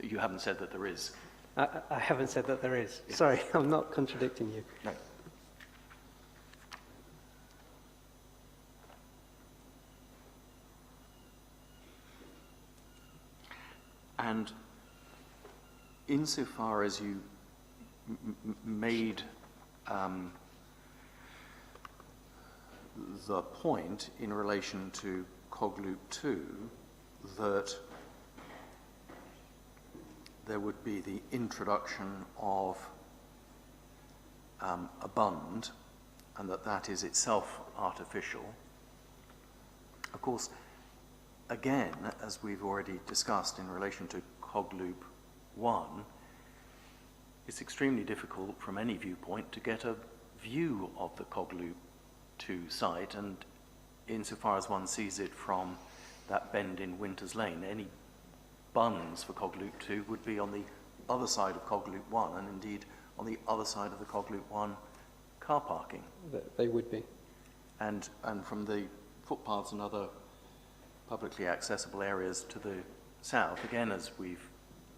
you haven't said that there is. I haven't said that there is. Yeah. Sorry, I'm not contradicting you. No. And insofar as you made the point in relation to Cogloop 2 that there would be the introduction of a bund, and that is itself artificial. Of course, again, as we've already discussed in relation to Cogloop 1, it's extremely difficult from any viewpoint to get a view of the Cogloop 2 site, and insofar as one sees it from that bend in Winters Lane, any bunds for Cogloop 2 would be on the other side of Cogloop 1, and indeed on the other side of the Cogloop 1 car parking. They would be. And from the footpaths and other publicly accessible areas to the south, again, as we've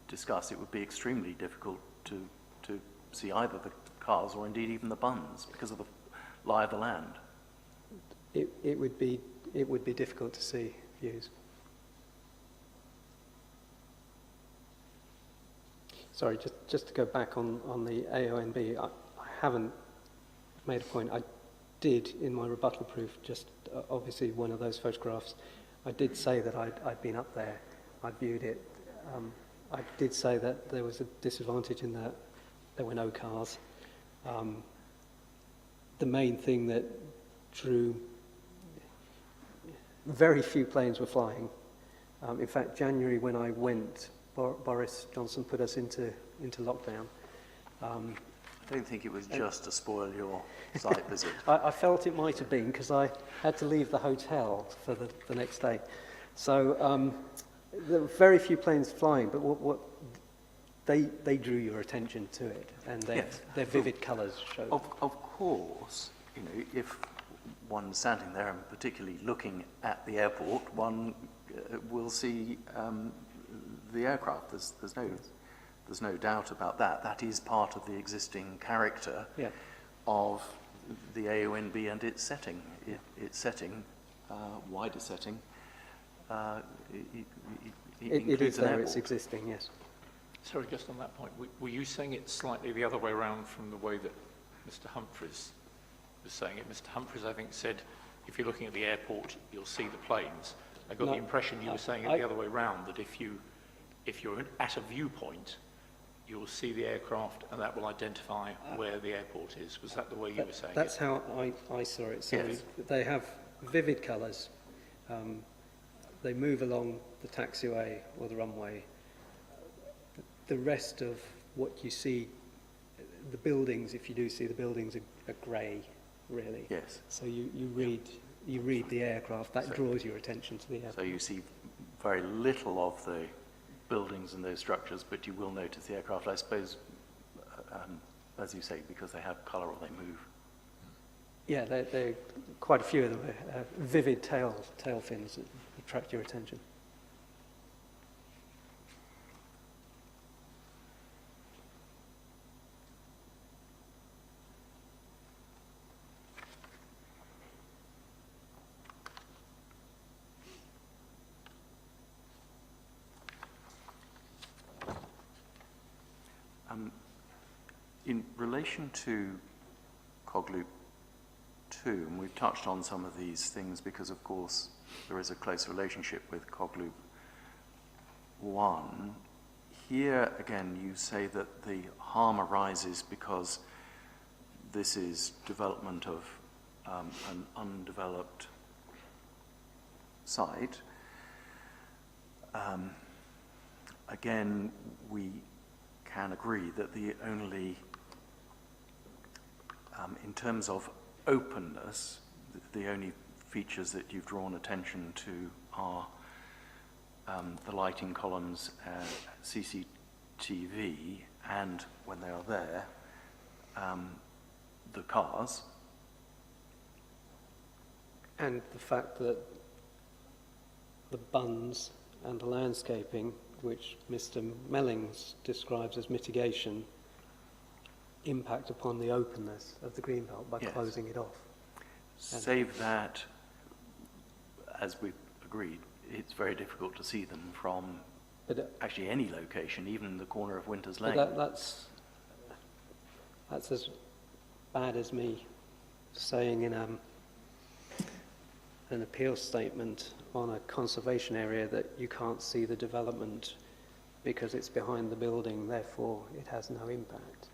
discussed, it would be extremely difficult to see either the cars or indeed even the bunds because of the lie of the land. It would be difficult to see views. Sorry, just to go back on the AONB, I haven't made a point. I did in my rebuttal proof, just obviously one of those photographs, I did say that I'd been up there, I'd viewed it. I did say that there was a disadvantage in that there were no cars. The main thing that drew, very few planes were flying. In fact, January when I went, Boris Johnson put us into lockdown. I don't think it was just to spoil your site visit. I felt it might have been because I had to leave the hotel for the next day. So there were very few planes flying, but what they drew your attention to it, and their vivid colours showed. Of course, you know, if one's standing there and particularly looking at the airport, one will see the aircraft. There's no doubt about that. That is part of the existing character of the AONB and its setting. Its setting, wider setting, It is there, it's existing, yes. Sorry, just on that point, were you saying it slightly the other way around from the way that Mr. Humphreys was saying it? Mr. Humphreys, I think, said if you're looking at the airport, you'll see the planes. I got the impression you were saying it the other way around, that if you're at a viewpoint, you will see the aircraft and that will identify where the airport is. Was that the way you were saying That's it? how I saw it. So Yes. they have vivid colours. They move along the taxiway or the runway. The rest of what you see, the buildings, if you do see the buildings, are grey, really. Yes. So you read the aircraft. That draws your attention to the airport. So you see very little of the buildings and those structures, but you will notice the aircraft, I suppose, as you say, because they have colour or they move. Yeah, they're quite a few of them have vivid tail fins that attract your attention. In relation to Cogloop 2, and we've touched on some of these things because, of course, there is a close relationship with Cogloop 1. Here, again, you say that the harm arises because this is development of an undeveloped site. Again, we can agree that the only, in terms of openness, the only features that you've drawn attention to are the lighting columns, CCTV, and when they are there, the cars. And the fact that the buns and the landscaping, which Mr. Mellings describes as mitigation, impact upon the openness of the greenbelt by closing it off. Save that, as we've agreed, it's very difficult to see them from But actually any location, even the corner of Winters but Lane. that's as bad as me saying in an appeal statement on a conservation area that you can't see the development because it's behind the building, therefore it has no impact.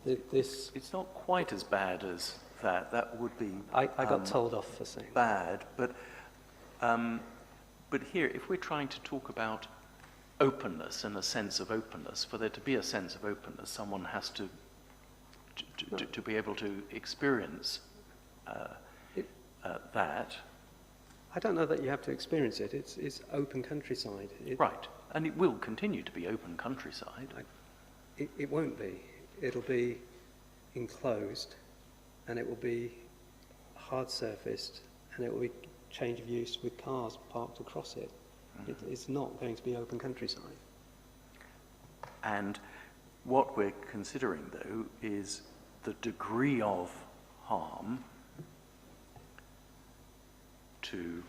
It's not quite as bad as that. That would be I got told off for saying that. bad, but here, if we're trying to talk about openness and a sense of openness, for there to be a sense of openness, someone has to be able to experience that. I don't know that you have to experience it. It's open countryside. Right, and it will continue to be open countryside. It won't be. It'll be enclosed, and it will be hard surfaced, and it will be change of use with cars parked across it. It's not going to be open countryside. And what we're considering, though, is the degree of harm to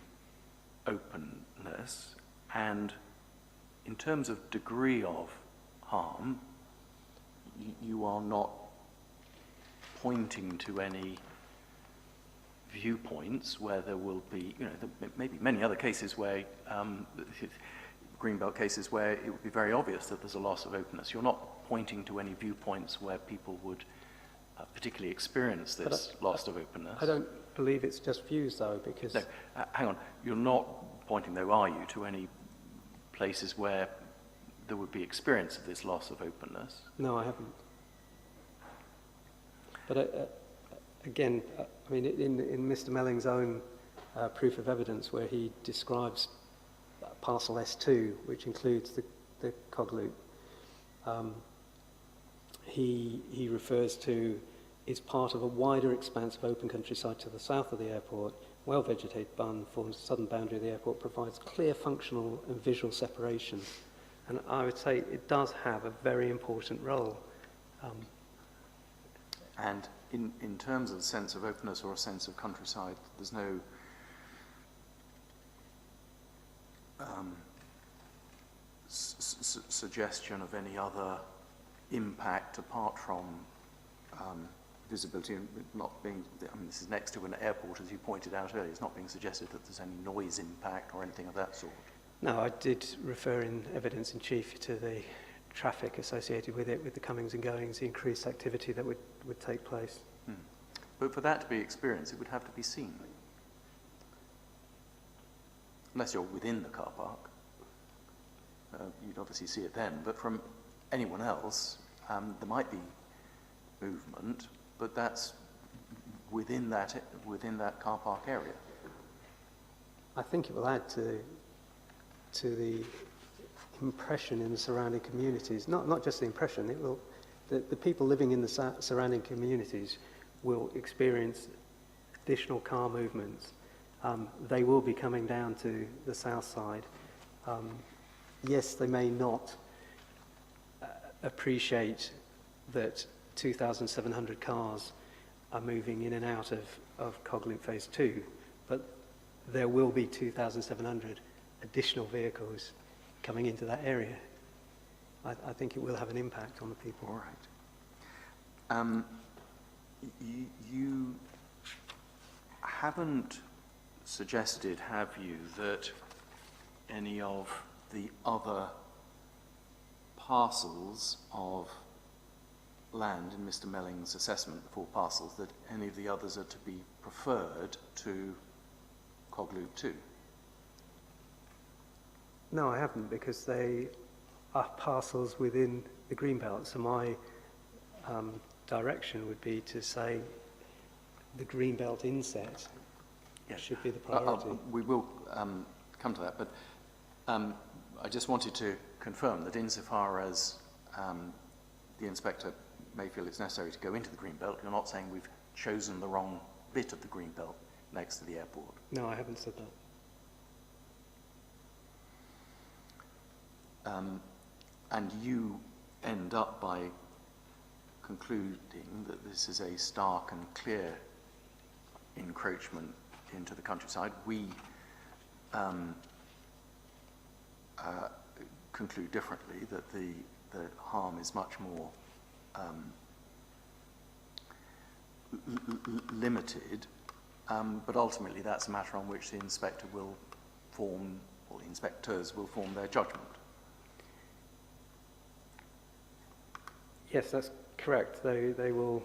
openness, and in terms of degree of harm, you are not pointing to any viewpoints where there will be, there may be many other cases where, Greenbelt cases where it would be very obvious that there's a loss of openness. You're not pointing to any viewpoints where people would particularly experience this loss of openness. I don't believe it's just views, though, because... No, hang on. You're not pointing, though, are you, to any places where there would be experience of this loss of openness? No, I haven't. But again, I mean, in Mr. Melling's own proof of evidence, where he describes parcel S2, which includes the cog loop, he refers to is part of a wider expanse of open countryside to the south of the airport. Well-vegetated bun forms the southern boundary of the airport, provides clear functional and visual separation. And I would say it does have a very important role. And in terms of a sense of openness or a sense of countryside, there's no suggestion of any other impact apart from visibility, and not being, I mean, this is next to an airport, as you pointed out earlier. It's not being suggested that there's any noise impact or anything of that sort. No, I did refer in evidence in chief to the traffic associated with it, with the comings and goings, the increased activity that would take place. But for that to be experienced, it would have to be seen. Unless you're within the car park. You'd obviously see it then. But from anyone else, there might be movement, but that's within that car park area. I think it will add to the impression in the surrounding communities. Not just the impression. It will. The people living in the surrounding communities will experience additional car movements. They will be coming down to the south side. Yes, they may not appreciate that 2,700 cars are moving in and out of Cog Loop Phase 2, but there will be 2,700 additional vehicles coming into that area. I think it will have an impact on the people. All right. You haven't suggested, have you, that any of the other parcels of land in Mr. Melling's assessment, the 4 parcels, that any of the others are to be preferred to Cog Loop 2? No, I haven't, because they are parcels within the Greenbelt. So my direction would be to say the Greenbelt inset should be the priority. We will come to that, but I just wanted to confirm that insofar as the inspector may feel it's necessary to go into the Greenbelt, you're not saying we've chosen the wrong bit of the Greenbelt next to the airport? No, I haven't said that. And you end up by concluding that this is a stark and clear encroachment into the countryside. We conclude differently, that the harm is much more limited, but ultimately that's a matter on which the inspector will form, or the inspectors will form their judgment. Yes, that's correct. They will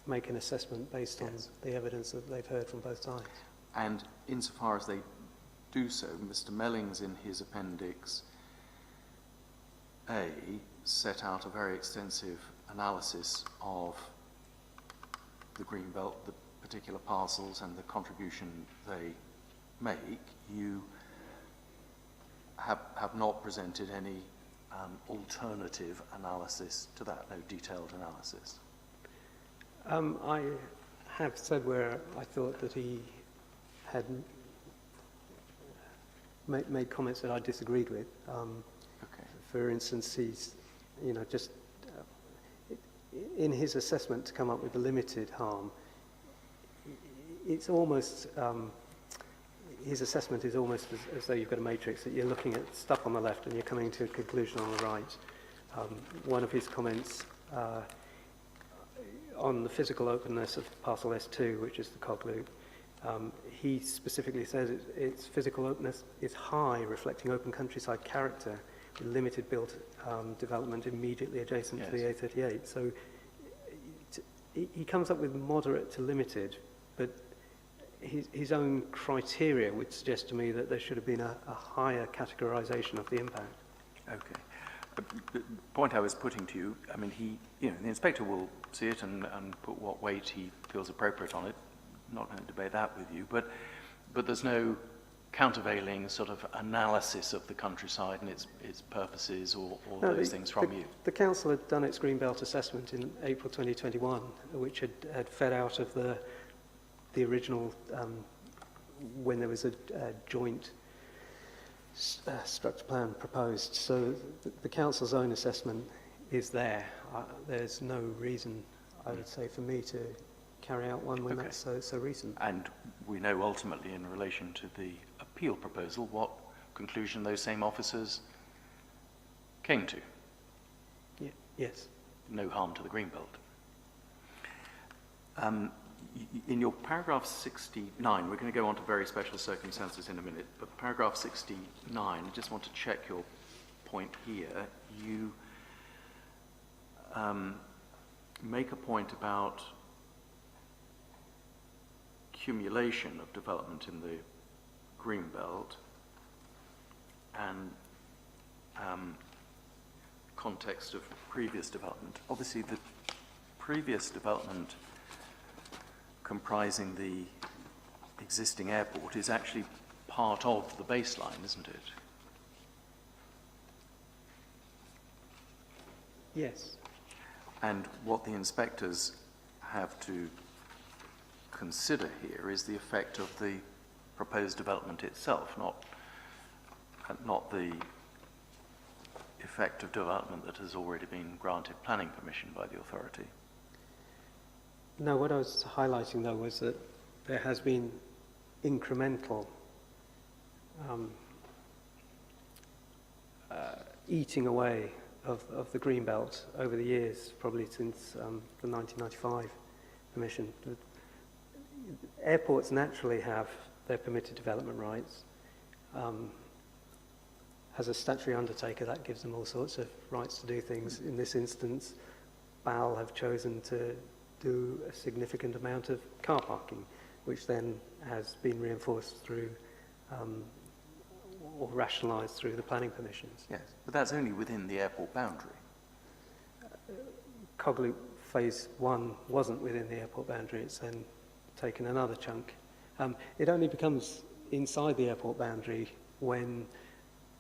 make an assessment based on the evidence that they've heard from both sides. And insofar as they do so, Mr. Mellings in his Appendix A set out a very extensive analysis of the Greenbelt, the particular parcels and the contribution they make. You have not presented any alternative analysis to that, no detailed analysis. I have said where I thought that he had made comments that I disagreed with. Okay. For instance, he's, just in his assessment to come up with the limited harm, it's almost, his assessment is almost as though you've got a matrix, that you're looking at stuff on the left and you're coming to a conclusion on the right. One of his comments on the physical openness of parcel S2, which is the cog loop, he specifically says its physical openness is high, reflecting open countryside character, with limited built development immediately adjacent to the A38. So he comes up with moderate to limited, but his own criteria would suggest to me that there should have been a higher categorization of the impact. Okay. The point I was putting to you, I mean, the inspector will see it and put what weight he feels appropriate on it. I'm not going to debate that with you, but there's no countervailing sort of analysis of the countryside and its purposes or no, those things from you. The council had done its Greenbelt assessment in April 2021, which had fed out of the original when there was a joint structure plan proposed. So the council's own assessment is there. There's no reason, I would say, for me to carry out one when that's so recent. And we know ultimately in relation to the appeal proposal what conclusion those same officers came to. Yes. No harm to the Greenbelt. In your paragraph 69, we're going to go on to very special circumstances in a minute, but paragraph 69, I just want to check your point here. You make a point about accumulation of development in the Greenbelt and context of previous development. Obviously, the previous development comprising the existing airport is actually part of the baseline, isn't it? Yes. And what the inspectors have to consider here is the effect of the proposed development itself, not the effect of development that has already been granted planning permission by the authority. No, what I was highlighting though was that there has been incremental eating away of the Greenbelt over the years, probably since the 1995 permission. Airports naturally have their permitted development rights. As a statutory undertaker, that gives them all sorts of rights to do things. In this instance, BAL have chosen to do a significant amount of car parking, which then has been reinforced through or rationalised through the planning permissions. Yes, but that's only within the airport boundary. Cogloop Phase 1 wasn't within the airport boundary. It's then taken another chunk. It only becomes inside the airport boundary when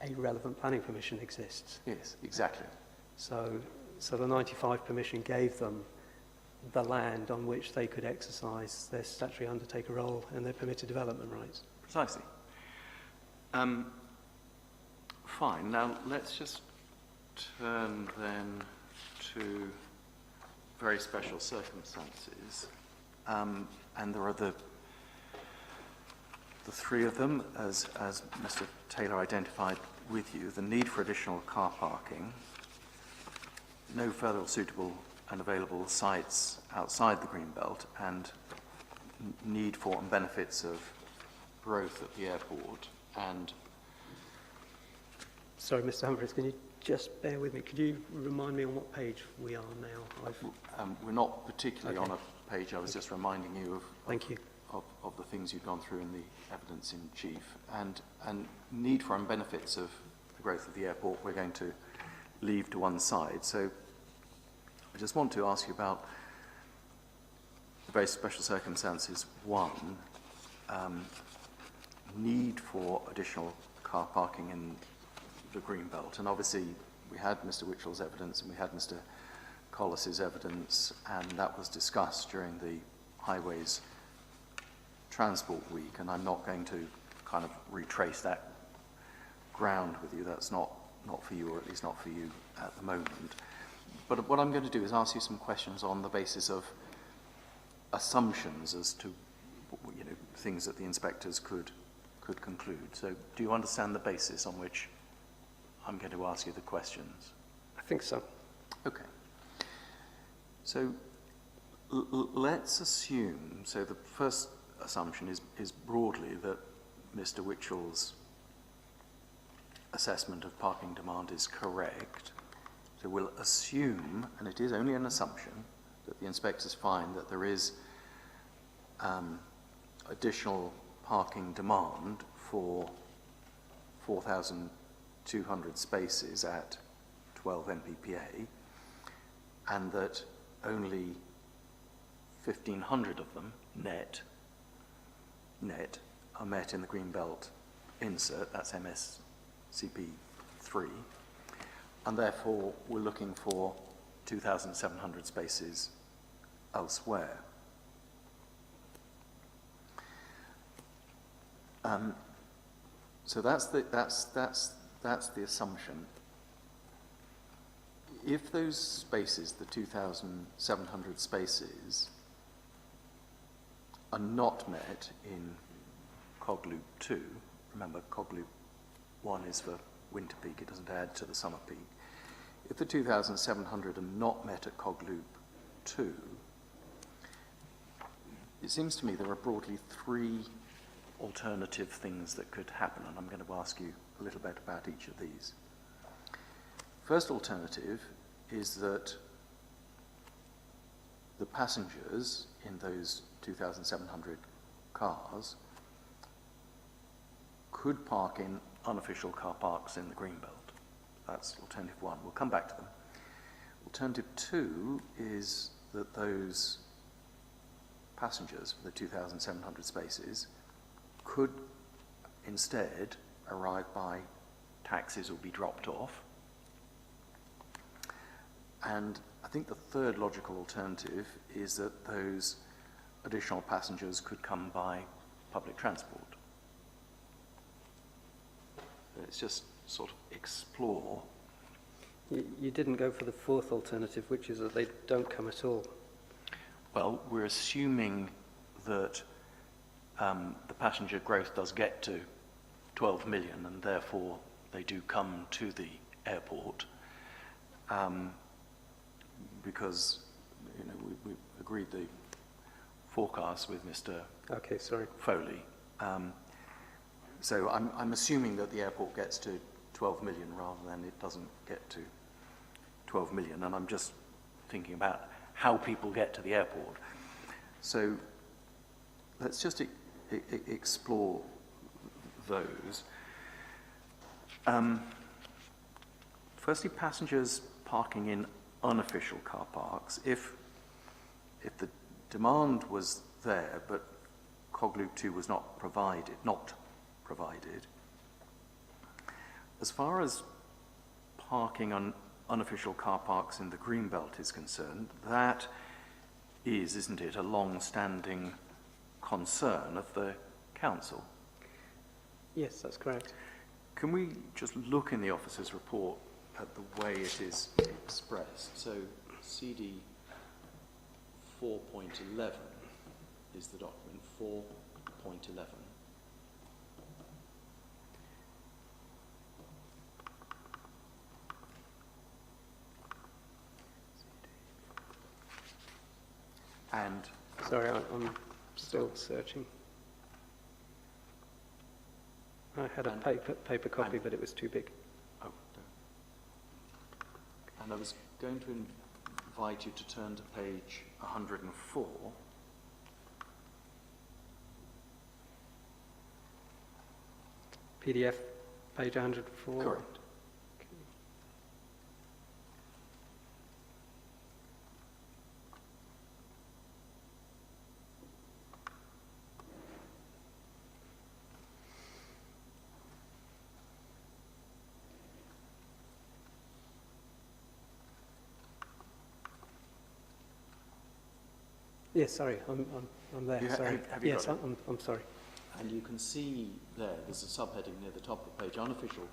a relevant planning permission exists. Yes, exactly. So the 95 permission gave them the land on which they could exercise their statutory undertaker role and their permitted development rights. Precisely. Fine. Now let's just turn then to very special circumstances. And there are the three of them, as Mr. Taylor identified with you the need for additional car parking, no further suitable and available sites outside the Greenbelt, and need for and benefits of growth at the airport. And Sorry, Mr. Humphreys, can you just bear with me? Could you remind me on what page we are now? we're not particularly Okay. on a page. I was just reminding you Thank you. of the things you've gone through in the evidence in chief, and need for and benefits of the growth of the airport we're going to leave to one side. So I just want to ask you about the very special circumstances. One, need for additional car parking in the Greenbelt, and obviously we had Mr. Witchell's evidence and we had Mr. Collis's evidence, and that was discussed during the Highways Transport Week, and I'm not going to kind of retrace that ground with you. That's not for you, or at least not for you at the moment. But what I'm going to do is ask you some questions on the basis of assumptions as to, you know, things that the inspectors could conclude. So do you understand the basis on which I'm going to ask you the questions? I think so. Okay. So let's assume, so the first assumption is broadly that Mr. Witchell's assessment of parking demand is correct. So we'll assume, and it is only an assumption, that the inspectors find that there is additional parking demand for 4,200 spaces at 12 mppa, and that only 1,500 of them net are met in the Greenbelt insert, that's MSCP 3, and therefore we're looking for 2,700 spaces elsewhere. So that's the assumption. If those spaces, the 2,700 spaces, are not met in Cog Loop 2, remember Cog Loop 1 is for winter peak, it doesn't add to the summer peak. If the 2,700 are not met at Cog Loop 2, it seems to me there are broadly three alternative things that could happen, and I'm going to ask you a little bit about each of these. First alternative is that the passengers in those 2,700 cars could park in unofficial car parks in the Greenbelt. That's alternative one. We'll come back to them. Alternative two is that those passengers for the 2,700 spaces could instead arrive by taxis or be dropped off. And I think the third logical alternative is that those additional passengers could come by public transport. Let's just sort of explore. You didn't go for the fourth alternative, which is that they don't come at all. Well, we're assuming that the passenger growth does get to 12 million, and therefore they do come to the airport, because, you know, we agreed the forecast with Mr. Okay, sorry. Foley. So I'm assuming that the airport gets to 12 million rather than it doesn't get to 12 million, and I'm just thinking about how people get to the airport. So let's just explore those. Firstly, passengers parking in unofficial car parks. If the demand was there, but Cog Loop 2 was not provided, as far as parking on unofficial car parks in the Greenbelt is concerned, that is, isn't it, a long-standing concern of the council? Yes, that's correct. Can we just look in the officer's report at the way it is expressed? So CD 4.11 is the document, 4.11. And Sorry, I'm still searching. I had a paper copy, but it was too big. oh, no. And I was going to invite you to turn to page 104. PDF, page 104. Correct. Yes, sorry, I'm there. Sorry. Have you Yes, got it? I'm sorry. And you can see there's a subheading near the top of the page, unofficial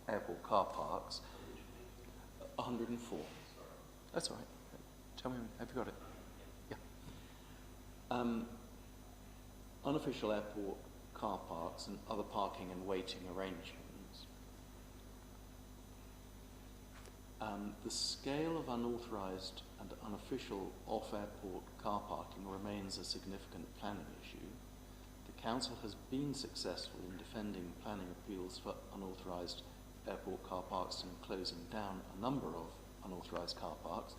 airport car parks, 104. That's all right. Tell me, have you got it? Yeah. Unofficial airport car parks and other parking and waiting arrangements. The scale of unauthorised and unofficial off-airport car parking remains a significant planning issue. The Council has been successful in defending planning appeals for unauthorised airport car parks and closing down a number of unauthorised car parks,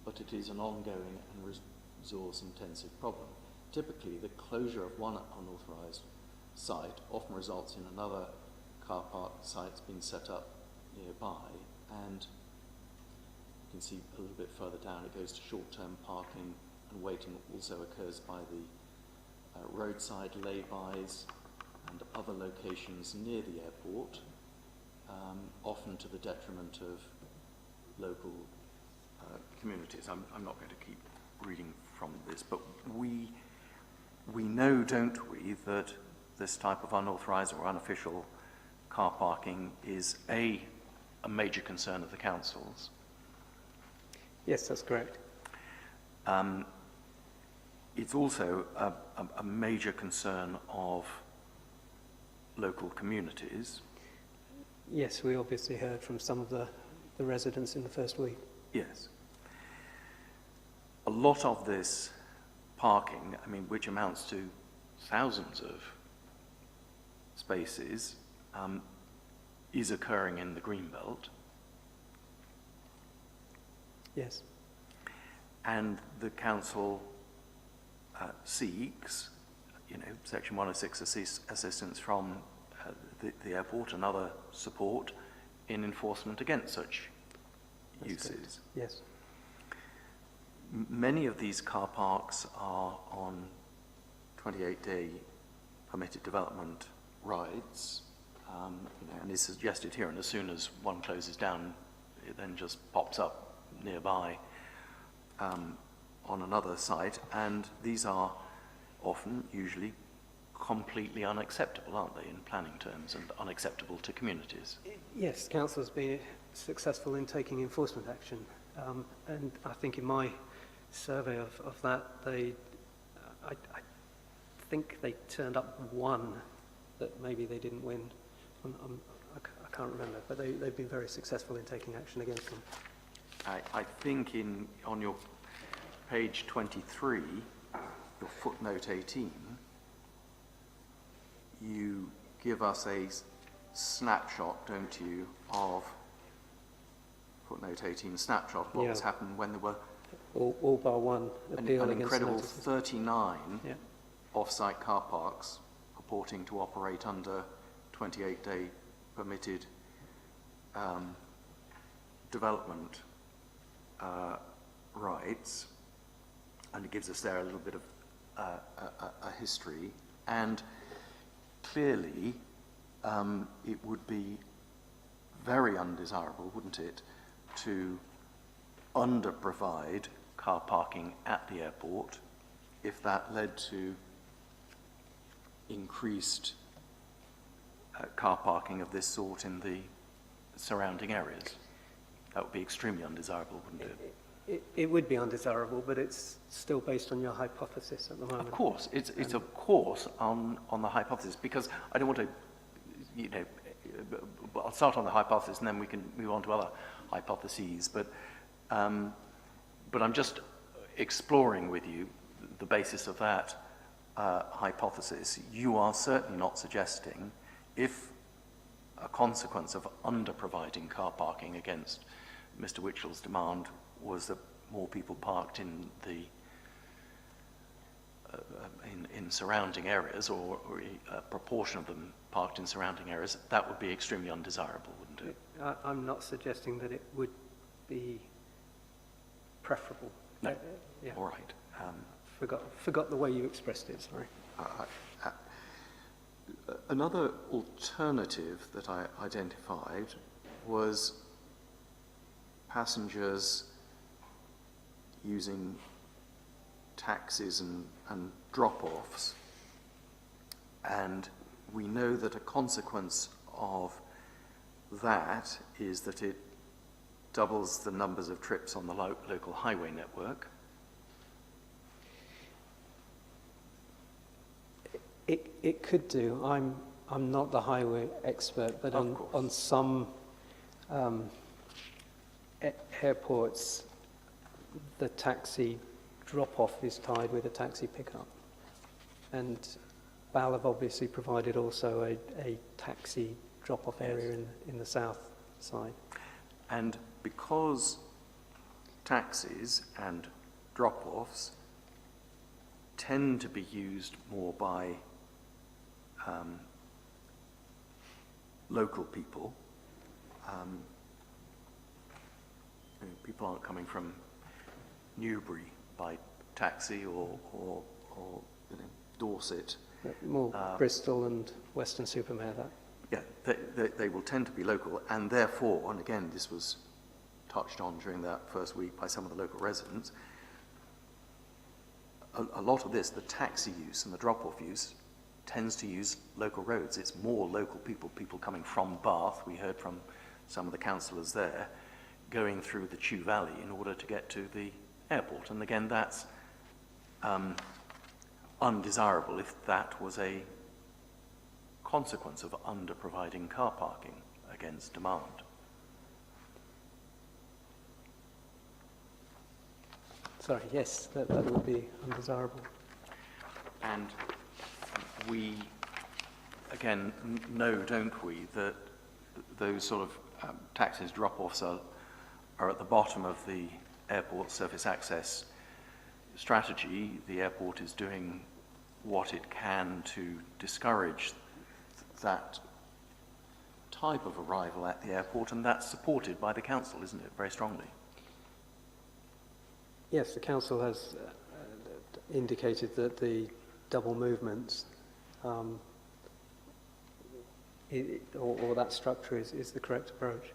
but it is an ongoing and resource-intensive problem. Typically, the closure of one unauthorised site often results in another car park site being set up nearby, and you can see a little bit further down it goes to short-term parking, and waiting also occurs by the roadside lay-bys and other locations near the airport, often to the detriment of local communities. I'm not going to keep reading from this, but we know, don't we, that this type of unauthorised or unofficial car parking is a major concern of the councils. Yes, that's correct. It's also a major concern of local communities. Yes, we obviously heard from some of the residents in the first week. Yes. A lot of this parking, I mean, which amounts to thousands of spaces, is occurring in the Greenbelt. Yes. And the council seeks, Section 106 assistance from the airport and other support in enforcement against such That's uses. correct. Yes. Many of these car parks are on 28-day permitted development rides, and is suggested here, and as soon as one closes down, it then just pops up nearby on another site, and these are often, usually, completely unacceptable, aren't they, in planning terms, and unacceptable to communities? Yes, council has been successful in taking enforcement action, and I think in my survey of that, I think they turned up one that maybe they didn't win. I can't remember, but they've been very successful in taking action against them. I think on your page 23, your footnote 18, you give us a snapshot, don't you, of footnote 18, snapshot of what was happened when there were all bar one appeal an against incredible notices. 39 Yeah. off-site car parks purporting to operate under 28-day permitted development rights, and it gives us there a little bit of a history, and clearly it would be very undesirable, wouldn't it, to under-provide car parking at the airport if that led to increased car parking of this sort in the surrounding areas. That would be extremely undesirable, wouldn't it? It would be undesirable, but it's still based on your hypothesis at the moment. Of course, it's of course on the hypothesis, because I don't want to, I'll start on the hypothesis and then we can move on to other hypotheses, but I'm just exploring with you the basis of that hypothesis, you are certainly not suggesting if a consequence of under-providing car parking against Mr. Witchell's demand was that more people parked in the in surrounding areas, or a proportion of them parked in surrounding areas, that would be extremely undesirable, wouldn't it? I'm not suggesting that it would be preferable. No. Yeah. All right. Forgot the way you expressed it, sorry. Another alternative that I identified was passengers using taxis and drop-offs, and we know that a consequence of that is that it doubles the numbers of trips on the local highway network. It could do. I'm not the highway expert, but on some airports, the taxi drop-off is tied with a taxi pickup, and BAL have obviously provided also a taxi drop-off area in the south side. And because taxis and drop-offs tend to be used more by local people, people aren't coming from Newbury by taxi or Dorset. More Bristol and Weston-super-Mare, that. Yeah, they will tend to be local, and therefore, and again, this was touched on during that first week by some of the local residents, a lot of this, the taxi use and the drop-off use, tends to use local roads. It's more local people coming from Bath, we heard from some of the councillors there, going through the Chew Valley in order to get to the airport. And again, that's undesirable if that was a consequence of under-providing car parking against demand. Sorry, yes, that would be undesirable. And we, again, know, don't we, that those sort of taxis drop-offs are at the bottom of the airport surface access strategy. The airport is doing what it can to discourage that type of arrival at the airport, and that's supported by the council, isn't it, very strongly? Yes, the council has indicated that the double movements or that structure is the correct approach.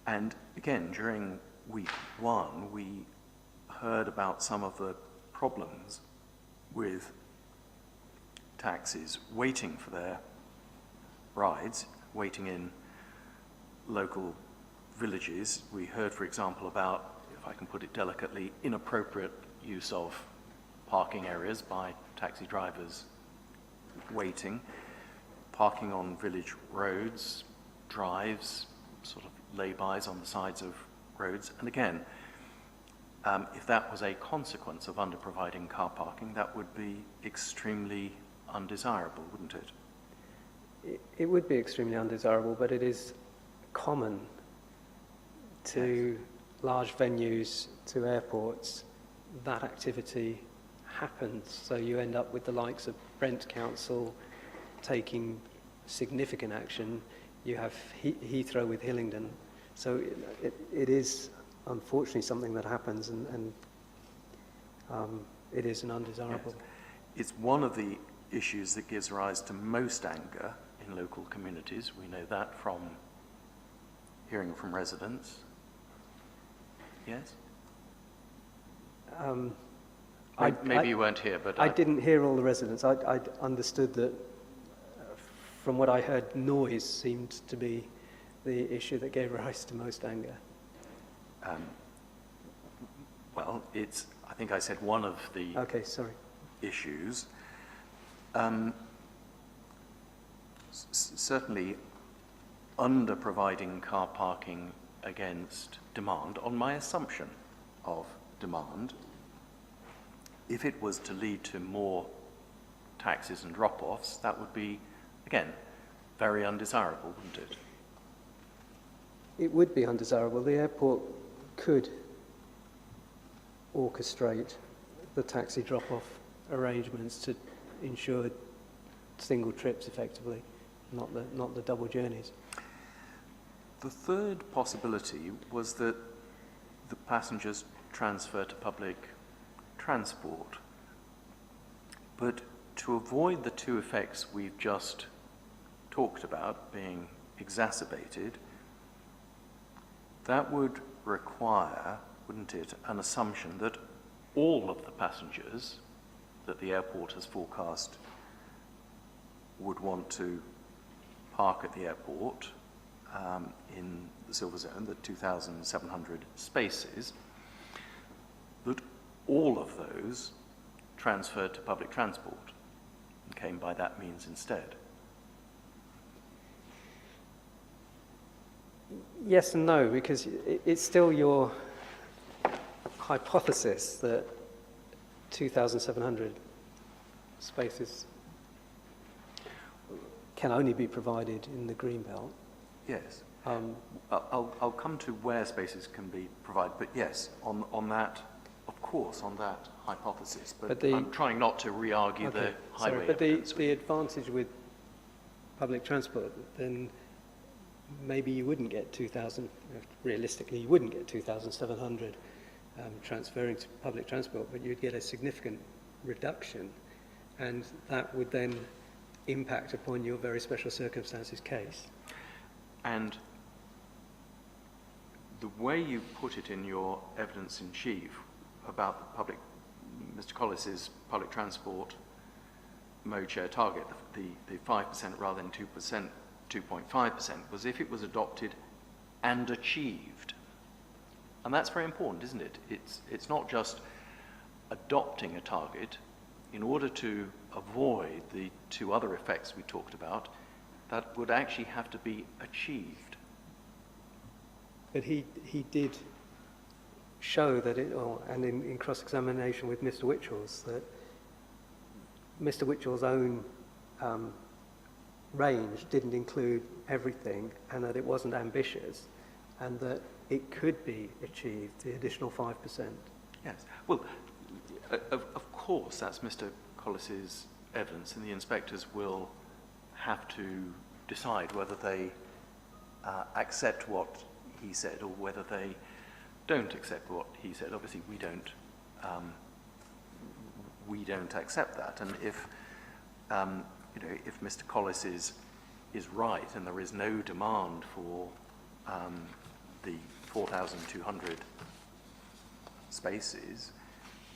And again, during week one, we heard about some of the problems with taxis waiting for their rides, waiting in local villages. We heard, for example, about, if I can put it delicately, inappropriate use of parking areas by taxi drivers waiting, parking on village roads, drives, sort of lay-bys on the sides of roads. And again, if that was a consequence of under-providing car parking, that would be extremely undesirable, wouldn't it? It would be extremely undesirable, but it is common to large venues, to airports, that activity happens. So you end up with the likes of Brent Council taking significant action. You have Heathrow with Hillingdon. So it is unfortunately something that happens, and it is an undesirable. Yes. It's one of the issues that gives rise to most anger in local communities. We know that from hearing from residents. Yes? Maybe you weren't here, but... I didn't hear all the residents. I understood that, from what I heard, noise seemed to be the issue that gave rise to most anger. Well, it's, I think I said one of the issues. Certainly under-providing car parking against demand, on my assumption of demand, if it was to lead to more taxis and drop-offs, that would be, again, very undesirable, wouldn't it? It would be undesirable. The airport could orchestrate the taxi drop-off arrangements to ensure single trips effectively, not the double journeys. The third possibility was that the passengers transfer to public transport. But to avoid the two effects we've just talked about being exacerbated, that would require, wouldn't it, an assumption that all of the passengers that the airport has forecast would want to park at the airport in the silver zone, the 2,700 spaces, that all of those transferred to public transport and came by that means instead. Yes and no, because it's still your hypothesis that 2,700 spaces can only be provided in the Greenbelt. Yes. I'll come to where spaces can be provided, but yes, on that, of course, on that hypothesis. But I'm trying not to re-argue the highway evidence. But the advantage with public transport, then maybe you wouldn't get 2,000, realistically you wouldn't get 2,700 transferring to public transport, but you'd get a significant reduction, and that would then impact upon your very special circumstances case. And the way you put it in your evidence in chief about the Mr. Collis's public transport mode share target, the 5% rather than 2%, 2.5%, was if it was adopted and achieved. And that's very important, isn't it? It's not just adopting a target. In order to avoid the two other effects we talked about, that would actually have to be achieved. But he did show that and in cross-examination with Mr. Witchells, that Mr. Witchells' own range didn't include everything, and that it wasn't ambitious, and that it could be achieved, the additional 5%. Yes. Well, of course, that's Mr. Collis's evidence, and the inspectors will have to decide whether they accept what he said or whether they don't accept what he said. Obviously, we don't accept that. And if if Mr. Collis is right and there is no demand for the 4,200 spaces,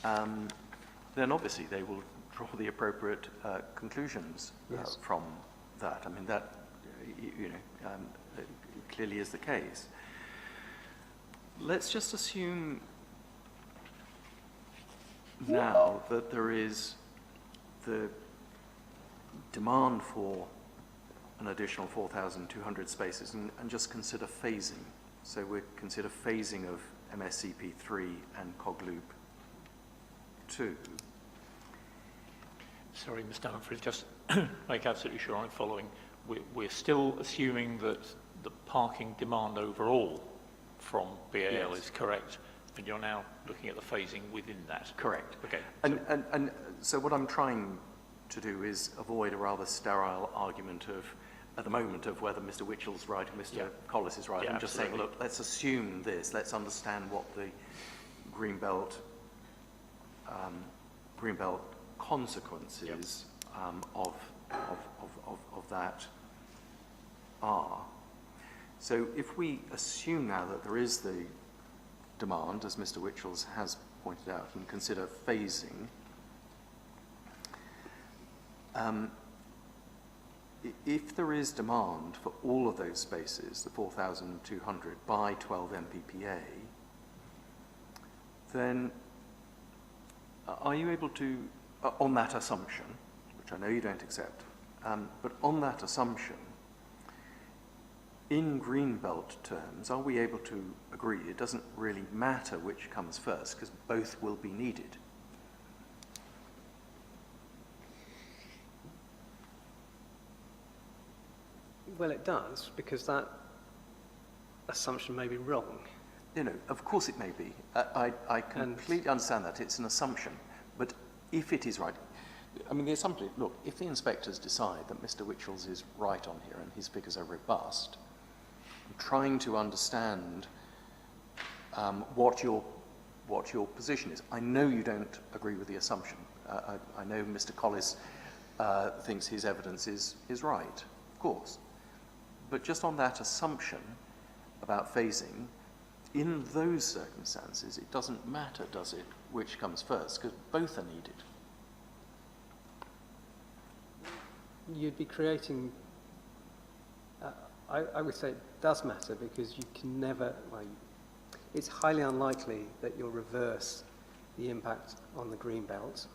then obviously they will draw the appropriate conclusions from that. I mean, that clearly is the case. Let's just assume now that there is the demand for an additional 4,200 spaces, and just consider phasing. So we consider phasing of MSCP3 and CogLoop 2. Sorry, Mr. Humphreys, just make absolutely sure I'm following. We're still assuming that the parking demand overall from BAL is correct, and you're now looking at the phasing within that. Correct. Okay. And so what I'm trying to do is avoid a rather sterile argument at the moment of whether Mr. Witchell's right and Mr. Collis is right. Yeah, I'm just saying, look, let's assume this. Let's understand what the Greenbelt consequences of that are. So if we assume now that there is the demand, as Mr. Witchells has pointed out, and consider phasing, if there is demand for all of those spaces, the 4,200 by 12 MPPA, then are you able to, on that assumption, which I know you don't accept, but on that assumption, in Greenbelt terms, are we able to agree it doesn't really matter which comes first, because both will be needed? Well, it does, because that assumption may be wrong. You know, of course it may be. I completely understand that. It's an assumption. But if it is right, I mean, the assumption, look, if the inspectors decide that Mr. Witchells is right on here and his figures are robust, I'm trying to understand what your position is. I know you don't agree with the assumption. I know Mr. Collis thinks his evidence is right, of course. But just on that assumption about phasing, in those circumstances, it doesn't matter, does it, which comes first, because both are needed. You'd be creating, I would say it does matter, because you can never, well, it's highly unlikely that you'll reverse the impact on the green belt.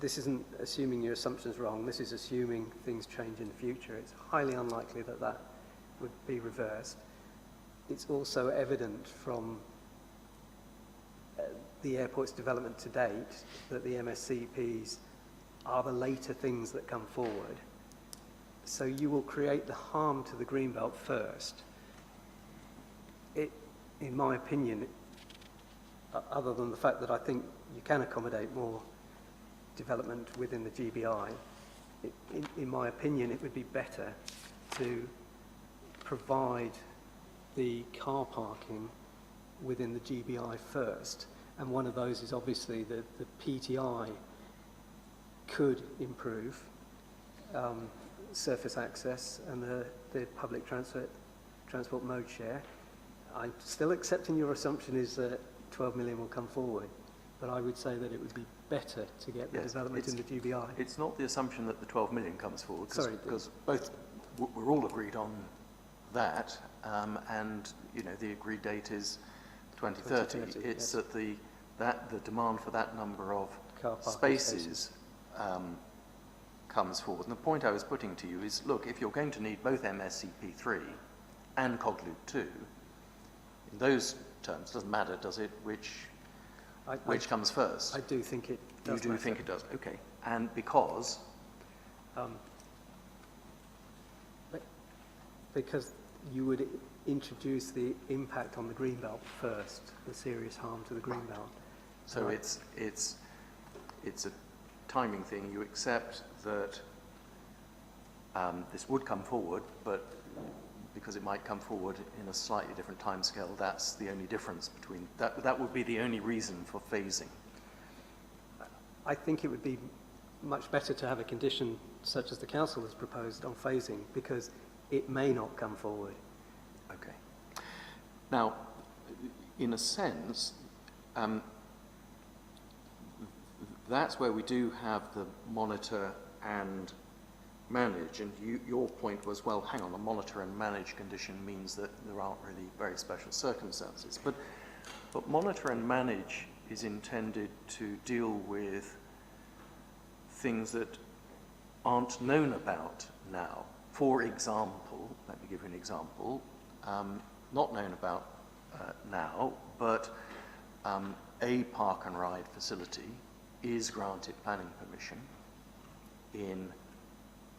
This isn't assuming your assumption's wrong, this is assuming things change in the future. It's highly unlikely that that would be reversed. It's also evident from the airport's development to date that the MSCPs are the later things that come forward. So you will create the harm to the greenbelt first. In my opinion, other than the fact that I think you can accommodate more development within the GBI, in my opinion, it would be better to provide the car parking within the GBI first. And one of those is obviously the PTI could improve surface access and the public transport mode share. I'm still accepting your assumption is that 12 million will come forward, but I would say that it would be better to get the development in the GBI. It's not the assumption that the 12 million comes forward, because we're all agreed on that, and you know the agreed date is 2030. It's yes. that the demand for that number of spaces comes forward. And the point I was putting to you is, look, if you're going to need both MSCP3 and CogLoop 2, in those terms, doesn't matter, does it, which comes first? I do think it does. You do think it does, okay. And because? Because you would introduce the impact on the greenbelt first, the serious harm to the greenbelt. So it's a timing thing. You accept that this would come forward, but because it might come forward in a slightly different timescale, that's the only difference between that. That would be the only reason for phasing. I think it would be much better to have a condition such as the council has proposed on phasing, because it may not come forward. Okay. Now, in a sense, that's where we do have the monitor and manage, and your point was, well, hang on, a monitor and manage condition means that there aren't really very special circumstances. But monitor and manage is intended to deal with things that aren't known about now. For example, let me give you an example, not known about now, but a park and ride facility is granted planning permission in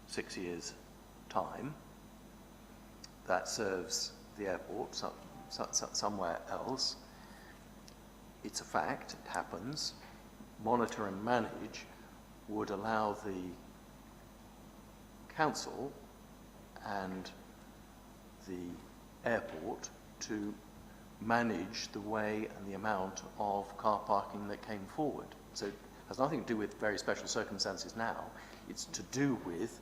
6 years' time. That serves the airport somewhere else. It's a fact, it happens. Monitor and manage would allow the council and the airport to manage the way and the amount of car parking that came forward. So it has nothing to do with very special circumstances now. It's to do with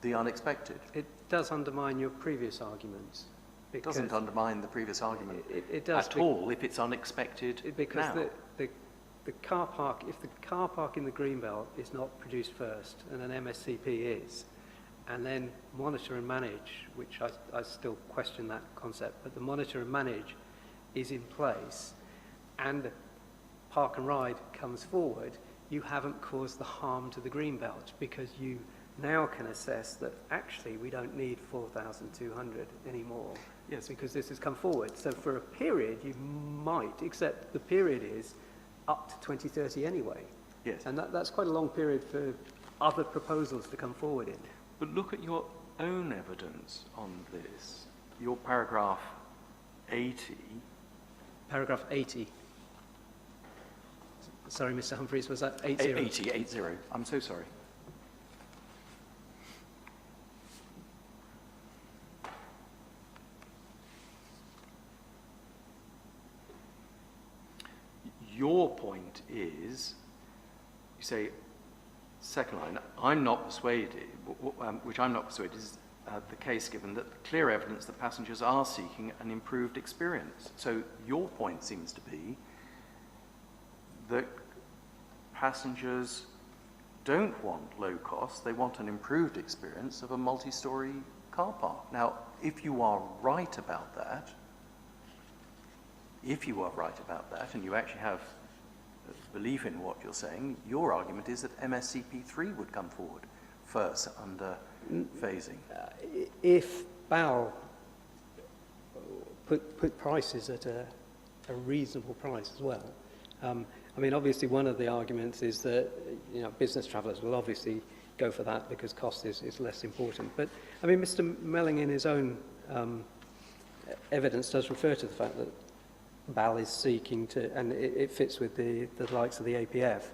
the unexpected. It does undermine your previous arguments. It doesn't undermine the previous argument it does at all if it's unexpected because now. The car park, if the car park in the greenbelt is not produced first and an MSCP is, and then monitor and manage, which I still question that concept, but the monitor and manage is in place and the park and ride comes forward, you haven't caused the harm to the greenbelt, because you now can assess that actually we don't need 4,200 anymore. Yes. Because this has come forward. So for a period you might, except the period is up to 2030 anyway. Yes. And that's quite a long period for other proposals to come forward in. But look at your own evidence on this. Your paragraph 80. Paragraph 80. Sorry, Mr. Humphreys, was that 80? 80. I'm so sorry. Your point is, you say, second line, I'm not persuaded, which I'm not persuaded is the case given that the clear evidence that passengers are seeking an improved experience. So your point seems to be that passengers don't want low cost, they want an improved experience of a multi-storey car park. Now, if you are right about that, and you actually have belief in what you're saying, your argument is that MSCP3 would come forward first under phasing. If BAL put prices at a reasonable price as well, I mean, obviously one of the arguments is that, you know, business travellers will obviously go for that because cost is less important. But, I mean, Mr. Melling in his own evidence does refer to the fact that BAL is seeking to, and it fits with the likes of the APF,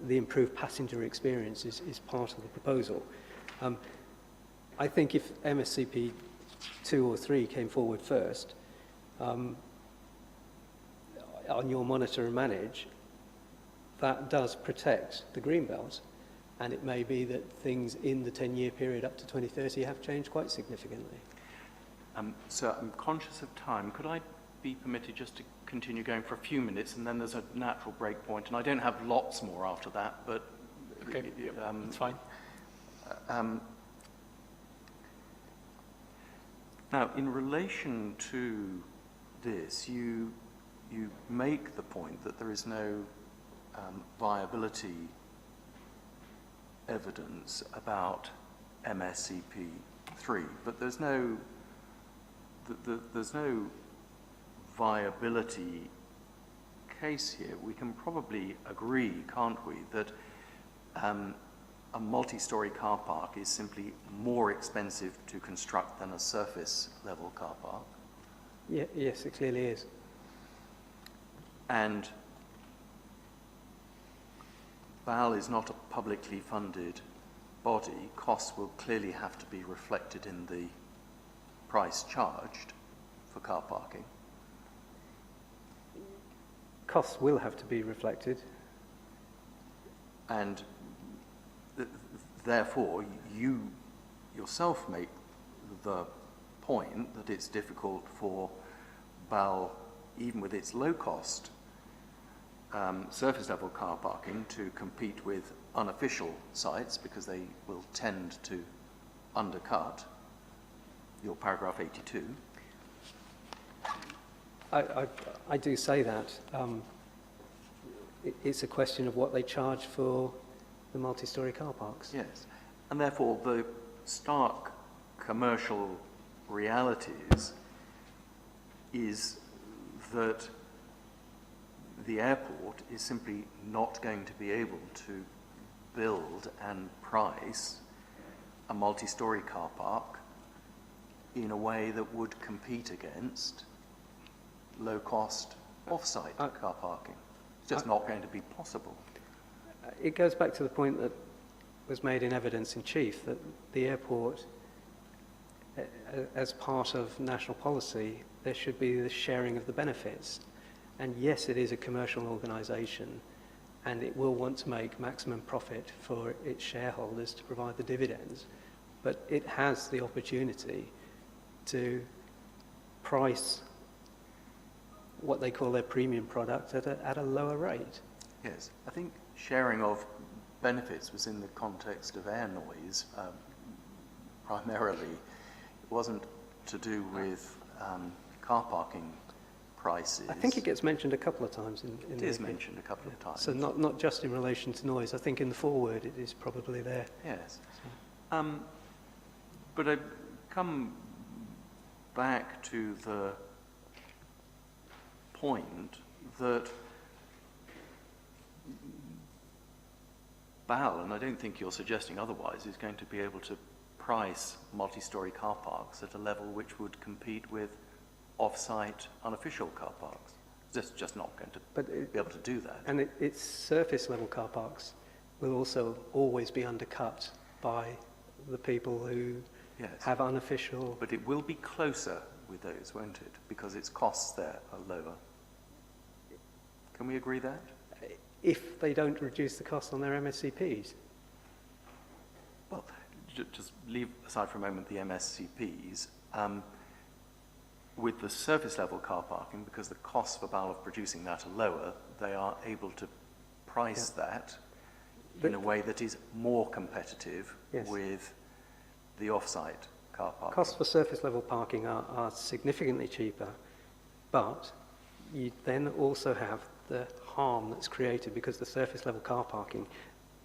the improved passenger experience is part of the proposal. I think if MSCP 2 or 3 came forward first, on your monitor and manage, that does protect the greenbelt, and it may be that things in the 10-year period up to 2030 have changed quite significantly. So I'm conscious of time. Could I be permitted just to continue going for a few minutes, and then there's a natural break point, and I don't have lots more after that, but Okay, that's fine. Now, in relation to this, you make the point that there is no viability evidence about MSCP 3, but there's no viability case here. We can probably agree, can't we, that a multi-storey car park is simply more expensive to construct than a surface level car park. Yeah, yes, it clearly is. And BAL is not a publicly funded body. Costs will clearly have to be reflected in the price charged for car parking. Costs will have to be reflected. And therefore, you yourself make the point that it's difficult for BAL, even with its low-cost surface-level car parking, to compete with unofficial sites because they will tend to undercut your paragraph 82. I do say that. It's a question of what they charge for the multi-storey car parks. Yes, and therefore the stark commercial realities is that the airport is simply not going to be able to build and price a multi-storey car park in a way that would compete against low-cost off-site car parking. It's just not going to be possible. It goes back to the point that was made in evidence in chief, that the airport, as part of national policy, there should be the sharing of the benefits. And yes, it is a commercial organisation, and it will want to make maximum profit for its shareholders to provide the dividends, but it has the opportunity to price what they call their premium product at a lower rate. Yes, I think sharing of benefits was in the context of air noise primarily. It wasn't to do with car parking prices. I think it gets mentioned a couple of times in it is mentioned a couple of times. So not just in relation to noise. I think in the foreword it is probably there. Yes. But I come back to the point that BAL, and I don't think you're suggesting otherwise, is going to be able to price multi-storey car parks at a level which would compete with off-site unofficial car parks. It's just not going to be able to do that. And its surface level car parks will also always be undercut by the people who have unofficial... But it will be closer with those, won't it? Because its costs there are lower. Can we agree that? If they don't reduce the cost on their MSCPs. Well, just leave aside for a moment the MSCPs. With the surface level car parking, because the costs for BAL of producing that are lower, they are able to price that in a way that is more competitive with the off-site car parking. Costs for surface level parking are significantly cheaper, but you then also have the harm that's created because the surface level car parking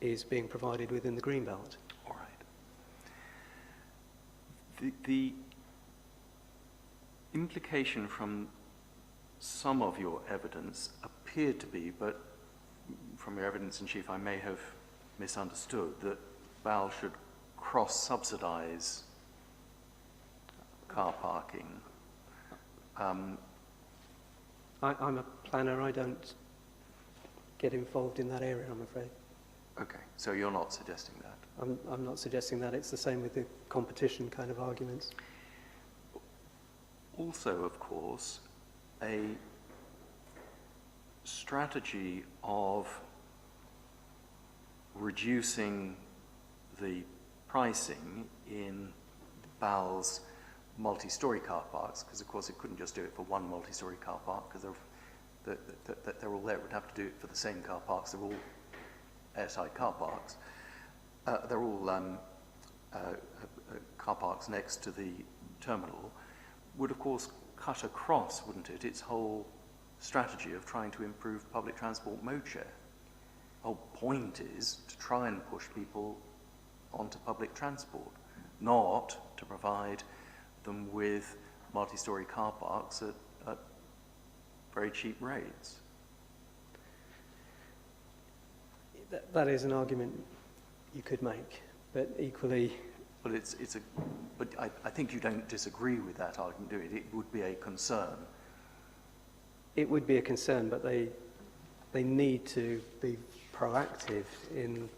is being provided within the Greenbelt. All right. The implication from some of your evidence appeared to be, but from your evidence in chief I may have misunderstood, that BAL should cross-subsidise car parking. I'm a planner, I don't get involved in that area, I'm afraid. Okay, so you're not suggesting that? I'm not suggesting that. It's the same with the competition kind of arguments. Also, of course, a strategy of reducing the pricing in BAL's multi-storey car parks, because of course it couldn't just do it for one multi-storey car park, because they're all there. It would have to do it for the same car parks. They're all airside car parks. They're all car parks next to the terminal. Would of course cut across, wouldn't it, its whole strategy of trying to improve public transport mode share. The whole point is to try and push people onto public transport, not to provide them with multi-storey car parks at very cheap rates. That is an argument you could make, but equally... But but I think you don't disagree with that argument, do you? It would be a concern. It would be a concern, but they need to be proactive in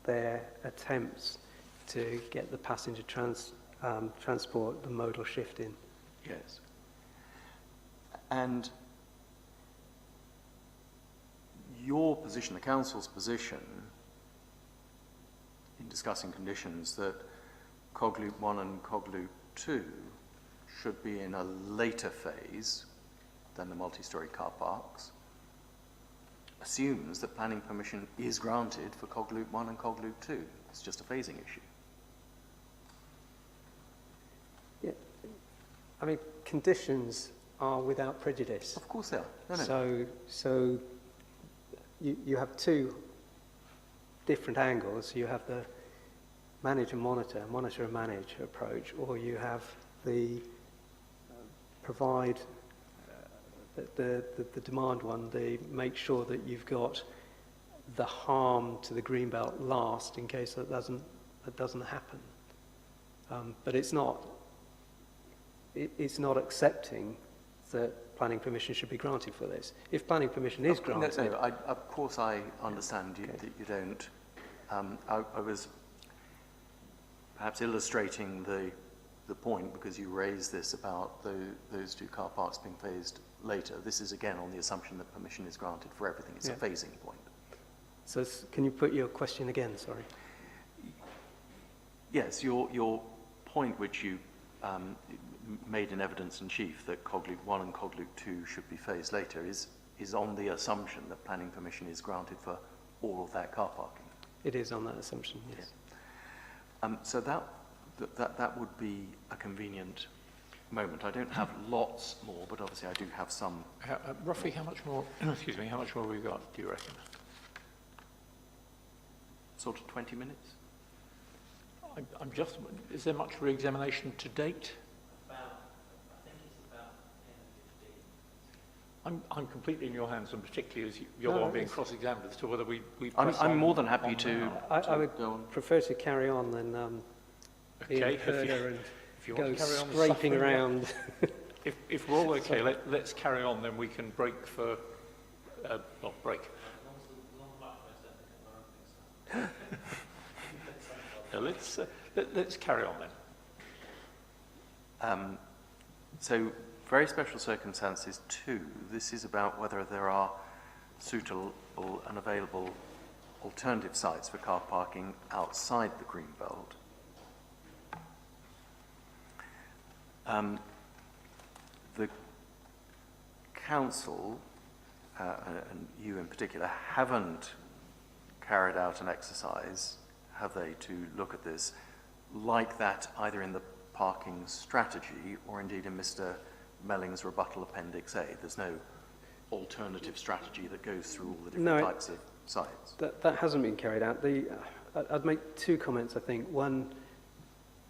their attempts to get the passenger transport, the modal shift in. Yes. And your position, the Council's position, in discussing conditions that Cog Loop 1 and Cog Loop 2 should be in a later phase than the multi-storey car parks, assumes that planning permission is granted for Cog Loop 1 and Cog Loop 2. It's just a phasing issue. Yeah. I mean, conditions are without prejudice. Of course they are. No. So you have two different angles. You have the manage and monitor and manage approach, or you have the provide the demand one, the make sure that you've got the harm to the Greenbelt last in case that doesn't happen. But it's not accepting that planning permission should be granted for this. If planning permission is granted... No, of course I understand that you don't. I was perhaps illustrating the point because you raised this about those two car parks being phased later. This is again on the assumption that permission is granted for everything. It's a phasing point. So can you put your question again, sorry? Yes, your point which you made in evidence in chief that Cog Loop 1 and Cog Loop 2 should be phased later is on the assumption that planning permission is granted for all of that car parking. It is on that assumption, yes. Yeah. So that would be a convenient moment. I don't have lots more, but obviously I do have some. Roughly how much more, excuse me, how much more have we got, do you reckon? Sort of 20 minutes? I'm just, is there much re-examination to date? I think it's about 10 or I'm completely in your hands, and particularly as you're the one being cross-examined as to whether we press I'm on more than happy on to, now. I would go on. prefer to carry on than Okay, Ian further and if you go want to carry on scraping suffering, around. If we're all okay, let's carry on, then we can break for, not break. No, let's carry on then. So, very special circumstances 2, this is about whether there are suitable and available alternative sites for car parking outside the green belt. The council, and you in particular, haven't carried out an exercise, have they, to look at this like that either in the parking strategy or indeed in Mr. Melling's rebuttal appendix A. There's no alternative strategy that goes through all the different types of sites. That hasn't been carried out. I'd make 2 comments, I think. One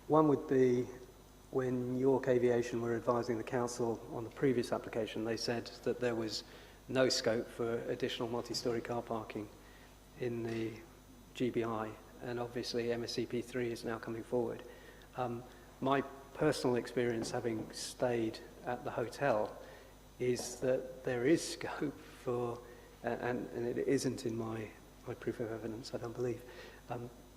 would be when York Aviation were advising the council on the previous application, they said that there was no scope for additional multi-storey car parking in the GBI, and obviously MSCP3 is now coming forward. My personal experience, having stayed at the hotel, is that there is scope for, and it isn't in my proof of evidence, I don't believe,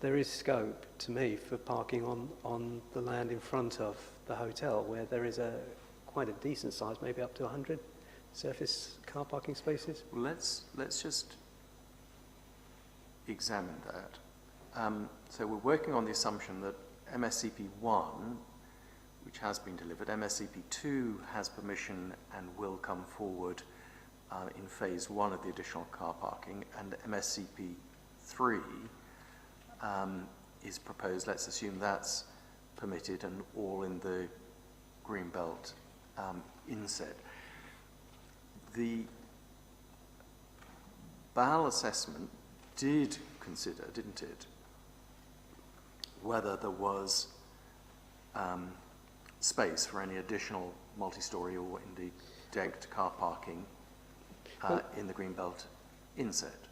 there is scope to me for parking on the land in front of the hotel, where there is quite a decent size, maybe up to 100 surface car parking spaces. Let's just examine that. So we're working on the assumption that MSCP1, which has been delivered, MSCP2 has permission and will come forward in phase 1 of the additional car parking, and MSCP3 is proposed. Let's assume that's permitted and all in the Greenbelt inset. The BAL assessment did consider, didn't it, whether there was space for any additional multi-storey or indeed decked car parking in the Greenbelt inset.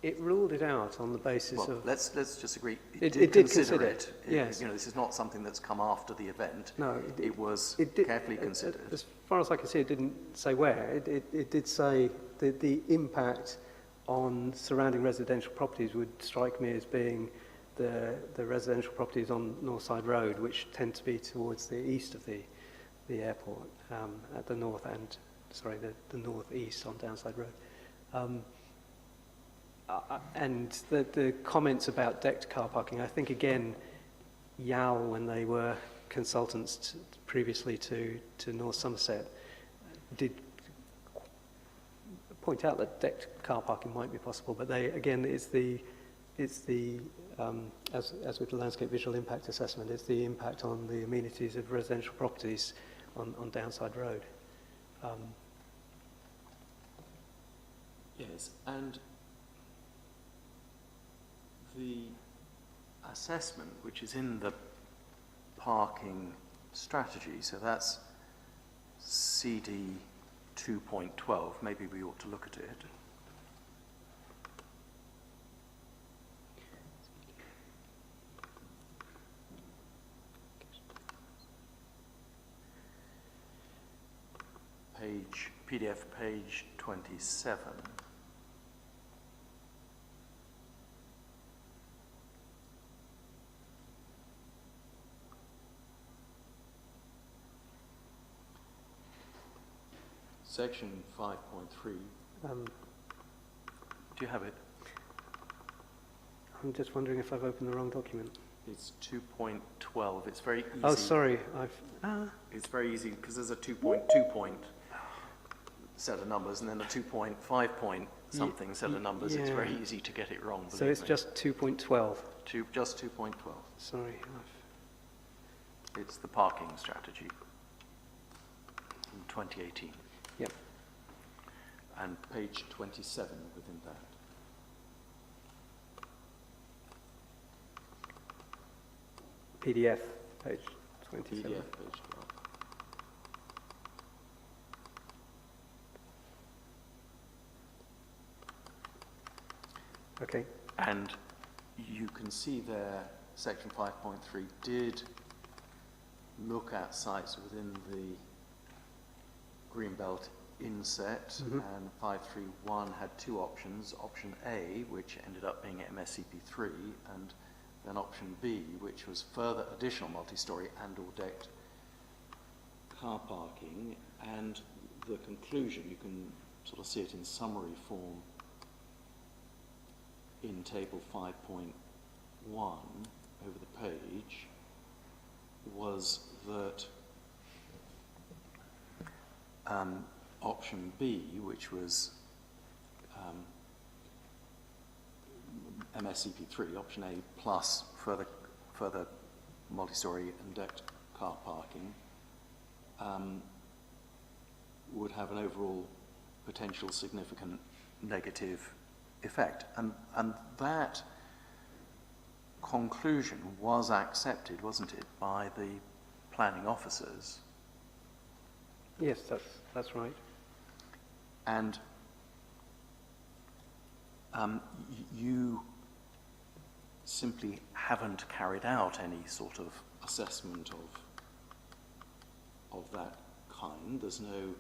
It ruled it out on the basis of... Let's just agree. It did consider it. Yes. You know, this is not something that's come after the event. No. It was carefully considered. As far as I can see, it didn't say where. It did say that the impact on surrounding residential properties would strike me as being the residential properties on Northside Road, which tend to be towards the east of the airport, at the north end, sorry, the northeast on Downside Road. And the comments about decked car parking, I think again, YAL, when they were consultants previously to North Somerset, did point out that decked car parking might be possible, but they, again, it's the as with the landscape visual impact assessment, it's the impact on the amenities of residential properties on Downside Road. Yes, and the assessment, which is in the parking strategy, so that's CD 2.12, maybe we ought to look at it. PDF page 27. Section 5.3. Do you have it? I'm just wondering if I've opened the wrong document. It's 2.12. It's very easy. Oh, sorry. It's very easy because there's a 2.2 point set of numbers and then a 2.5 point something set of numbers. Yeah. It's very easy to get it wrong. So it's just 2.12? Just 2.12. Sorry. It's the parking strategy from 2018. Yep. And page 27 within that. PDF, page 27. PDF, page 12. Okay. And you can see there, section 5.3 did look at sites within the Greenbelt inset, and 531 had two options, option A, which ended up being MSCP3, and then option B, which was further additional multi-storey and or decked car parking. And the conclusion, you can sort of see it in summary form in table 5.1 over the page, was that option B, which was MSCP3, option A plus further multi-storey and decked car parking, would have an overall potential significant negative effect. And that conclusion was accepted, wasn't it, by the planning officers? Yes, that's right. And you simply haven't carried out any sort of assessment of that kind. There's no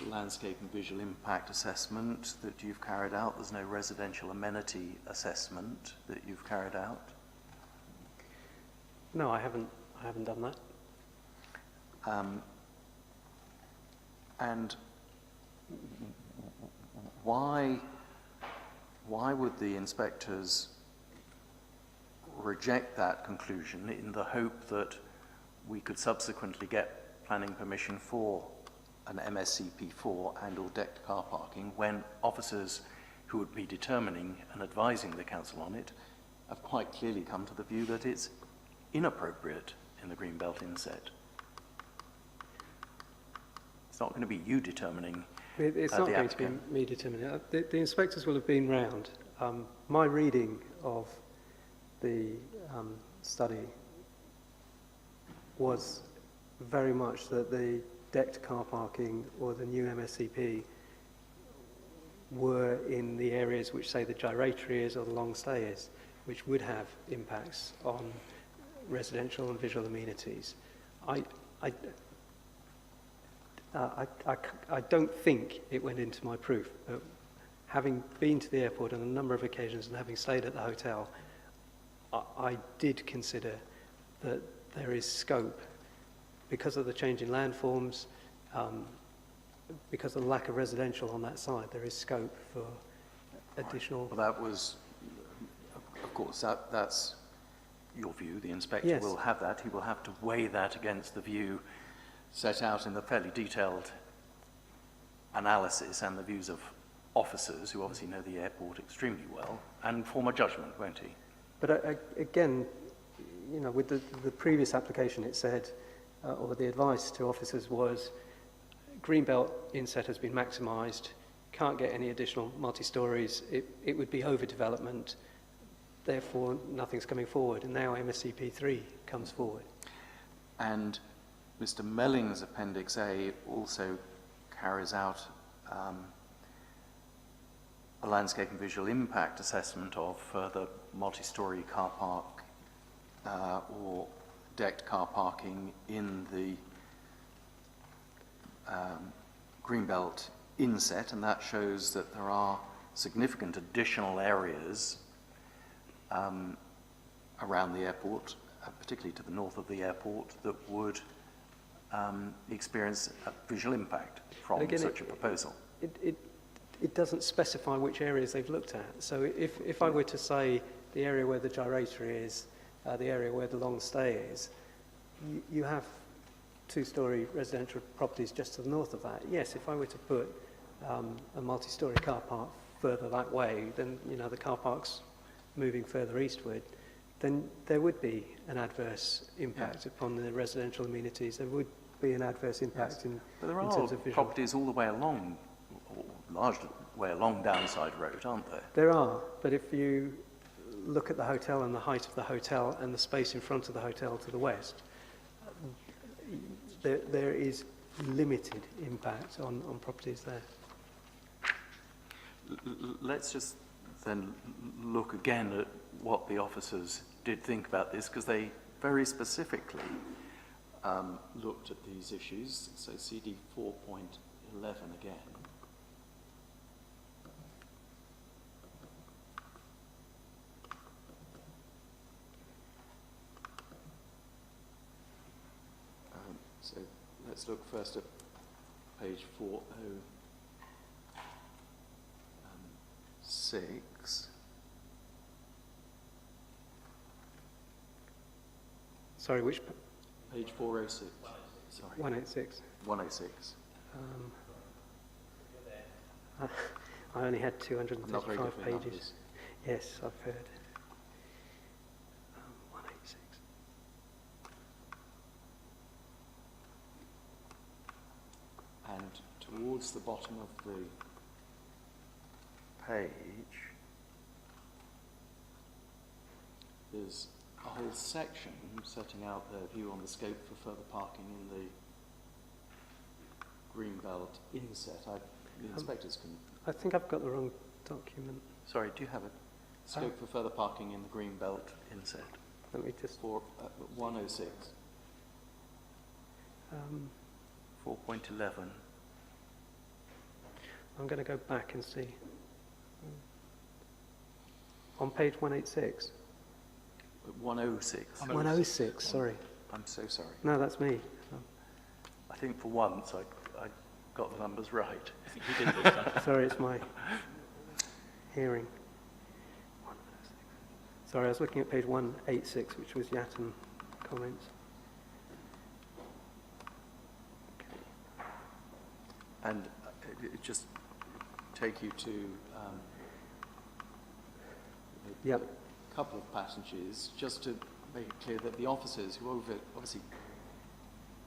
landscape and visual impact assessment that you've carried out. There's no residential amenity assessment that you've carried out. No, I haven't done that. And why would the inspectors reject that conclusion in the hope that we could subsequently get planning permission for an MSCP4 and or decked car parking when officers who would be determining and advising the council on it have quite clearly come to the view that it's inappropriate in the Greenbelt inset? It's not going to be you determining. It's not going to be me determining it. The inspectors will have been round. My reading of the study was very much that the decked car parking or the new MSCP were in the areas which, say, the gyratory is or the long stay is, which would have impacts on residential and visual amenities. I don't think it went into my proof, but having been to the airport on a number of occasions and having stayed at the hotel, I did consider that there is scope, because of the change in landforms, because of the lack of residential on that side, there is scope for additional... Well, that was, of course, that's your view. The inspector Yes. will have that. He will have to weigh that against the view set out in the fairly detailed analysis and the views of officers who obviously know the airport extremely well and form a judgment, won't he? But again, you know, with the previous application, it said, or the advice to officers was, Greenbelt inset has been maximised, can't get any additional multi-stories, it would be overdevelopment, therefore nothing's coming forward. And now MSCP3 comes forward. And Mr. Melling's Appendix A also carries out a landscape and visual impact assessment of further multi-storey car park or decked car parking in the Greenbelt inset, and that shows that there are significant additional areas around the airport, particularly to the north of the airport, that would experience a visual impact from such a proposal. It doesn't specify which areas they've looked at. So if I were to say the area where the gyratory is, the area where the long stay is, you have two-storey residential properties just to the north of that. Yes, if I were to put a multi-storey car park further that way, then, you know, the car park's moving further eastward, then there would be an adverse impact upon the residential amenities. There would be an adverse impact in terms of visual. Properties all the way along, or large way along Downside Road, aren't there? There are, but if you look at the hotel and the height of the hotel and the space in front of the hotel to the west, there is limited impact on properties there. Let's just then look again at what the officers did think about this, because they very specifically looked at these issues. So CD 4.11 again. So let's look first at page 406. Sorry, which? Page 406. Sorry. 186. 106. I only had I'm not very 235 good with pages. numbers. Yes, I've heard. 186. And towards the bottom of the page, there's a whole section setting out their view on the scope for further parking in the Greenbelt inset. The inspectors can... I think I've got the wrong document. Sorry, do you have a scope for further parking in the Greenbelt inset? Let me just... For 106. 4.11. I'm going to go back and see. On page 186? 106. 106, sorry. I'm so sorry. No, that's me. I think for once I got the numbers right. I think you did this time. Sorry, it's my hearing. Sorry, I was looking at page 186, which was Yatton comments. And it just take you to Yep. a couple of passages, just to make it clear that the officers, who obviously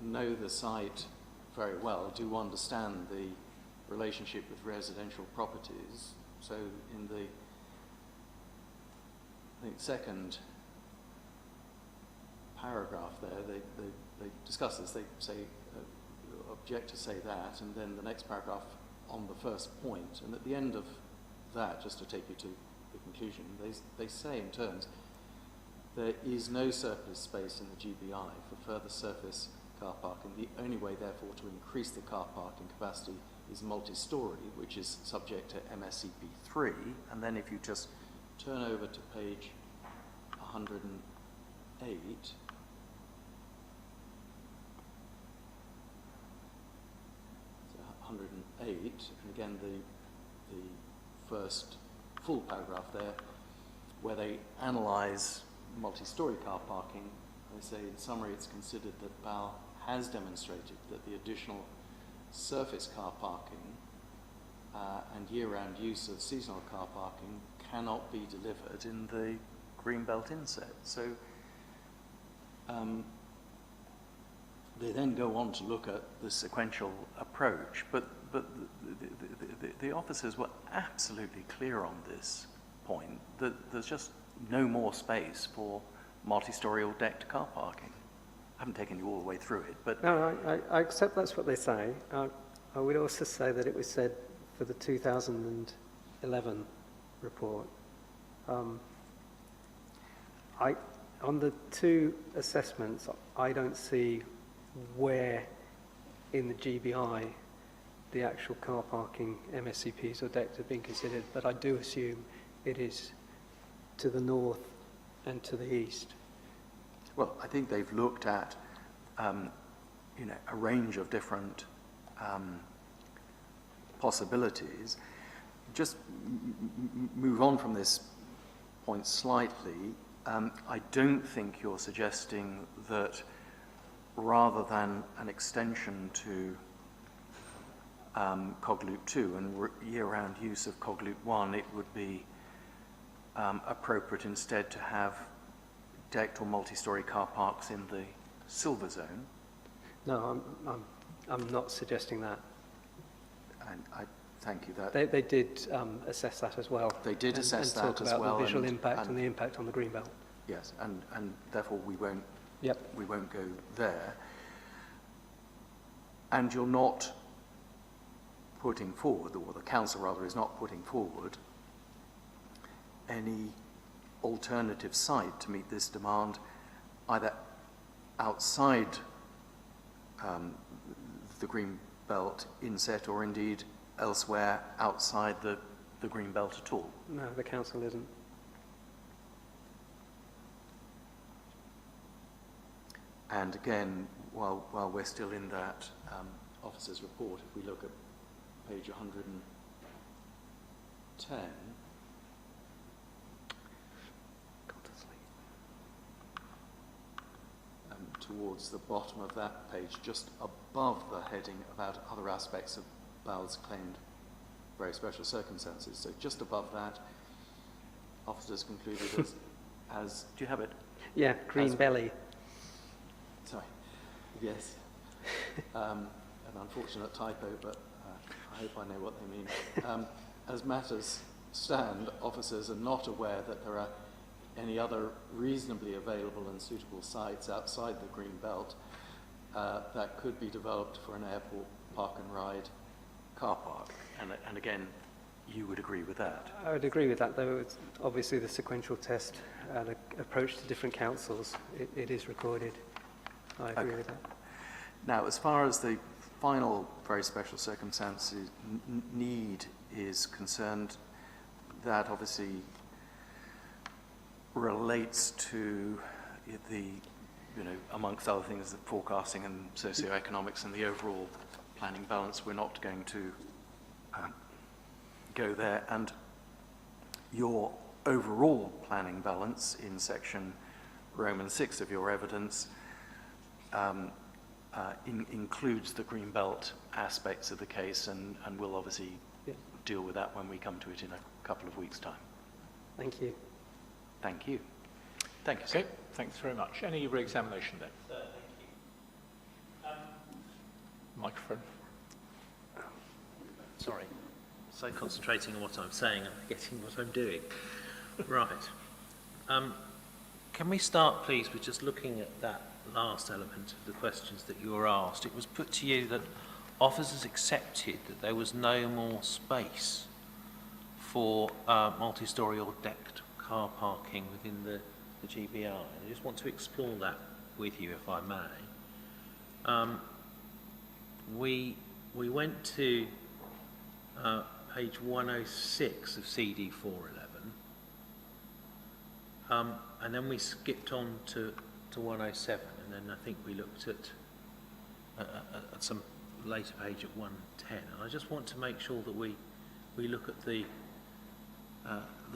know the site very well, do understand the relationship with residential properties. So in the, I think, second paragraph there, they discuss this. They say, object to say that, and then the next paragraph on the first point, and at the end of that, just to take you to the conclusion, they say in terms, there is no surplus space in the GBI for further surface car parking. The only way, therefore, to increase the car parking capacity is multi-storey, which is subject to MSCP 3. And then if you just turn over to page 108, so 108, and again the first full paragraph there, where they analyse multi-storey car parking. They say, in summary, it's considered that BAL has demonstrated that the additional surface car parking and year-round use of seasonal car parking cannot be delivered in the Greenbelt inset. So they then go on to look at the sequential approach, but the officers were absolutely clear on this point, that there's just no more space for multi-storey or decked car parking. I haven't taken you all the way through it, but... No, I accept that's what they say. I would also say that it was said for the 2011 report. On the two assessments, I don't see where in the GBI the actual car parking MSCPs or decks have been considered, but I do assume it is to the north and to the east. Well, I think they've looked at, a range of different possibilities. Just move on from this point slightly. I don't think you're suggesting that rather than an extension to Cog Loop 2 and year-round use of Cog Loop 1, it would be appropriate instead to have decked or multi-storey car parks in the silver zone. No, I'm not suggesting that. And I thank you. That They did assess that as well. They did assess that talk as about well, the visual and- impact and and- the impact on the greenbelt. yes, and therefore we won't go there. And you're not putting forward, or the council rather is not putting forward, any alternative site to meet this demand, either outside the green belt inset or indeed elsewhere outside the green belt at all? No, the council isn't. And again, while we're still in that officer's report, if we look at page 110, towards the bottom of that page, just above the heading about other aspects of Bowles' claimed very special circumstances. So just above that, officers concluded as do you have it? Yeah, green belly. Sorry. Yes. An unfortunate typo, but I hope I know what they mean. As matters stand, officers are not aware that there are any other reasonably available and suitable sites outside the green belt that could be developed for an airport park and ride car park. And again, you would agree with that? I would agree with that, though. It's obviously the sequential test and approach to different councils. It is recorded. I agree with that. Now, as far as the final very special circumstances need is concerned, that obviously relates to the, amongst other things, the forecasting and socioeconomics and the overall planning balance. We're not going to go there. And your overall planning balance in section Roman 6 of your evidence includes the green belt aspects of the case, and we'll obviously deal with that when we come to it in a couple of weeks' time. Thank you. Thank you. Thank you, sir. Okay, thanks very much. Any re-examination then? Thank you. Microphone. Sorry, so concentrating on what I'm saying and forgetting what I'm doing. Right. Can we start, please, with just looking at that last element of the questions that you were asked? It was put to you that officers accepted that there was no more space for multi-storey or decked car parking within the GBI. I just want to explore that with you, if I may. We went to page 106 of CD 411, and then we skipped on to 107, and then I think we looked at some later page at 110. And I just want to make sure that we look at the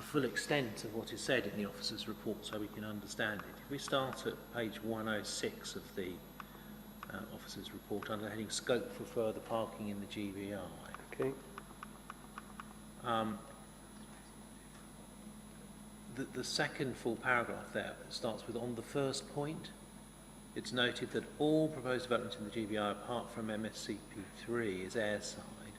full extent of what is said in the officer's report so we can understand it. If we start at page 106 of the officer's report under the heading Scope for Further Parking in the GBI. Okay. The second full paragraph there starts with, on the first point, it's noted that all proposed development in the GBI apart from MSCP3 is airside,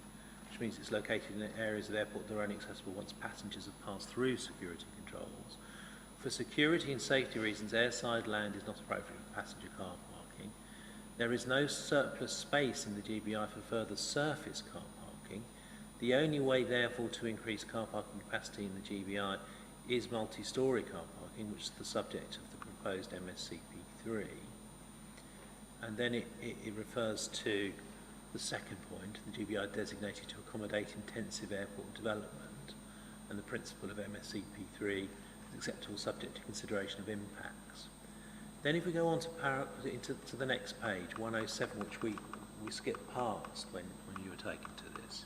which means it's located in areas of the airport that are only accessible once passengers have passed through security controls. For security and safety reasons, airside land is not appropriate for passenger car parking. There is no surplus space in the GBI for further surface car parking. The only way, therefore, to increase car parking capacity in the GBI is multi-storey car parking, which is the subject of the proposed MSCP3. And then it refers to the second point, the GBI designated to accommodate intensive airport development, and the principle of MSCP3 is acceptable subject to consideration of impacts. Then if we go on to the next page, 107, which we skipped past when you were taken to this,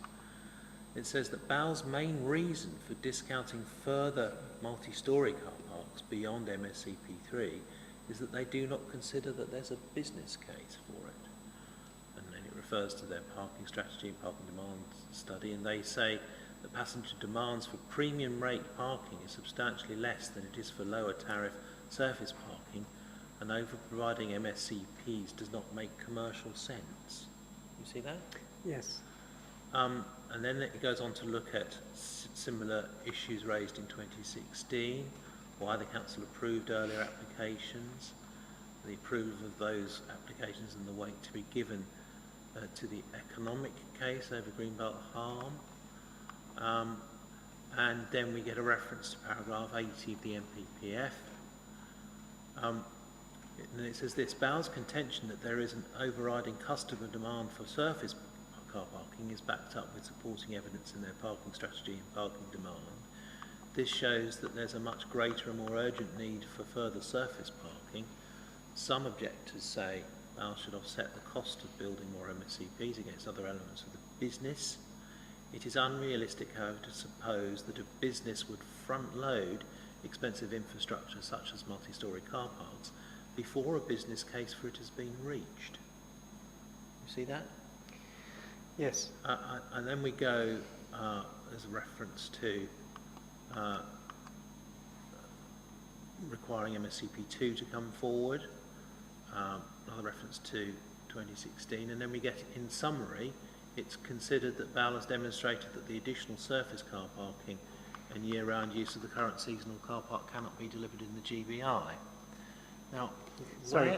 it says that Bowles' main reason for discounting further multi-storey car parks beyond MSCP3 is that they do not consider that there's a business case for it. And then it refers to their parking strategy and parking demand study, and they say that passenger demands for premium rate parking is substantially less than it is for lower tariff surface parking, and over providing MSCPs does not make commercial sense. You see that? Yes. And then it goes on to look at similar issues raised in 2016, why the council approved earlier applications, the approval of those applications and the weight to be given to the economic case over Greenbelt Harm, and then we get a reference to paragraph 80 of the MPPF. And it says this: Bowell's contention that there is an overriding customer demand for surface car parking is backed up with supporting evidence in their parking strategy and parking demand. This shows that there's a much greater and more urgent need for further surface parking. Some objectors say Bowell should offset the cost of building more MSCPs against other elements of the business. It is unrealistic, however, to suppose that a business would front-load expensive infrastructure such as multi-storey car parks before a business case for it has been reached. You see that? Yes. And then we go, as a reference to requiring MSCP2 to come forward, another reference to 2016, and then we get, in summary, it's considered that Bowell has demonstrated that the additional surface car parking and year-round use of the current seasonal car park cannot be delivered in the GBI. Now, Sorry,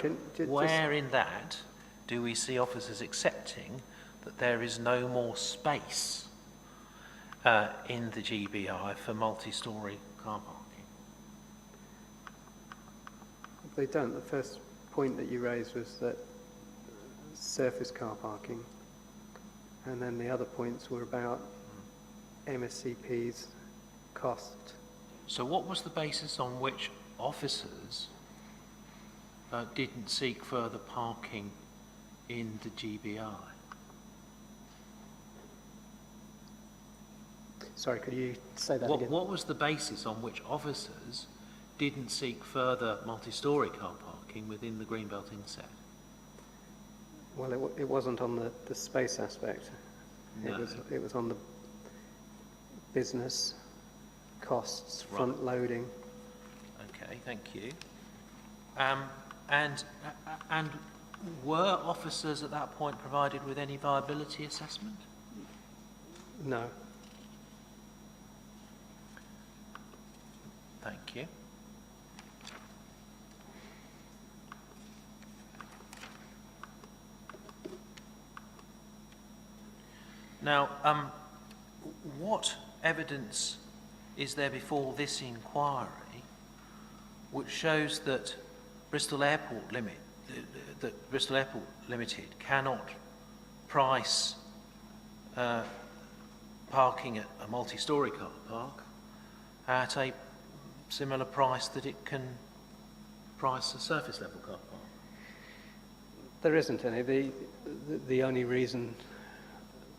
where in that do we see officers accepting that there is no more space in the GBI for multi-storey car parking? They don't. The first point that you raised was that surface car parking, and then the other points were about MSCP's cost. So what was the basis on which officers didn't seek further parking in the GBI? Sorry, could you say that again? What was the basis on which officers didn't seek further multi-storey car parking within the Greenbelt inset? Well, it wasn't on the space aspect. No. It was on the business costs, Right. front loading. Okay, thank you. And were officers at that point provided with any viability assessment? No. Thank you. Now, what evidence is there before this inquiry which shows that Bristol Airport Limited cannot price parking at a multi-storey car park at a similar price that it can price a surface level car park? There isn't any. The only reason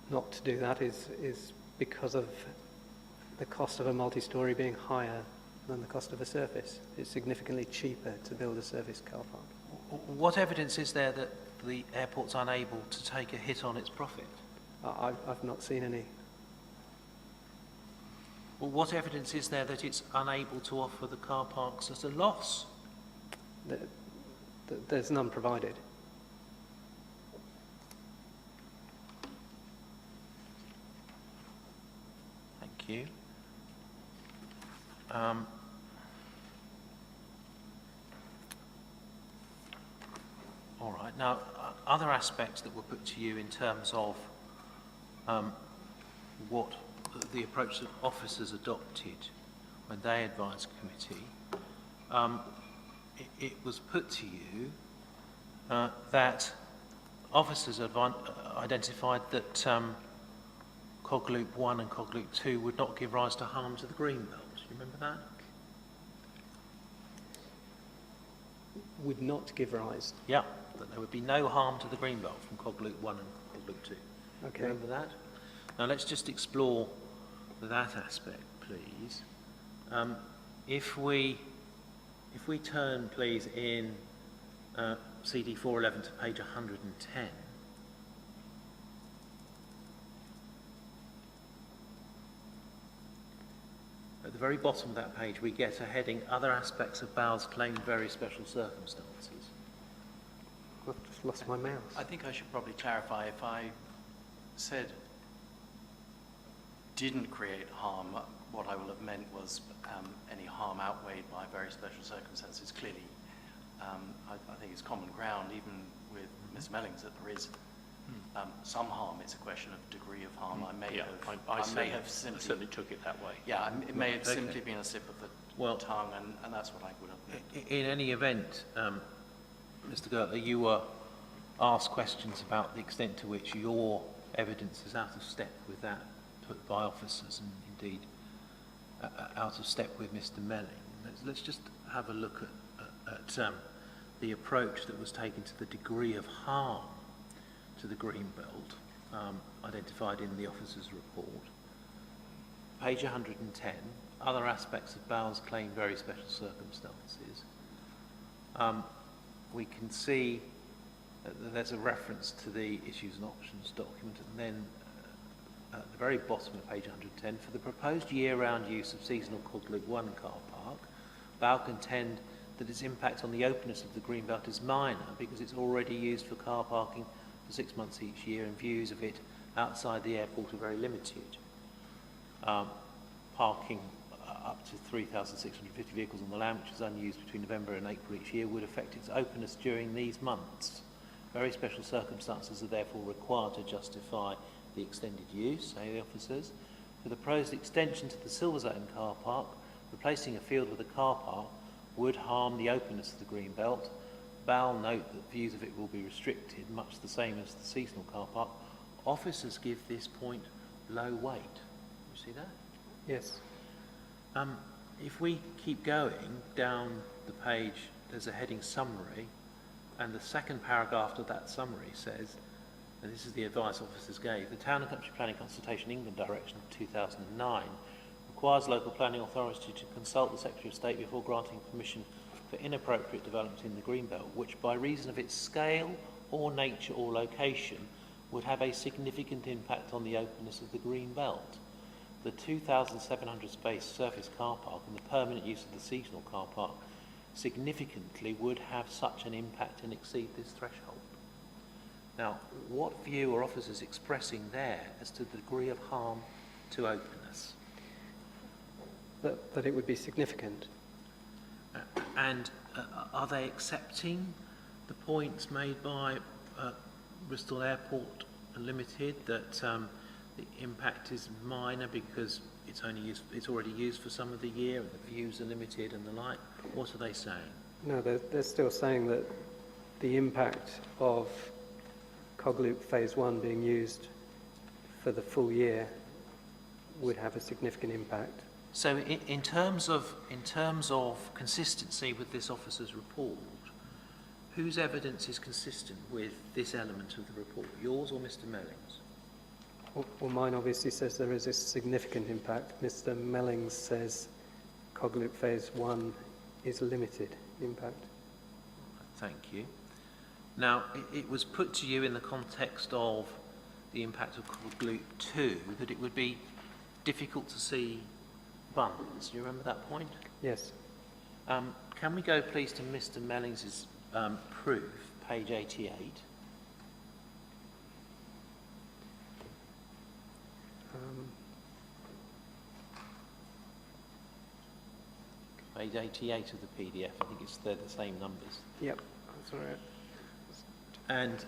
not to do that is because of the cost of a multi-storey being higher than the cost of a surface. It's significantly cheaper to build a surface car park. What evidence is there that the airport's unable to take a hit on its profit? I've not seen any. Well, what evidence is there that it's unable to offer the car parks at a loss? There's none provided. Thank you. All right. Now, other aspects that were put to you in terms of what the approach that officers adopted when they advised committee, it was put to you that officers identified that Cog Loop 1 and Cog Loop 2 would not give rise to harm to the Greenbelt. Do you remember that? Would not give rise. Yeah, that there would be no harm to the Greenbelt from Cog Loop 1 and Cog Loop 2. Okay. Remember that? Now let's just explore that aspect, please. If we turn, please, in CD 411 to page 110. At the very bottom of that page, we get a heading, Other Aspects of Bowell's Claimed Very Special Circumstances. I've just lost my mouse. I think I should probably clarify. If I said didn't create harm, what I will have meant was any harm outweighed by very special circumstances. Clearly, I think it's common ground, even with Ms. Mellings, that there is some harm. It's a question of degree of harm. I may I simply took it that way. Yeah, it may have Okay. simply been a slip of the tongue, and that's what I would have meant. In any event, Mr. Gertler, you were asked questions about the extent to which your evidence is out of step with that put by officers, and indeed out of step with Mr. Melling. Let's just have a look at the approach that was taken to the degree of harm to the Greenbelt, identified in the officer's report. Page 110, other aspects of Bowles' claim, very special circumstances. We can see that there's a reference to the issues and options document, and then at the very bottom of page 110, for the proposed year-round use of seasonal Cog Loop 1 car park, Bowles contend that its impact on the openness of the Greenbelt is minor because it's already used for car parking for 6 months each year, and views of it outside the airport are very limited. Parking up to 3,650 vehicles on the land, which is unused between November and April each year, would affect its openness during these months. Very special circumstances are therefore required to justify the extended use, say the officers. For the proposed extension to the Silver Zone car park, replacing a field with a car park would harm the openness of the Greenbelt. Bowles note that views of it will be restricted, much the same as the seasonal car park. Officers give this point low weight. You see that? Yes. If we keep going down the page, there's a heading summary, and the second paragraph of that summary says, and this is the advice officers gave, the Town and Country Planning Consultation England Direction of 2009 requires local planning authority to consult the Secretary of State before granting permission for inappropriate development in the Greenbelt, which by reason of its scale or nature or location would have a significant impact on the openness of the Greenbelt. The 2,700 space surface car park and the permanent use of the seasonal car park significantly would have such an impact and exceed this threshold. Now, what view are officers expressing there as to the degree of harm to openness? That it would be significant. And are they accepting the points made by Bristol Airport Limited that the impact is minor because it's already used for some of the year and the views are limited and the like? What are they saying? No, they're still saying that the impact of Cog Loop Phase 1 being used for the full year would have a significant impact. So in terms of consistency with this officer's report, whose evidence is consistent with this element of the report, yours or Mr. Melling's? Well, mine obviously says there is a significant impact. Mr. Mellings says Cog Loop Phase 1 is limited impact. Thank you. Now, it was put to you in the context of the impact of Cog Loop 2 that it would be difficult to see buns. Do you remember that point? Yes. Can we go, please, to Mr. Mellings' proof, page 88? Page 88 of the PDF. I think they're the same numbers. Yep, that's all right. And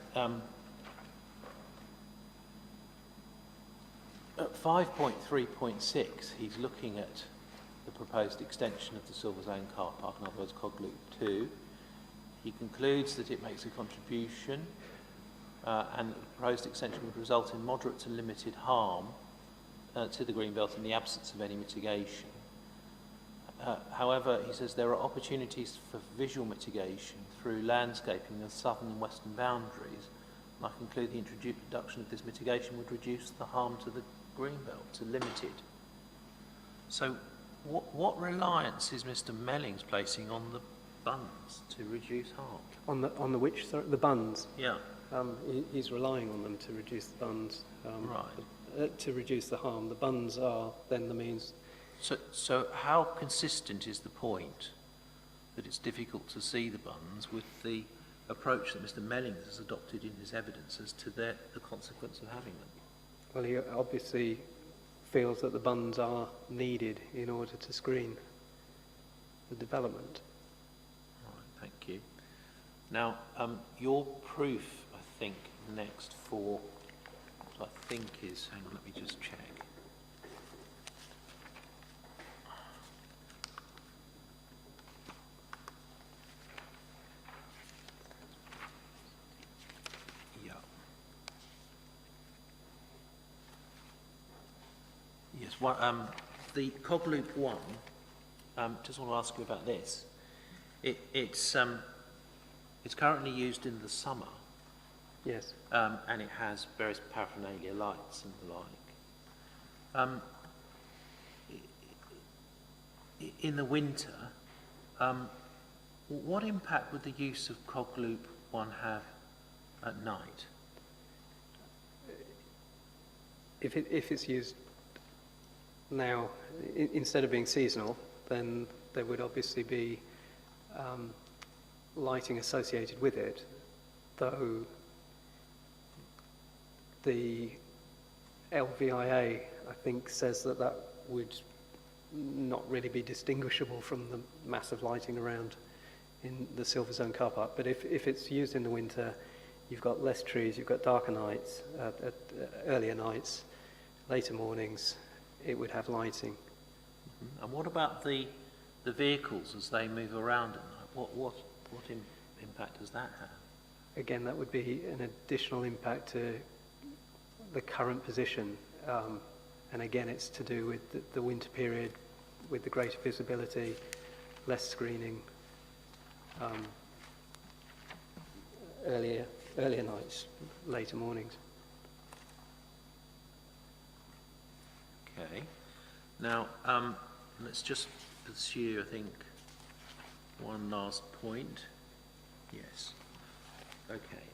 at 5.3.6, he's looking at the proposed extension of the Silver Zone car park, in other words, Cog Loop 2. He concludes that it makes a contribution and that the proposed extension would result in moderate to limited harm to the Greenbelt in the absence of any mitigation. However, he says there are opportunities for visual mitigation through landscaping of southern and western boundaries. And I conclude the introduction of this mitigation would reduce the harm to the Greenbelt to limited. So what reliance is Mr. Mellings placing on the buns to reduce harm? On the which, sorry, the buns? Yeah. He's relying on them to reduce the buns. Right. To reduce the harm. The buns are then the means. So how consistent is the point that it's difficult to see the buns with the approach that Mr. Mellings has adopted in his evidence as to the consequence of having them? Well, he obviously feels that the buns are needed in order to screen the development. All right, thank you. Now, your proof, I think, next for, what I think is, hang on, let me just check. Yeah. Yes, the cog loop 1, just want to ask you about this. It's currently used in the summer. Yes. And it has various paraphernalia lights and the like. In the winter, what impact would the use of cog loop 1 have at night? If it's used now, instead of being seasonal, then there would obviously be lighting associated with it, though the LVIA, I think, says that that would not really be distinguishable from the massive lighting around in the Silver Zone car park. But if it's used in the winter, you've got less trees, you've got darker nights, earlier nights, later mornings, it would have lighting. Mm-hmm. And what about the vehicles as they move around at night? What impact does that have? Again, that would be an additional impact to the current position. And again, it's to do with the winter period, with the greater visibility, less screening, earlier nights, later mornings. Okay. Now, let's just pursue, I think, one last point. Yes. Okay.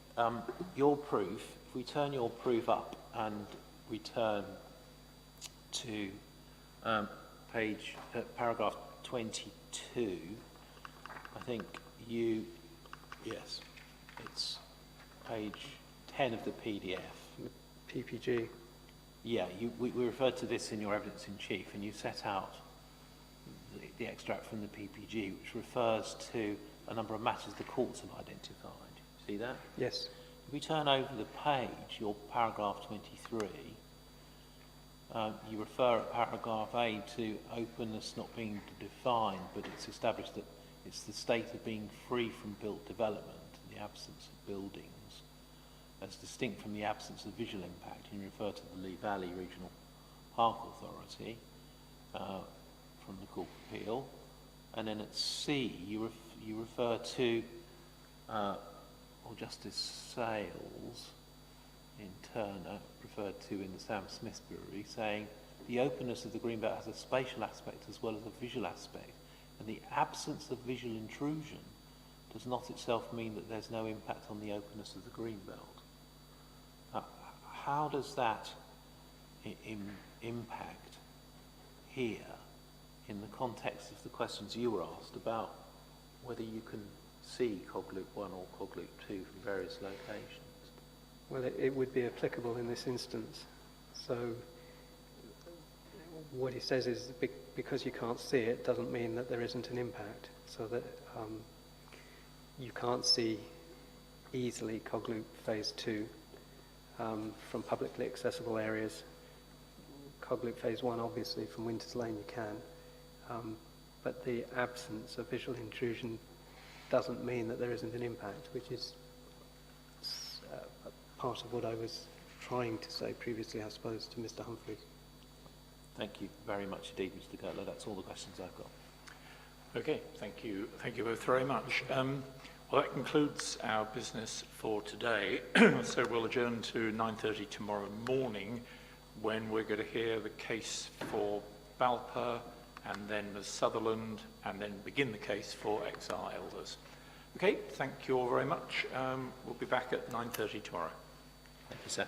Your proof, if we turn your proof up and we turn to paragraph 22, I think yes, it's page 10 of the PDF. PPG. Yeah, we referred to this in your evidence in chief, and you set out the extract from the PPG, which refers to a number of matters the courts have identified. See that? Yes. If we turn over the page, your paragraph 23, you refer at paragraph A to openness not being defined, but it's established that it's the state of being free from built development, the absence of buildings, as distinct from the absence of visual impact. You refer to the Lee Valley Regional Park Authority from the Court of Appeal. And then at C, you refer to, or Justice Sales in Turner, referred to in the Sam Smithbury, saying the openness of the greenbelt has a spatial aspect as well as a visual aspect, and the absence of visual intrusion does not itself mean that there's no impact on the openness of the greenbelt. How does that impact here in the context of the questions you were asked about whether you can see cog loop 1 or cog loop 2 from various locations? Well, it would be applicable in this instance. So what he says is because you can't see it doesn't mean that there isn't an impact. So that you can't see easily cog loop phase 2 from publicly accessible areas. Cog loop phase 1, obviously, from Winters Lane you can. But the absence of visual intrusion doesn't mean that there isn't an impact, which is part of what I was trying to say previously, I suppose, to Mr. Humphreys. Thank you very much indeed, Mr. Gertler. That's all the questions I've got. Okay, thank you. Thank you both very much. Well, that concludes our business for today. So we'll adjourn to 9:30 tomorrow morning, when we're going to hear the case for Balper, and then Ms. Sutherland, and then begin the case for Exile Elders. Okay, thank you all very much. We'll be back at 9:30 tomorrow. Thank you, sir.